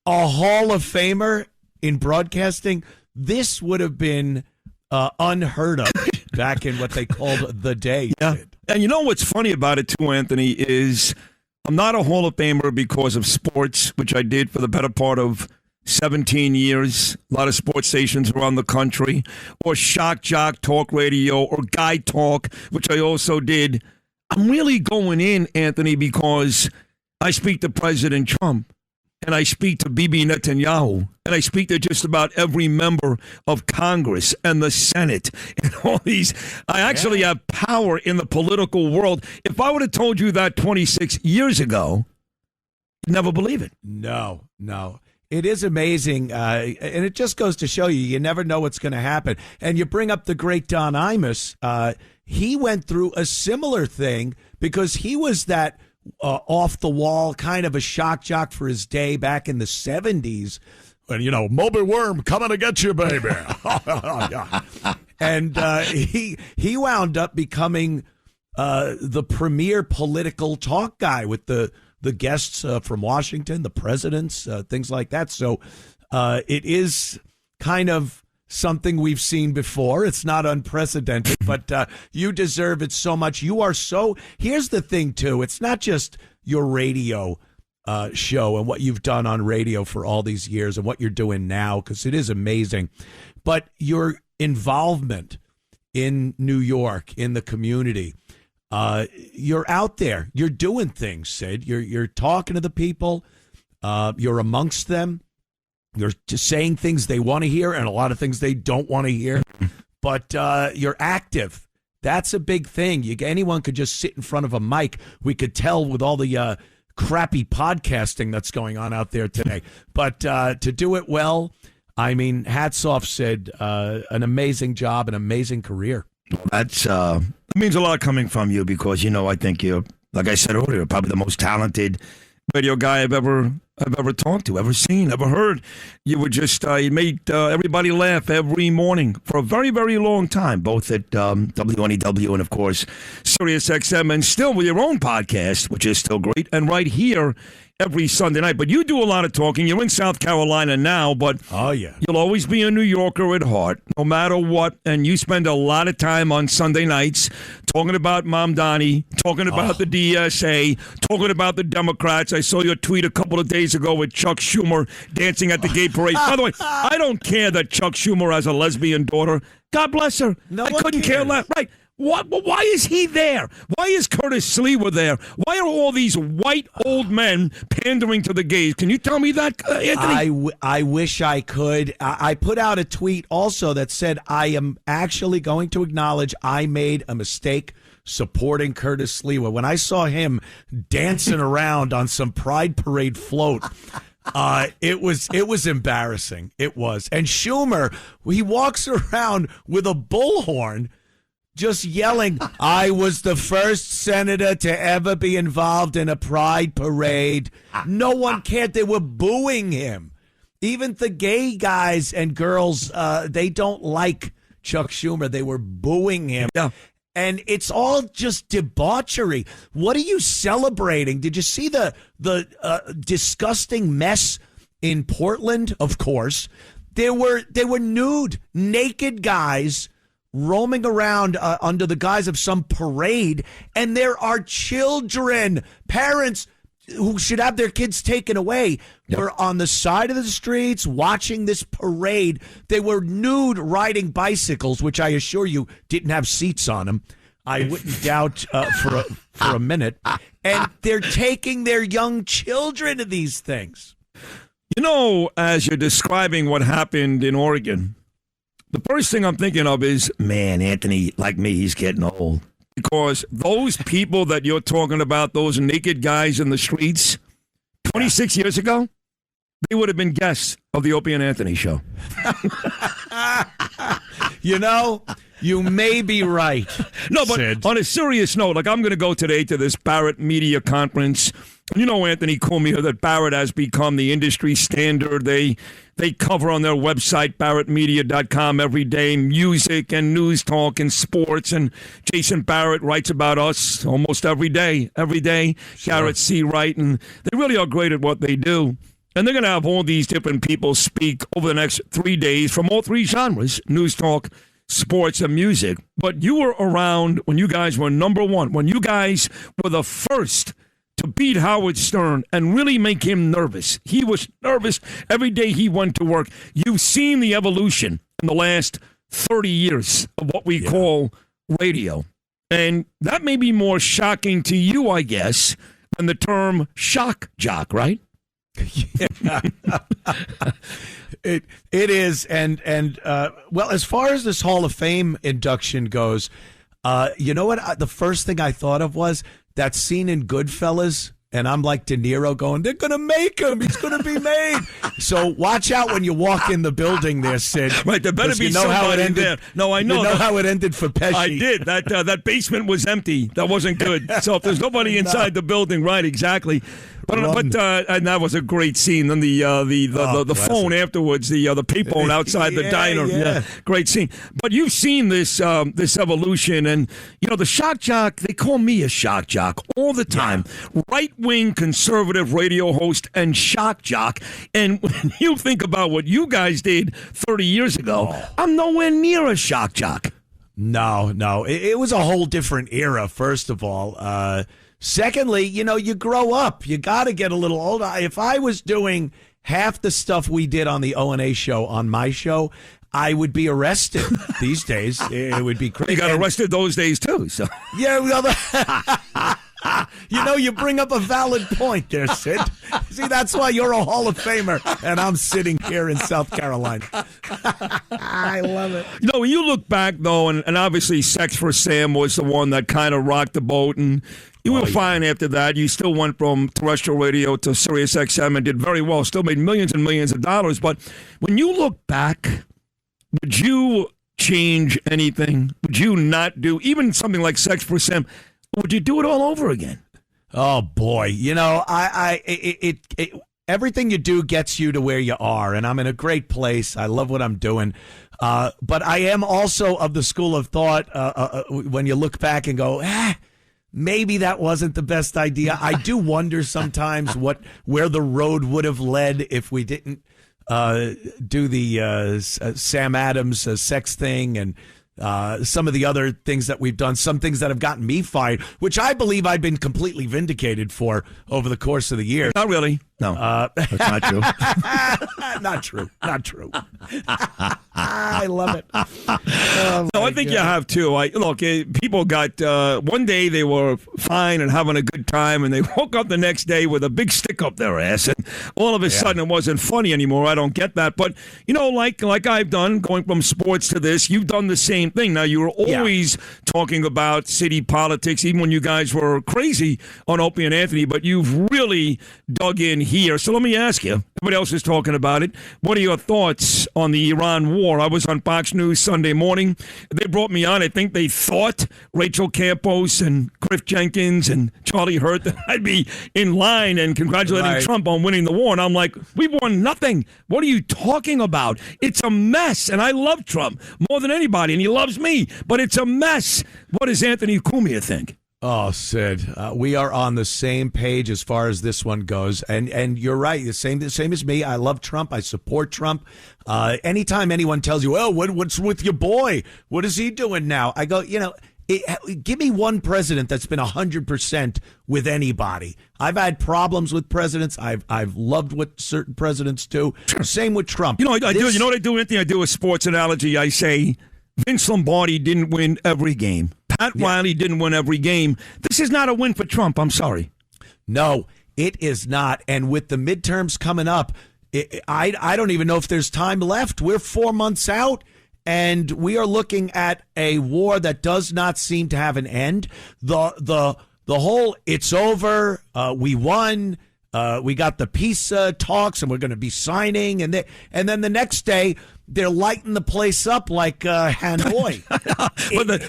a Hall of Famer in broadcasting, this would have been unheard of back in what they called the day. Yeah. And you know what's funny about it, too, Anthony, is I'm not a Hall of Famer because of sports, which I did for the better part of 17 years, a lot of sports stations around the country, or Shock Jock Talk Radio, or Guy Talk, which I also did. I'm really going in, Anthony, because I speak to President Trump, and I speak to Bibi Netanyahu, and I speak to just about every member of Congress and the Senate and all these. I actually have power in the political world. If I would have told you that 26 years ago, you'd never believe it. No. It is amazing, and it just goes to show you never know what's going to happen. And you bring up the great Don Imus. He went through a similar thing because he was that off-the-wall kind of a shock jock for his day back in the 70s. And, Moby Worm coming to get you, baby. And he wound up becoming the premier political talk guy with the guests from Washington, the presidents, things like that. So it is kind of something we've seen before. It's not unprecedented, but you deserve it so much. You are so. Here's the thing, too. It's not just your radio show and what you've done on radio for all these years and what you're doing now, because it is amazing, but your involvement in New York, in the community. You're out there. You're doing things, Sid. You're talking to the people. You're amongst them. You're just saying things they want to hear and a lot of things they don't want to hear. But you're active. That's a big thing. Anyone could just sit in front of a mic. We could tell with all the crappy podcasting that's going on out there today. But to do it well, I mean, hats off, Sid. An amazing job, an amazing career. That's it means a lot coming from you because I think you're, like I said earlier, probably the most talented radio guy I've ever talked to, ever seen, ever heard. You were just you made everybody laugh every morning for a very, very long time, both at WNEW and of course Sirius XM, and still with your own podcast, which is still great, and right here every Sunday night. But you do a lot of talking. You're in South Carolina now, but you'll always be a New Yorker at heart, no matter what. And you spend a lot of time on Sunday nights talking about Mamdani, talking about the DSA, talking about the Democrats. I saw your tweet a couple of days ago with Chuck Schumer dancing at the gay parade. By the way, I don't care that Chuck Schumer has a lesbian daughter. God bless her. I couldn't care less. Right. Why is he there? Why is Curtis Slewa there? Why are all these white old men pandering to the gays? Can you tell me that, Anthony? I wish I could. I put out a tweet also that said I am actually going to acknowledge I made a mistake supporting Curtis Sliwa. When I saw him dancing around on some Pride Parade float, it was embarrassing. It was. And Schumer, he walks around with a bullhorn, just yelling, "I was the first senator to ever be involved in a Pride Parade." No one cared. They were booing him. Even the gay guys and girls, they don't like Chuck Schumer. They were booing him. Yeah. And it's all just debauchery. What are you celebrating? Did you see the disgusting mess in Portland? Of course. They were naked guys roaming around under the guise of some parade, and there are children, parents who should have their kids taken away. Yep. Were on the side of the streets watching this parade. They were nude riding bicycles, which I assure you didn't have seats on them. I wouldn't doubt for a minute. And they're taking their young children to these things. You know, as you're describing what happened in Oregon, the first thing I'm thinking of is, man, Anthony, like me, he's getting old. Because those people that you're talking about, those naked guys in the streets, 26 years ago, they would have been guests of the Opie and Anthony show. You know, you may be right. No, but Sid, on a serious note, like I'm going to go today to this Barrett Media Conference. You know, Anthony Cumia, that Barrett has become the industry standard. They cover on their website, barrettmedia.com, every day, music and news talk and sports. And Jason Barrett writes about us almost every day. Sure. Garrett C. Wright. And they really are great at what they do. And they're going to have all these different people speak over the next 3 days from all three genres, news talk, sports, and music. But you were around when you guys were number one, when you guys were the first to beat Howard Stern and really make him nervous. He was nervous every day he went to work. You've seen the evolution in the last 30 years of what we call radio. And that may be more shocking to you, I guess, than the term shock jock, right? Yeah. It is. And well, as far as this Hall of Fame induction goes, you know what? The first thing I thought of was that scene in Goodfellas, and I'm like De Niro going, they're going to make him. He's going to be made. So watch out when you walk in the building there, Sid. Right, there better be somebody in there. No, I know. You know how it ended for Pesci. I did. That basement was empty. That wasn't good. So if there's nobody inside the building, right, exactly. But and that was a great scene. Then the phone afterwards, the payphone outside the diner. Yeah, great scene. But you've seen this evolution, and you know the shock jock. They call me a shock jock all the time. Yeah. Right-wing conservative radio host and shock jock. And when you think about what you guys did 30 years ago, I'm nowhere near a shock jock. No, it was a whole different era. First of all. Secondly, you know, you grow up. You got to get a little older. If I was doing half the stuff we did on the O&A show on my show, I would be arrested these days. It would be crazy. You got arrested those days, too. So yeah, you know, you bring up a valid point there, Sid. See, that's why you're a Hall of Famer, and I'm sitting here in South Carolina. I love it. You know, when you look back, though, and obviously Sex for Sam was the one that kind of rocked the boat, and you were fine after that. You still went from terrestrial radio to Sirius XM and did very well, still made millions and millions of dollars. But when you look back, would you change anything? Would you not do even something like Sex for Sam? Would you do it all over again? Oh boy, you know, everything you do gets you to where you are, and I'm in a great place. I love what I'm doing, but I am also of the school of thought when you look back and go, maybe that wasn't the best idea. I do wonder sometimes where the road would have led if we didn't do the Sam Adams sex thing and some of the other things that we've done, some things that have gotten me fired, which I believe I've been completely vindicated for over the course of the year. Not really. No, that's not true. Not true. Not true. I love it. Oh, no, I think you have too. People got one day they were fine and having a good time, and they woke up the next day with a big stick up their ass, and all of a sudden it wasn't funny anymore. I don't get that, but like I've done, going from sports to this, you've done the same thing. Now you were always talking about city politics, even when you guys were crazy on Opie and Anthony, but you've really dug in here. So let me ask you, everybody else is talking about it. What are your thoughts on the Iran war? I was on Fox News Sunday morning. They brought me on. I think they thought Rachel Campos and Cliff Jenkins and Charlie Hurt that I'd be in line and congratulating Trump on winning the war. And I'm like, we won nothing. What are you talking about? It's a mess. And I love Trump more than anybody, and he loves me. But it's a mess. What does Anthony Cumia think? Oh, Sid, we are on the same page as far as this one goes, and you're right. The same as me. I love Trump. I support Trump. Anytime anyone tells you, "Oh, what's with your boy? What is he doing now?" I go, give me one president that's been 100% with anybody. I've had problems with presidents. I've loved what certain presidents do. Same with Trump. I do. You know what I do, Anthony? I do a sports analogy. I say Vince Lombardi didn't win every game. Pat Riley didn't win every game. This is not a win for Trump. I'm sorry. No, it is not. And with the midterms coming up, I don't even know if there's time left. We're 4 months out, and we are looking at a war that does not seem to have an end. The whole it's over. We won. We got the peace talks, and we're going to be signing. And then the next day, they're lighting the place up like Hanoi.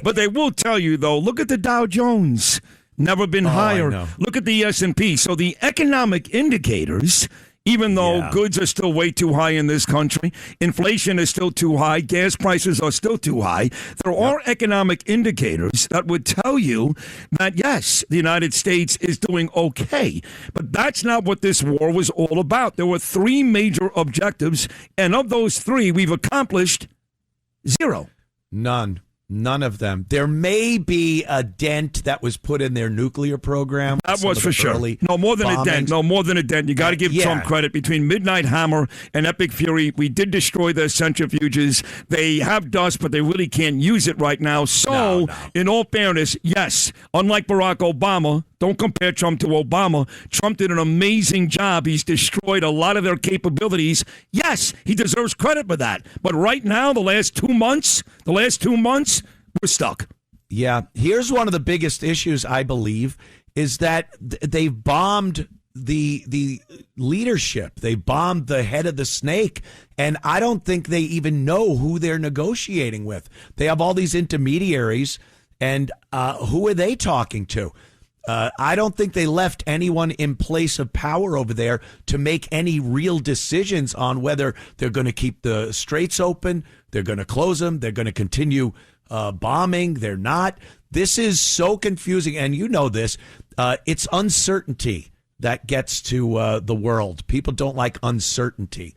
But they will tell you, though, look at the Dow Jones. Never been higher. Look at the S&P. So the economic indicators, even though goods are still way too high in this country, inflation is still too high, gas prices are still too high, there are economic indicators that would tell you that, yes, the United States is doing okay. But that's not what this war was all about. There were three major objectives, and of those three, we've accomplished zero. None of them. There may be a dent that was put in their nuclear program. That was for sure. No, more than a dent. No, more than a dent. You got to give Trump credit. Between Midnight Hammer and Epic Fury, we did destroy their centrifuges. They have dust, but they really can't use it right now. So, in all fairness, yes, unlike Barack Obama, don't compare Trump to Obama. Trump did an amazing job. He's destroyed a lot of their capabilities. Yes, he deserves credit for that. But right now, the last 2 months, we're stuck. Yeah. Here's one of the biggest issues, I believe, is that they've bombed the leadership. They bombed the head of the snake, and I don't think they even know who they're negotiating with. They have all these intermediaries, and who are they talking to? I don't think they left anyone in place of power over there to make any real decisions on whether they're going to keep the straits open, they're going to close them, they're going to continue bombing, they're not. This is so confusing, and you know this. It's uncertainty that gets to the world. People don't like uncertainty.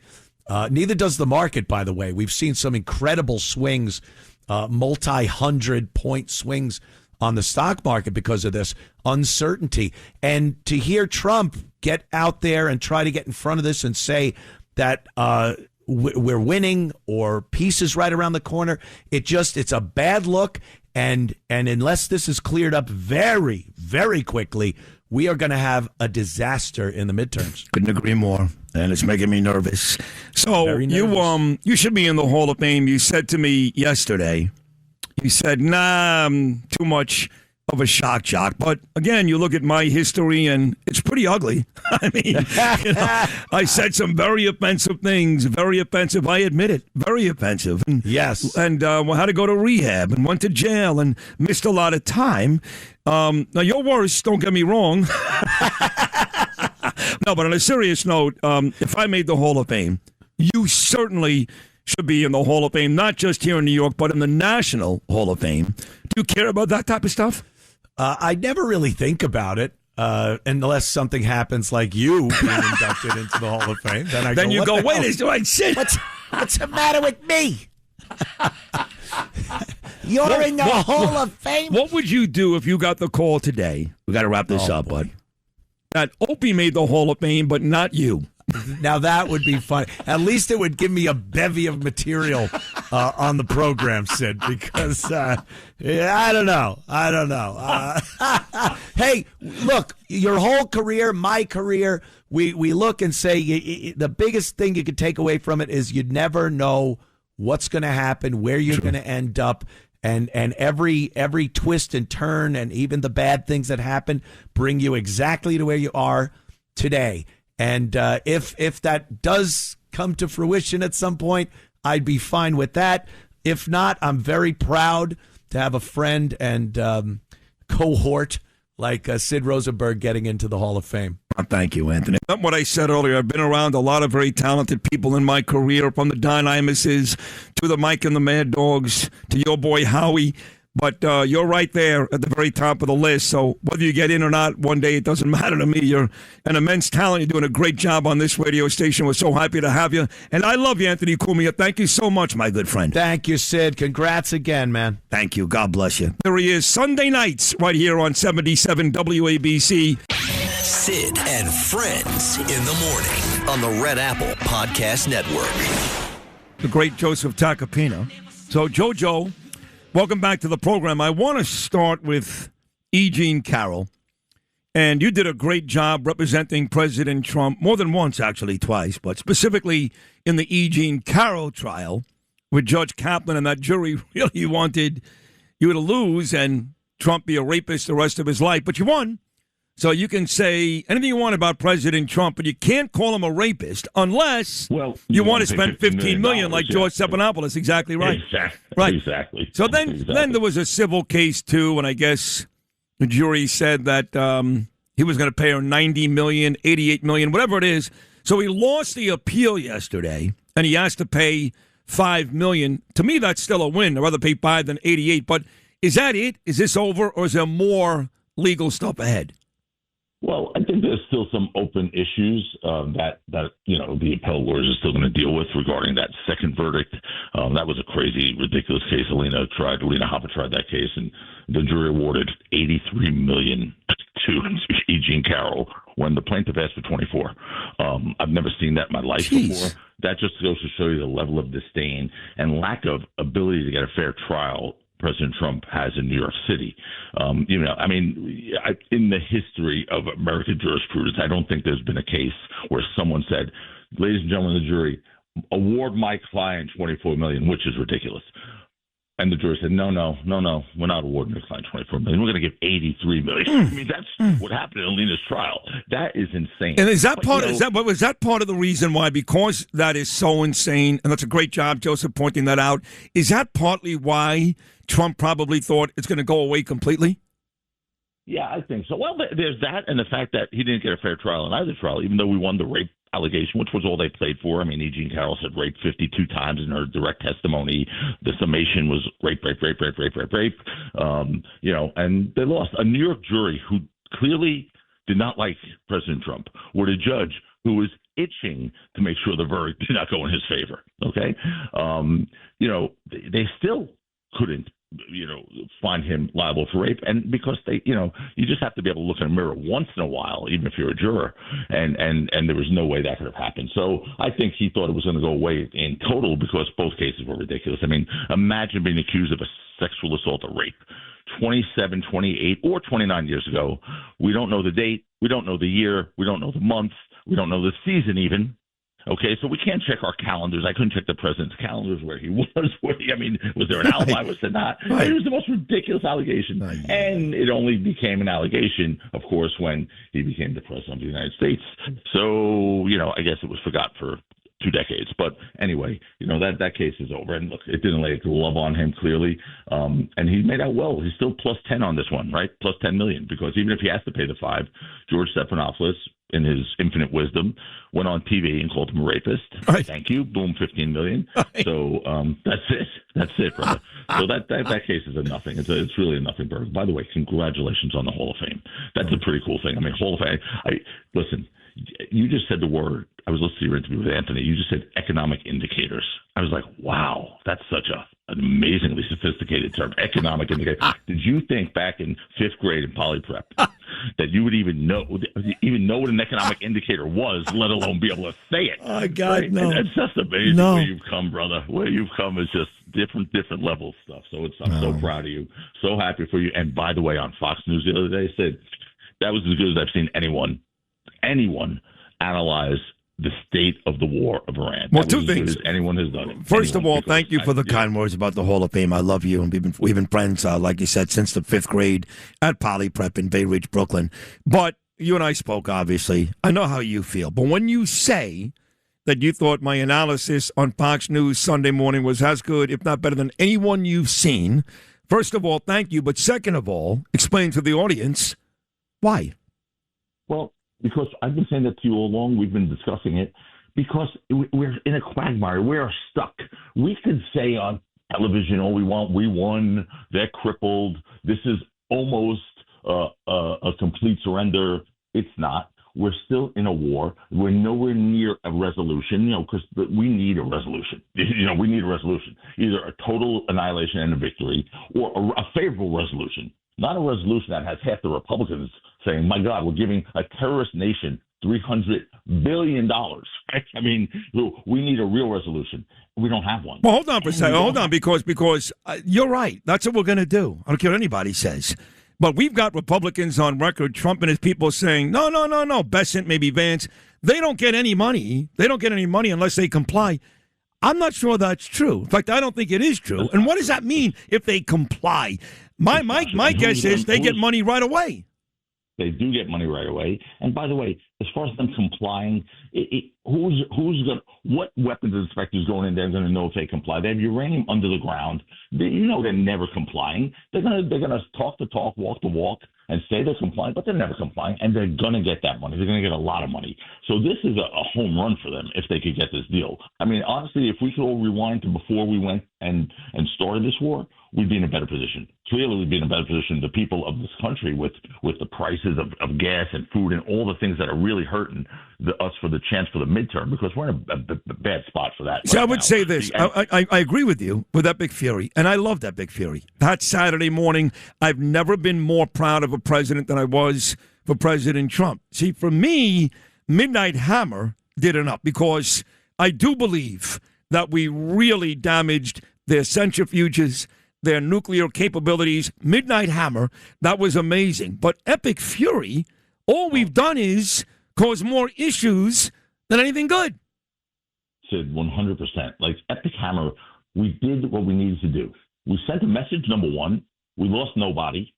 Neither does the market, by the way. We've seen some incredible swings, multi-100-point swings on the stock market because of this uncertainty. And to hear Trump get out there and try to get in front of this and say that we're winning or peace is right around the corner, it's a bad look. And unless this is cleared up very, very quickly, we are going to have a disaster in the midterms. Couldn't agree more. And it's making me nervous. So you should be in the Hall of Fame. You said to me yesterday, you said, too much of a shock jock. But again, you look at my history and it's pretty ugly. I mean, I said some very offensive things, very offensive. I admit it, very offensive. And, yes. And had to go to rehab and went to jail and missed a lot of time. Now, you're worse, don't get me wrong. No, but on a serious note, if I made the Hall of Fame, you certainly should be in the Hall of Fame, not just here in New York, but in the National Hall of Fame. Do you care about that type of stuff? I never really think about it, unless something happens like you being inducted into the Hall of Fame. Then you go, wait, what's the matter with me? You're in the Hall of Fame? What would you do if you got the call today? We got to wrap this up, bud. that Opie made the Hall of Fame, but not you. Now that would be fun. At least it would give me a bevy of material on the program, Sid, because I don't know. Hey, look, your whole career, my career, we look and say the biggest thing you could take away from it is you never know what's going to happen, where you're going to end up. And every twist and turn and even the bad things that happen bring you exactly to where you are today. And if that does come to fruition at some point, I'd be fine with that. If not, I'm very proud to have a friend and cohort like Sid Rosenberg getting into the Hall of Fame. Thank you, Anthony. What I said earlier, I've been around a lot of very talented people in my career, from the Don Imuses to the Mike and the Mad Dogs to your boy Howie. But you're right there at the very top of the list. So whether you get in or not one day, it doesn't matter to me. You're an immense talent. You're doing a great job on this radio station. We're so happy to have you. And I love you, Anthony Cumia. Thank you so much, my good friend. Thank you, Sid. Congrats again, man. Thank you. God bless you. There he is, Sunday nights, right here on 77 WABC. Sid and Friends in the morning on the Red Apple Podcast Network. The great Joseph Tacopina. So, JoJo, welcome back to the program. I want to start with E. Jean Carroll. And you did a great job representing President Trump, more than once, actually, twice, but specifically in the E. Jean Carroll trial with Judge Kaplan, and that jury really wanted you to lose and Trump be a rapist the rest of his life. But you won. So you can say anything you want about President Trump, but you can't call him a rapist unless you want to spend $15 million like George Stephanopoulos. Exactly right. Exactly. Right. Exactly. So then there was a civil case too, and I guess the jury said that he was going to pay her $90 million, $88 million, whatever it is. So he lost the appeal yesterday, and he has to pay $5 million. To me, that's still a win. I'd rather pay 5 than 88. But is that it? Is this over, or is there more legal stuff ahead? Well, I think there's still some open issues that the appellate lawyers are still going to deal with regarding that second verdict. That was a crazy, ridiculous case. Alina Hoppe tried that case, and the jury awarded $83 million to E. Jean Carroll when the plaintiff asked for 24. I've never seen that in my life before. That just goes to show you the level of disdain and lack of ability to get a fair trial President Trump has in New York City. In the history of American jurisprudence, I don't think there's been a case where someone said, ladies and gentlemen of the jury, award my client $24 million, which is ridiculous. And the jury said, no, we're not awarding your client $24 million. We're going to give $83 million. I mean, that's what happened in Alina's trial. That is insane. And is that part of the reason why, because that is so insane, and that's a great job, Joseph, pointing that out, is that partly why Trump probably thought it's going to go away completely? Yeah, I think so. Well, there's that, and the fact that he didn't get a fair trial in either trial, even though we won the rape allegation, which was all they played for. I mean, E. Jean Carroll said rape 52 times in her direct testimony. The summation was rape. And they lost. A New York jury who clearly did not like President Trump were the judge who was itching to make sure the verdict did not go in his favor. Okay. They still couldn't find him liable for rape. And because you just have to be able to look in a mirror once in a while, even if you're a juror. And there was no way that could have happened. So I think he thought it was going to go away in total because both cases were ridiculous. I mean, imagine being accused of a sexual assault or rape 27, 28, or 29 years ago. We don't know the date. We don't know the year. We don't know the month. We don't know the season even. Okay, so we can't check our calendars. I couldn't check the president's calendars where he was. Was there an alibi? Was there not? Right. It was the most ridiculous allegation. And it only became an allegation, of course, when he became the president of the United States. So, I guess it was forgot for 2 decades. But anyway, that case is over. And look, it didn't lay a glove on him, clearly. And he made out well. He's still plus 10 on this one, right? Plus 10 million. Because even if he has to pay the 5, George Stephanopoulos, in his infinite wisdom, went on TV and called him a rapist. Right. Thank you. Boom, 15 million. Right. So that's it, brother. So that case is a nothing. It's really a nothing burger. By the way, congratulations on the Hall of Fame. That's a pretty cool thing. I mean, Hall of Fame. Listen, you just said the word. I was listening to your interview with Anthony. You just said economic indicators. I was like, wow, that's such an amazingly sophisticated term, economic indicator. Did you think back in 5th grade in poly prep that you would even know what an economic indicator was, let alone be able to say it. Oh, God, right? no. And it's just amazing No. where you've come, brother. Where you've come is just different level stuff. So I'm so proud of you, so happy for you. And by the way, on Fox News the other day, said that was as good as I've seen anyone analyze the state of the war of Iran. Well, that was two things. As good as anyone has done it. First of all, thank you for the kind words about the Hall of Fame. I love you, and we've been friends, like you said, since the 5th grade at Poly Prep in Bay Ridge, Brooklyn. But you and I spoke, obviously. I know how you feel. But when you say that you thought my analysis on Fox News Sunday morning was as good, if not better than anyone you've seen, first of all, thank you. But second of all, explain to the audience why. Well, because I've been saying that to you all along. We've been discussing it because we're in a quagmire. We are stuck. We could say on television all we want. We won. They're crippled. This is almost a complete surrender. It's not. We're still in a war. We're nowhere near a resolution, because we need a resolution. We need a resolution, either a total annihilation and a victory or a favorable resolution. Not a resolution that has half the Republicans saying, my God, we're giving a terrorist nation $300 billion. I mean, we need a real resolution. We don't have one. Well, hold on for a second. Hold on, because you're right. That's what we're going to do. I don't care what anybody says. But we've got Republicans on record, Trump and his people saying, no, Bessent, maybe Vance. They don't get any money. They don't get any money unless they comply. I'm not sure that's true. In fact, I don't think it is true. And what does that mean if they comply? My guess is they get money right away. They do get money right away. And by the way, as far as them complying, what weapons inspectors going in there are going to know if they comply? They have uranium under the ground. They're never complying. They're gonna talk the talk, walk the walk, and say they're complying, but they're never complying, and they're going to get that money. They're going to get a lot of money. So this is a home run for them if they could get this deal. I mean, honestly, if we could all rewind to before we went and started this war, we'd be in a better position. Clearly, we'd be in a better position. The people of this country with the prices of gas and food and all the things that are really hurting us for the chance for the midterm, because we're in a bad spot for that. So I would say this. I agree with you with that big fury, and I love that big fury. That Saturday morning, I've never been more proud of a president than I was for President Trump. See, for me, Midnight Hammer did enough, because I do believe that we really damaged their centrifuges, their nuclear capabilities. Midnight Hammer, that was amazing. But Epic Fury, all we've done is cause more issues than anything good. Sid, 100%. Like Epic Hammer, we did what we needed to do. We sent a message, number one. We lost nobody.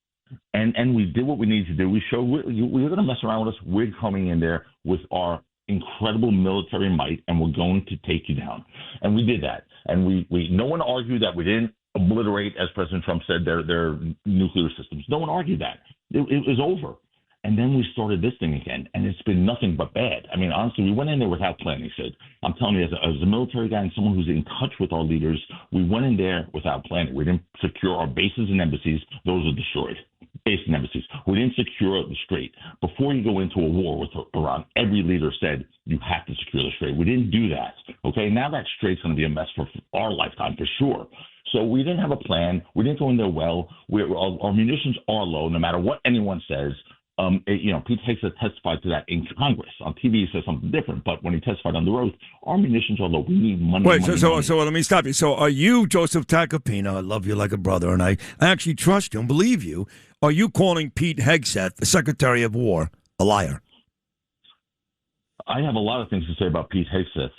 And we did what we needed to do. We showed we're going to mess around with us. We're coming in there with our incredible military might, and we're going to take you down. And we did that. And we no one argued that we didn't obliterate, as President Trump said, their nuclear systems. No one argued that. It was over. And then we started this thing again, and it's been nothing but bad. I mean, honestly, we went in there without planning, Sid. I'm telling you, as a military guy and someone who's in touch with our leaders, we went in there without planning. We didn't secure our bases and embassies. Those are destroyed. Bases and embassies. We didn't secure the Strait. Before you go into a war with Iran, every leader said, you have to secure the Strait. We didn't do that. Okay, now that Strait's going to be a mess for our lifetime, for sure. So we didn't have a plan. We didn't go in there well. Our munitions are low, no matter what anyone says. Pete Hegseth testified to that in Congress. On TV, he says something different, but when he testified on the oath, our munitions are low. We need money. Wait, money. So let me stop you. So are you, Joseph Tacopina, I love you like a brother, and I actually trust you and believe you, are you calling Pete Hegseth, the Secretary of War, a liar? I have a lot of things to say about Pete Hegseth,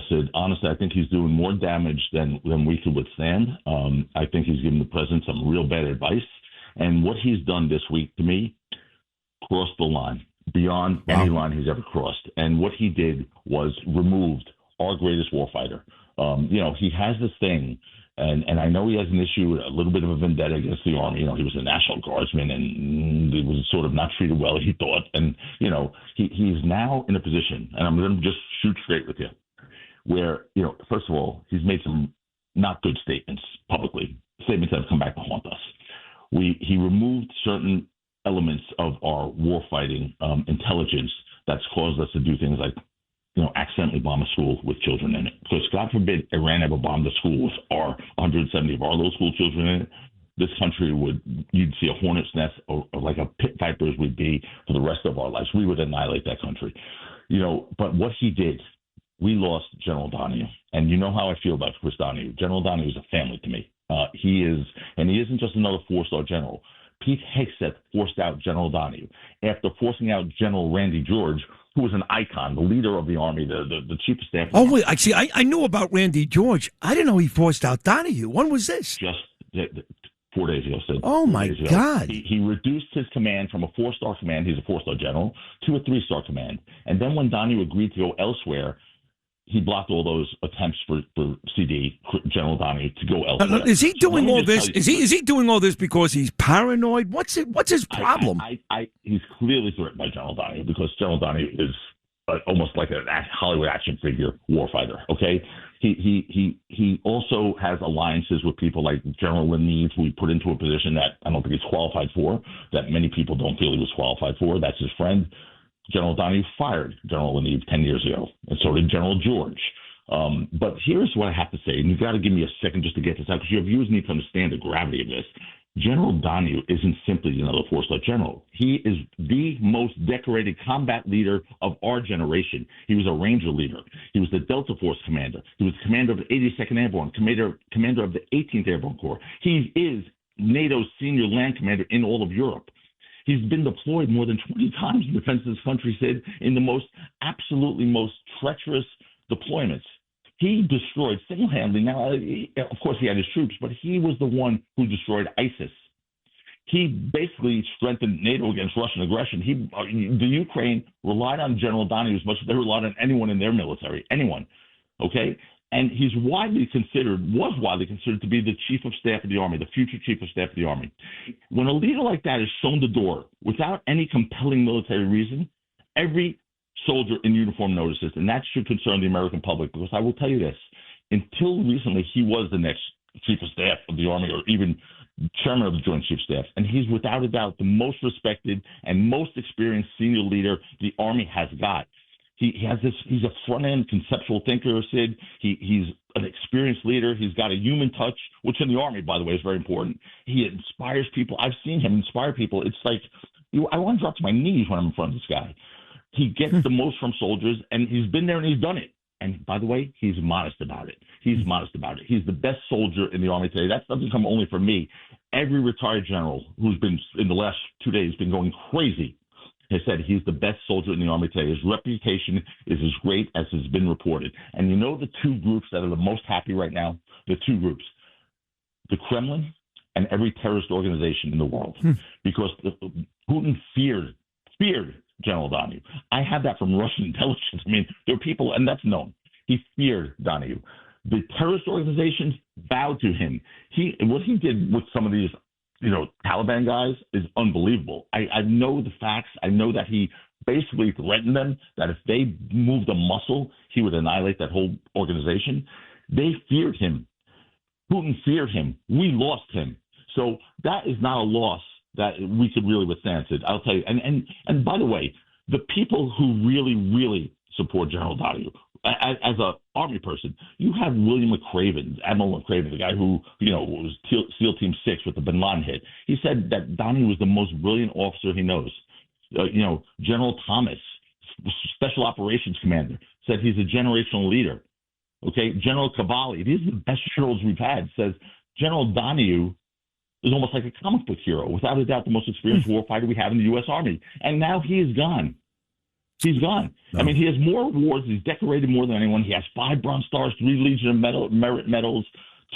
Sid. Honestly, I think he's doing more damage than we could withstand. I think he's giving the president some real bad advice. And what he's done this week, to me, crossed the line, beyond any line he's ever crossed. And what he did was removed our greatest warfighter. He has this thing, and I know he has an issue, a little bit of a vendetta against the Army. He was a National Guardsman, and he was sort of not treated well, he thought. And, he's now in a position, and I'm going to just shoot straight with you, where, first of all, he's made some not good statements publicly, statements that have come back to haunt us. He removed certain elements of our warfighting intelligence that's caused us to do things like, accidentally bomb a school with children in it. Because God forbid Iran ever bombed a school with 170 of our little school children in it. this country you'd see a hornet's nest or like a pit vipers would be for the rest of our lives. We would annihilate that country. But what he did, we lost General Donahue. And you know how I feel about Chris Donahue. General Donahue is a family to me. He isn't just another four-star general. Pete Hegseth forced out General Donahue after forcing out General Randy George, who was an icon, the leader of the Army, the chief of staff. Oh, wait, I knew about Randy George. I didn't know he forced out Donahue. When was this? Just 4 days ago, Sid. Oh, my God. He reduced his command from a four-star command, he's a four-star general, to a three-star command. And then when Donahue agreed to go elsewhere, he blocked all those attempts for CD, General Donahue, to go elsewhere. Is he doing all this? Is he doing all this because he's paranoid? What's his problem? He's clearly threatened by General Donahue because General Donahue is almost like a Hollywood action figure warfighter. Okay, he also has alliances with people like General Leneve, who he put into a position that I don't think he's qualified for, that many people don't feel he was qualified for. That's his friend. General Donahue fired General Leneve 10 years ago, and so did General George. But here's what I have to say, and you've got to give me a second just to get this out, because your viewers need to understand the gravity of this. General Donahue isn't simply another four-star general. He is the most decorated combat leader of our generation. He was a Ranger leader. He was the Delta Force commander. He was commander of the 82nd Airborne, commander of the 18th Airborne Corps. He is NATO's senior land commander in all of Europe. He's been deployed more than 20 times in defense of this country, Sid, in the absolutely most treacherous deployments. He destroyed single-handedly. Now, of course, he had his troops, but he was the one who destroyed ISIS. He basically strengthened NATO against Russian aggression. The Ukraine relied on General Donahue as much as they relied on anyone in their military, anyone. Okay? And was widely considered to be the chief of staff of the Army, the future chief of staff of the Army. When a leader like that is shown the door without any compelling military reason, every soldier in uniform notices, and that should concern the American public, because I will tell you this, until recently he was the next chief of staff of the Army or even chairman of the Joint Chiefs of Staff, and he's without a doubt the most respected and most experienced senior leader the Army has got. He's a front-end conceptual thinker, Sid. He's an experienced leader. He's got a human touch, which in the Army, by the way, is very important. He inspires people. I've seen him inspire people. It's like, I want to drop to my knees when I'm in front of this guy. He gets the most from soldiers, and he's been there and he's done it. And by the way, he's modest about it. He's the best soldier in the Army today. That doesn't come only from me. Every retired general who's been, in the last 2 days, been going crazy has said he's the best soldier in the Army today. His reputation is as great as has been reported. And you know the two groups that are the most happy right now? The two groups, the Kremlin and every terrorist organization in the world. Because Putin feared General Donahue. I have that from Russian intelligence. I mean, there are people, and that's known. He feared Donahue. The terrorist organizations bowed to him. What he did with some of these Taliban guys is unbelievable. I know the facts. I know that he basically threatened them that if they moved a muscle, he would annihilate that whole organization. They feared him. Putin feared him. We lost him. So that is not a loss that we could really withstand. I'll tell you. And by the way, the people who really, really support General Donahue, as an Army person, you have William McCraven, Admiral McCraven, the guy who, was SEAL Team 6 with the Bin Laden hit. He said that Donahue was the most brilliant officer he knows. General Thomas, Special Operations Commander, said he's a generational leader. Okay, General Cavalli, these are the best generals we've had, says General Donahue is almost like a comic book hero, without a doubt the most experienced warfighter we have in the U.S. Army. And now he is gone. He's gone. No. I mean, he has more awards. He's decorated more than anyone. He has 5 Bronze Stars, 3 Legion of Merit medals,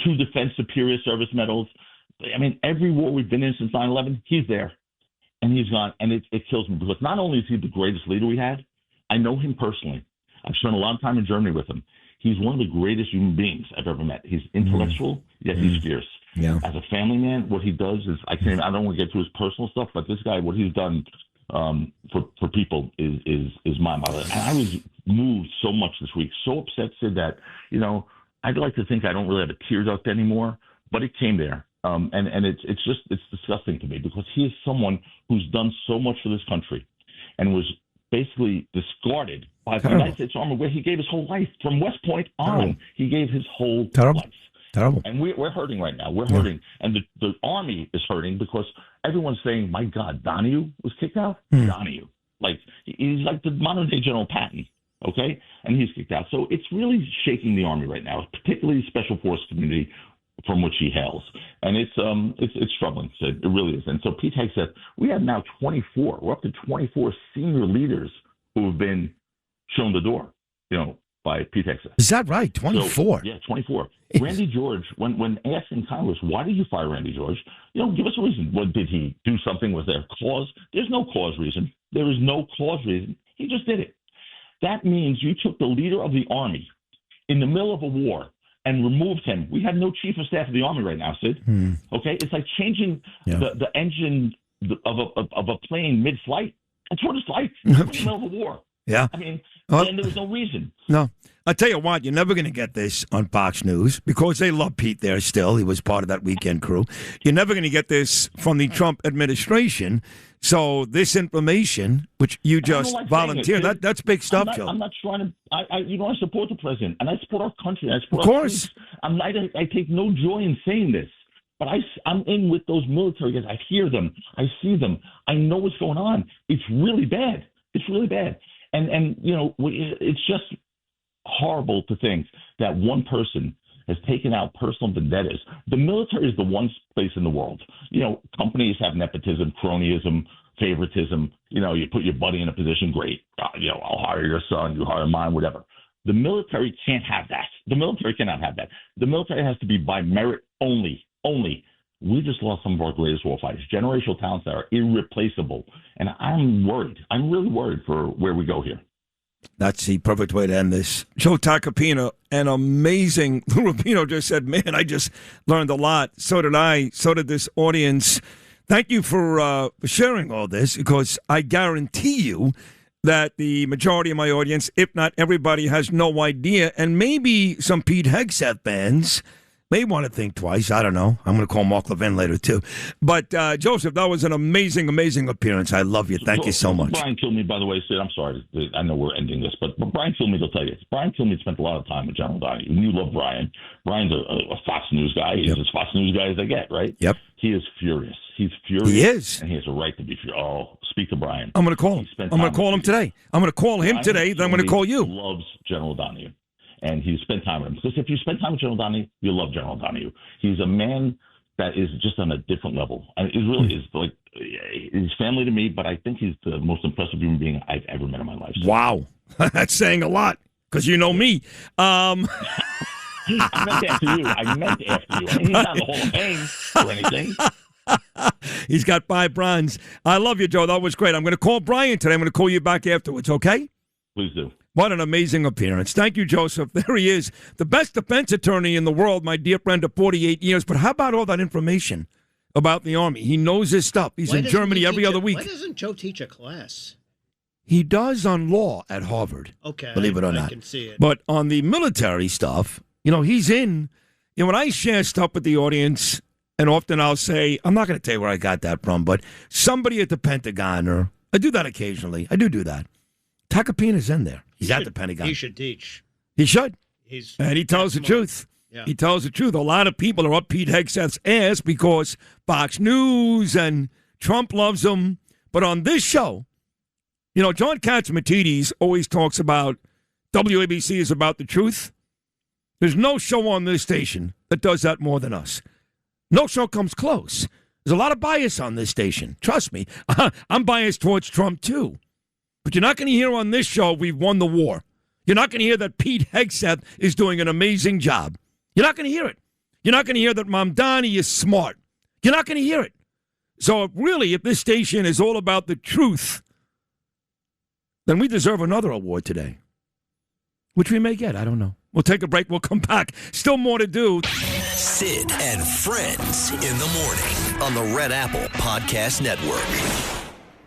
2 Defense Superior Service medals. I mean, every war we've been in since 9/11, he's there. And he's gone. And it kills me, because not only is he the greatest leader we had, I know him personally. I've spent a lot of time in Germany with him. He's one of the greatest human beings I've ever met. He's intellectual, yet he's fierce. Yeah. As a family man, what he does is, I don't want to get to his personal stuff, but this guy, what he's done for people is mind-boggling. And I was moved so much this week, so upset, Sid, that, I'd like to think I don't really have a tear duct anymore, but it came there. And it's disgusting to me, because he is someone who's done so much for this country and was basically discarded by the United States Army, where he gave his whole life. From West Point on, he gave his whole life. Terrible. And we're hurting right now. We're hurting. And the Army is hurting because everyone's saying, my God, Donahue was kicked out? Donahue. Like, he's like the modern-day General Patton, okay? And he's kicked out. So it's really shaking the Army right now, particularly the Special Force community from which he hails. And it's troubling, Sid. It really is. And so Pete Hegg said, we have now 24. We're up to 24 senior leaders who have been shown the door, by Pete Hegg. Is that right? 24? So, yeah, 24. Randy George, when asked in Congress, why did you fire Randy George? Give us a reason. What, did he do something? Was there a clause? There's no clause reason. There is no clause reason. He just did it. That means you took the leader of the Army in the middle of a war and removed him. We have no chief of staff of the Army right now, Sid. Okay? It's like changing the engine of a plane mid-flight. That's what it's like in the middle of a war. Yeah. I mean, and there was no reason. No. I'll tell you what, you're never going to get this on Fox News because they love Pete there still. He was part of that weekend crew. You're never going to get this from the Trump administration. So this information, which you just volunteered, that's big stuff, Joe. I'm not trying to, I support the president and I support our country. I support our troops. I take no joy in saying this. But I'm in with those military guys. I hear them. I see them. I know what's going on. It's really bad. It's really bad. And it's just horrible to think that one person has taken out personal vendettas. The military is the one place in the world. Companies have nepotism, cronyism, favoritism. You put your buddy in a position, great. I'll hire your son, you hire mine, whatever. The military can't have that. The military cannot have that. The military has to be by merit only. We just lost some of our greatest warfighters, generational talents that are irreplaceable. And I'm worried. I'm really worried for where we go here. That's the perfect way to end this. Joe Tacopina, an amazing, Rubino just said, man, I just learned a lot. So did I. So did this audience. Thank you for sharing all this, because I guarantee you that the majority of my audience, if not everybody, has no idea. And maybe some Pete Hegseth fans may want to think twice. I don't know. I'm going to call Mark Levin later, too. But, Joseph, that was an amazing, amazing appearance. I love you. Thank you so much. Brian Kilmeade, by the way, Sid, I'm sorry. I know we're ending this, but Brian Kilmeade will tell you. Brian Kilmeade spent a lot of time with General Donahue. You love Brian. Brian's a Fox News guy. He's as Fox News guy as they get, right? Yep. He is furious. He's furious. He is. And he has a right to be furious. Oh, speak to Brian. I'm going to call him. I'm going to call him today. I'm going to call him today, then I'm going to call you. He loves General Donahue. And he spent time with him. Because if you spend time with General Donahue, you love General Donahue. He's a man that is just on a different level. I mean, it really is. Like, he's family to me, but I think he's the most impressive human being I've ever met in my life. Wow. That's saying a lot, because you know me. I meant after you. I mean, he's not in the Hall of Fame or anything. He's got 5 bronze. I love you, Joe. That was great. I'm going to call Brian today. I'm going to call you back afterwards, okay? Please do. What an amazing appearance. Thank you, Joseph. There he is, the best defense attorney in the world, my dear friend of 48 years. But how about all that information about the Army? He knows his stuff. He's in Germany every other week. Why doesn't Joe teach a class? He does on law at Harvard. Okay. Believe it or not. I can see it. But on the military stuff, he's in. When I share stuff with the audience, and often I'll say, I'm not going to tell you where I got that from, but somebody at the Pentagon, or I do that occasionally. I do that. Tacopina's in there. He's at the Pentagon. He should teach. He should. And he tells the truth. Yeah. He tells the truth. A lot of people are up Pete Hegseth's ass because Fox News and Trump loves him. But on this show, John Catsimatidis always talks about WABC is about the truth. There's no show on this station that does that more than us. No show comes close. There's a lot of bias on this station. Trust me. I'm biased towards Trump, too. But you're not going to hear on this show we've won the war. You're not going to hear that Pete Hegseth is doing an amazing job. You're not going to hear it. You're not going to hear that Mamdani is smart. You're not going to hear it. So if this station is all about the truth, then we deserve another award today, which we may get. I don't know. We'll take a break. We'll come back. Still more to do. Sid and Friends in the morning on the Red Apple Podcast Network.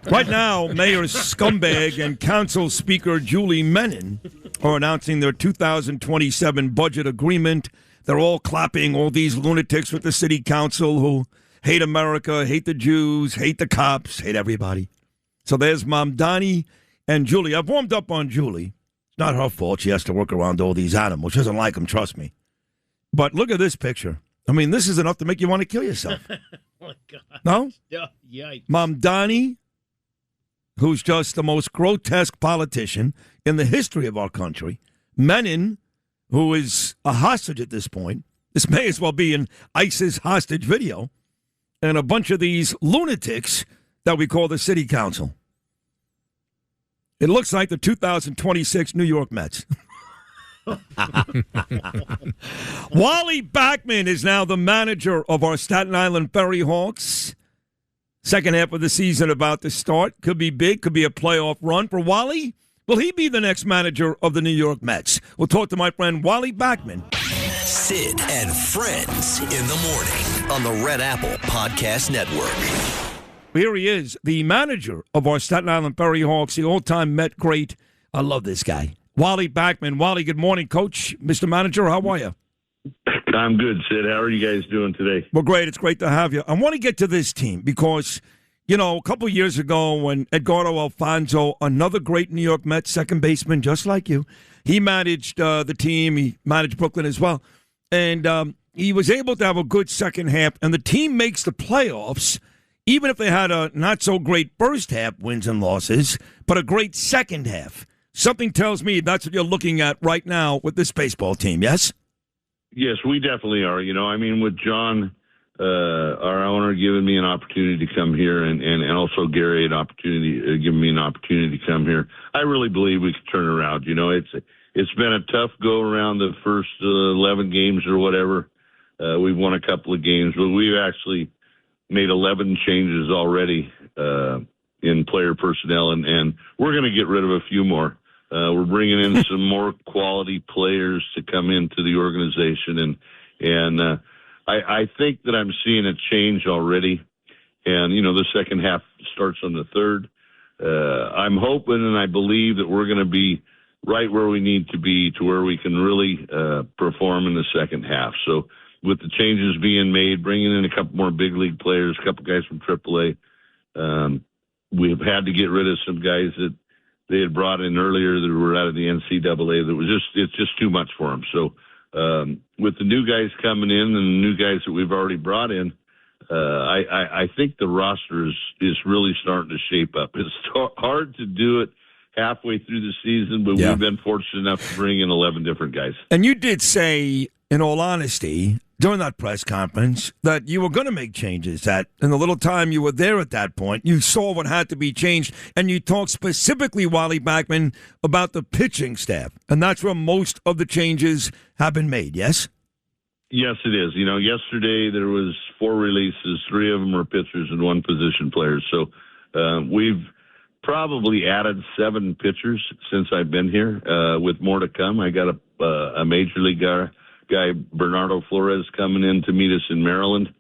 Right now, Mayor Scumbag and Council Speaker Julie Menin are announcing their 2027 budget agreement. They're all clapping, all these lunatics with the city council who hate America, hate the Jews, hate the cops, hate everybody. So there's Mamdani and Julie. I've warmed up on Julie. It's not her fault. She has to work around all these animals. She doesn't like them, trust me. But look at this picture. I mean, this is enough to make you want to kill yourself. Oh, my God. No? Oh, yikes. Mamdani, who's just the most grotesque politician in the history of our country. Menon, who is a hostage at this point. This may as well be an ISIS hostage video. And a bunch of these lunatics that we call the city council. It looks like the 2026 New York Mets. Wally Backman is now the manager of our Staten Island Ferry Hawks. Second half of the season about to start. Could be big, could be a playoff run for Wally. Will he be the next manager of the New York Mets? We'll talk to my friend Wally Backman. Sid and Friends in the morning on the Red Apple Podcast Network. Here he is, the manager of our Staten Island Ferry Hawks, the all-time Met great. I love this guy. Wally Backman. Wally, good morning, Coach. Mr. Manager, how are you? I'm good, Sid. How are you guys doing today? Well, great. It's great to have you. I want to get to this team because, you know, a couple years ago when Edgardo Alfonso, another great New York Mets second baseman just like you, he managed the team. He managed Brooklyn as well. And he was able to have a good second half, and the team makes the playoffs, even if they had a not-so-great first half, wins and losses, but a great second half. Something tells me that's what you're looking at right now with this baseball team, yes? Yes, we definitely are. You know, I mean, with John, our owner, giving me an opportunity to come here, and also Gary giving me an opportunity to come here, I really believe we could turn around. You know, it's been a tough go around the first 11 games or whatever. We've won a couple of games, but we've actually made 11 changes already in player personnel, and we're going to get rid of a few more. We're bringing in some more quality players to come into the organization, and I think that I'm seeing a change already. And, you know, the second half starts on the third. I'm hoping and I believe that we're going to be right where we need to be to where we can really perform in the second half. So with the changes being made, bringing in a couple more big league players, a couple guys from AAA, we've had to get rid of some guys that they had brought in earlier that were out of the NCAA. It's just too much for them. So with the new guys coming in and the new guys that we've already brought in, I think the roster is really starting to shape up. It's hard to do it halfway through the season, but we've been fortunate enough to bring in 11 different guys. And you did say, in all honesty, during that press conference, that you were going to make changes, that in the little time you were there at that point, you saw what had to be changed, and you talked specifically, Wally Backman, about the pitching staff, and that's where most of the changes have been made, yes? Yes, it is. You know, yesterday there was 4 releases, 3 of them were pitchers and 1 position player. So we've probably added 7 pitchers since I've been here, with more to come. I got a major league guy, Bernardo Flores, coming in to meet us in Maryland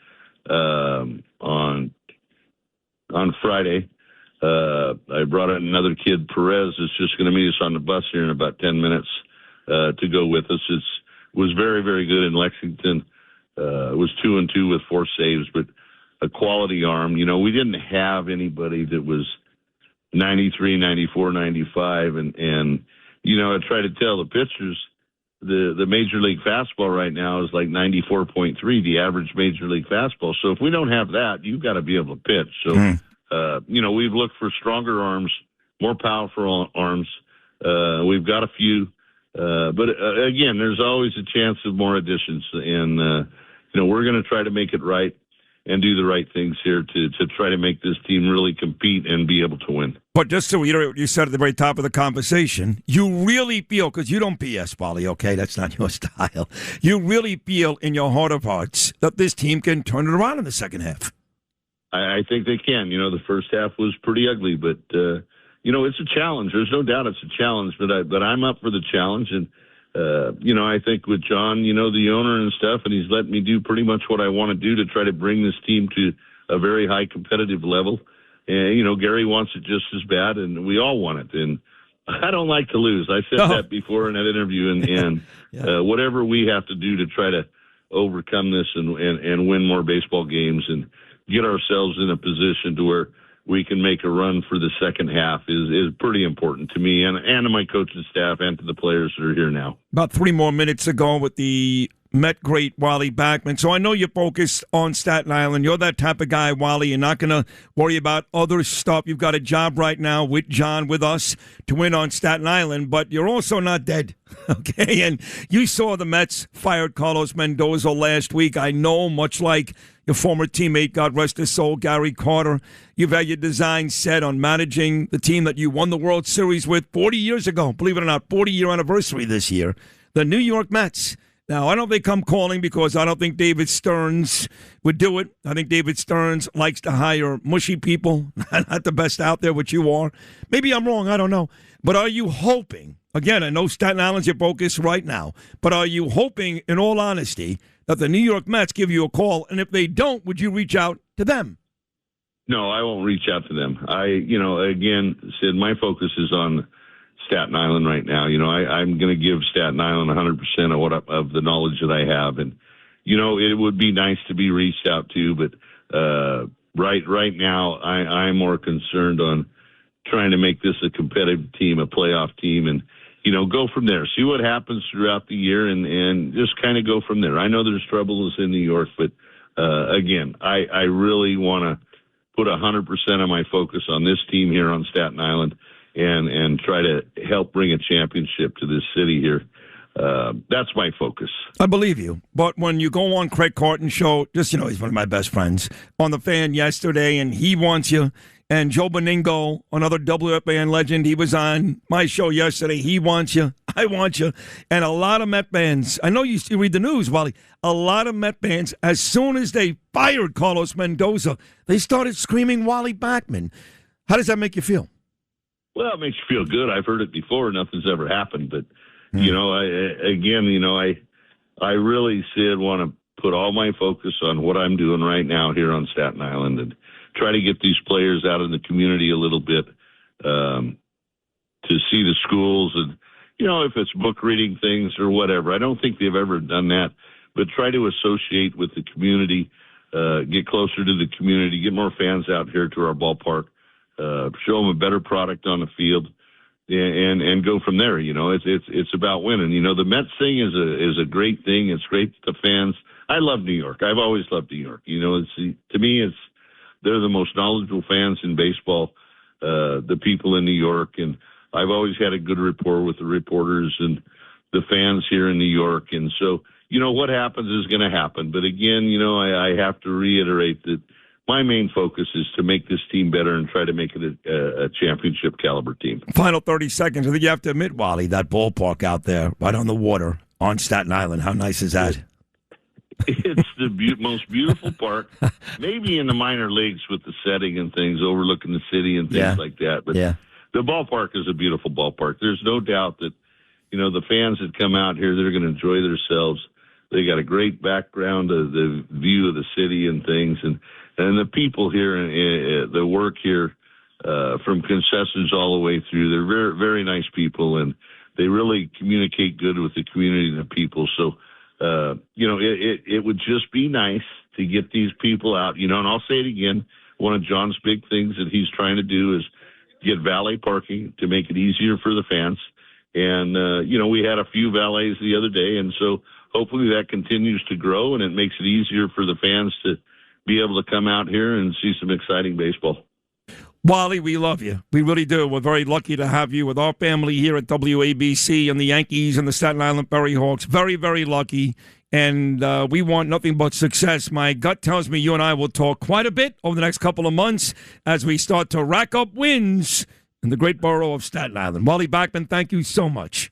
on Friday. I brought in another kid, Perez, that's just going to meet us on the bus here in about 10 minutes to go with us. Was very, very good in Lexington. Was 2-2 with 4 saves, but a quality arm. You know, we didn't have anybody that was 93, 94, 95. And you know, I try to tell the pitchers, the Major League fastball right now is like 94.3, the average Major League fastball. So if we don't have that, you've got to be able to pitch. So, you know, we've looked for stronger arms, more powerful arms. We've got a few. But again, there's always a chance of more additions. And, you know, we're going to try to make it right and do the right things here to try to make this team really compete and be able to win. But just to reiterate what you said at the very top of the conversation, you really feel, because you don't BS, Wally, okay? That's not your style. You really feel in your heart of hearts that this team can turn it around in the second half. I think they can. You know, the first half was pretty ugly, but, you know, it's a challenge. There's no doubt it's a challenge, but I'm up for the challenge. And, you know, I think with John, you know, the owner and stuff, and he's let me do pretty much what I want to do to try to bring this team to a very high competitive level. And, you know, Gary wants it just as bad, and we all want it. And I don't like to lose. I said that before in that interview. And whatever we have to do to try to overcome this and win more baseball games and get ourselves in a position to where we can make a run for the second half is pretty important to me and to my coaching staff and to the players that are here now. About 3 more minutes ago with the Met great Wally Backman. So I know you're focused on Staten Island. You're that type of guy, Wally. You're not going to worry about other stuff. You've got a job right now with John, with us, to win on Staten Island, but you're also not dead, okay? And you saw the Mets fired Carlos Mendoza last week. I know, much like your former teammate, God rest his soul, Gary Carter, you've had your design set on managing the team that you won the World Series with 40 years ago. Believe it or not, 40-year anniversary this year. The New York Mets. Now, I don't think I'm calling because I don't think David Stearns would do it. I think David Stearns likes to hire mushy people, not the best out there, which you are. Maybe I'm wrong, I don't know. But are you hoping, again, I know Staten Island's your focus right now, but are you hoping, in all honesty, that the New York Mets give you a call? And if they don't, would you reach out to them? No, I won't reach out to them. Again, Sid, my focus is on Staten Island right now. I'm going to give Staten Island 100% of the knowledge that I have. And, it would be nice to be reached out to, but right now I'm more concerned on trying to make this a competitive team, a playoff team, and, go from there. See what happens throughout the year and just kind of go from there. I know there's troubles in New York, but, again, I really want to put 100% of my focus on this team here on Staten Island and try to help bring a championship to this city here. That's my focus. I believe you. But when you go on Craig Carton's show, he's one of my best friends, on The Fan yesterday, and he wants you. And Joe Beningo, another WFAN legend, he was on my show yesterday. He wants you. I want you. And a lot of Met fans, I know you read the news, Wally, a lot of Met fans, as soon as they fired Carlos Mendoza, they started screaming Wally Backman. How does that make you feel? Well, it makes you feel good. I've heard it before. Nothing's ever happened. But, I really, Sid, want to put all my focus on what I'm doing right now here on Staten Island and try to get these players out in the community a little bit to see the schools and, if it's book reading things or whatever. I don't think they've ever done that, but try to associate with the community, get closer to the community, get more fans out here to our ballpark. Show them a better product on the field, and go from there. It's about winning. The Mets thing is a great thing. It's great to fans. I love New York. I've always loved New York. To me, they're the most knowledgeable fans in baseball. The people in New York, and I've always had a good rapport with the reporters and the fans here in New York. And so, what happens is going to happen. But again, I have to reiterate that my main focus is to make this team better and try to make it a championship caliber team. Final 30 seconds. I think you have to admit, Wally, that ballpark out there, right on the water on Staten Island. How nice is that? It's the most beautiful park, maybe in the minor leagues with the setting and things, overlooking the city and things like that. But the ballpark is a beautiful ballpark. There's no doubt that, the fans that come out here, they're going to enjoy themselves. They got a great background of the view of the city and things. And the people here, the work here, from concessions all the way through, they're very, very nice people, and they really communicate good with the community and the people. So, it would just be nice to get these people out, and I'll say it again. One of John's big things that he's trying to do is get valet parking to make it easier for the fans. And, we had a few valets the other day, and so hopefully that continues to grow and it makes it easier for the fans to be able to come out here and see some exciting baseball. Wally, we love you. We really do. We're very lucky to have you with our family here at WABC and the Yankees and the Staten Island Ferry Hawks. Very, very lucky. And we want nothing but success. My gut tells me you and I will talk quite a bit over the next couple of months as we start to rack up wins in the great borough of Staten Island. Wally Backman, thank you so much.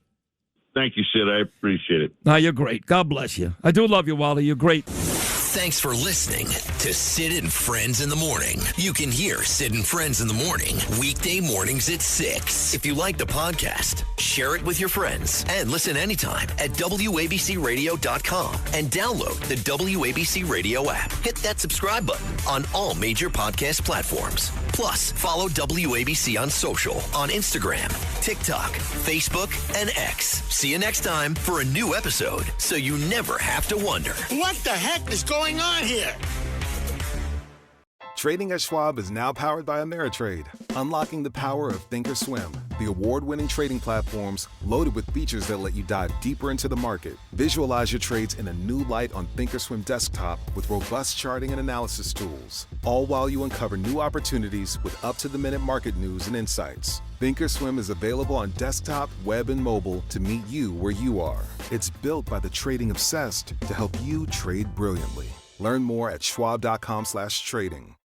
Thank you, Sid. I appreciate it. No, you're great. God bless you. I do love you, Wally. You're great. Thanks for listening to Sid and Friends in the Morning. You can hear Sid and Friends in the Morning weekday mornings at 6. If you like the podcast, share it with your friends and listen anytime at WABCRadio.com and download the WABC Radio app. Hit that subscribe button on all major podcast platforms. Plus, follow WABC on social on Instagram, TikTok, Facebook, and X. See you next time for a new episode so you never have to wonder. What the heck is going on here? Trading at Schwab is now powered by Ameritrade, unlocking the power of Thinkorswim, the award-winning trading platforms loaded with features that let you dive deeper into the market. Visualize your trades in a new light on Thinkorswim desktop with robust charting and analysis tools, all while you uncover new opportunities with up-to-the-minute market news and insights. Thinkorswim is available on desktop, web, and mobile to meet you where you are. It's built by the trading obsessed to help you trade brilliantly. Learn more at schwab.com/trading.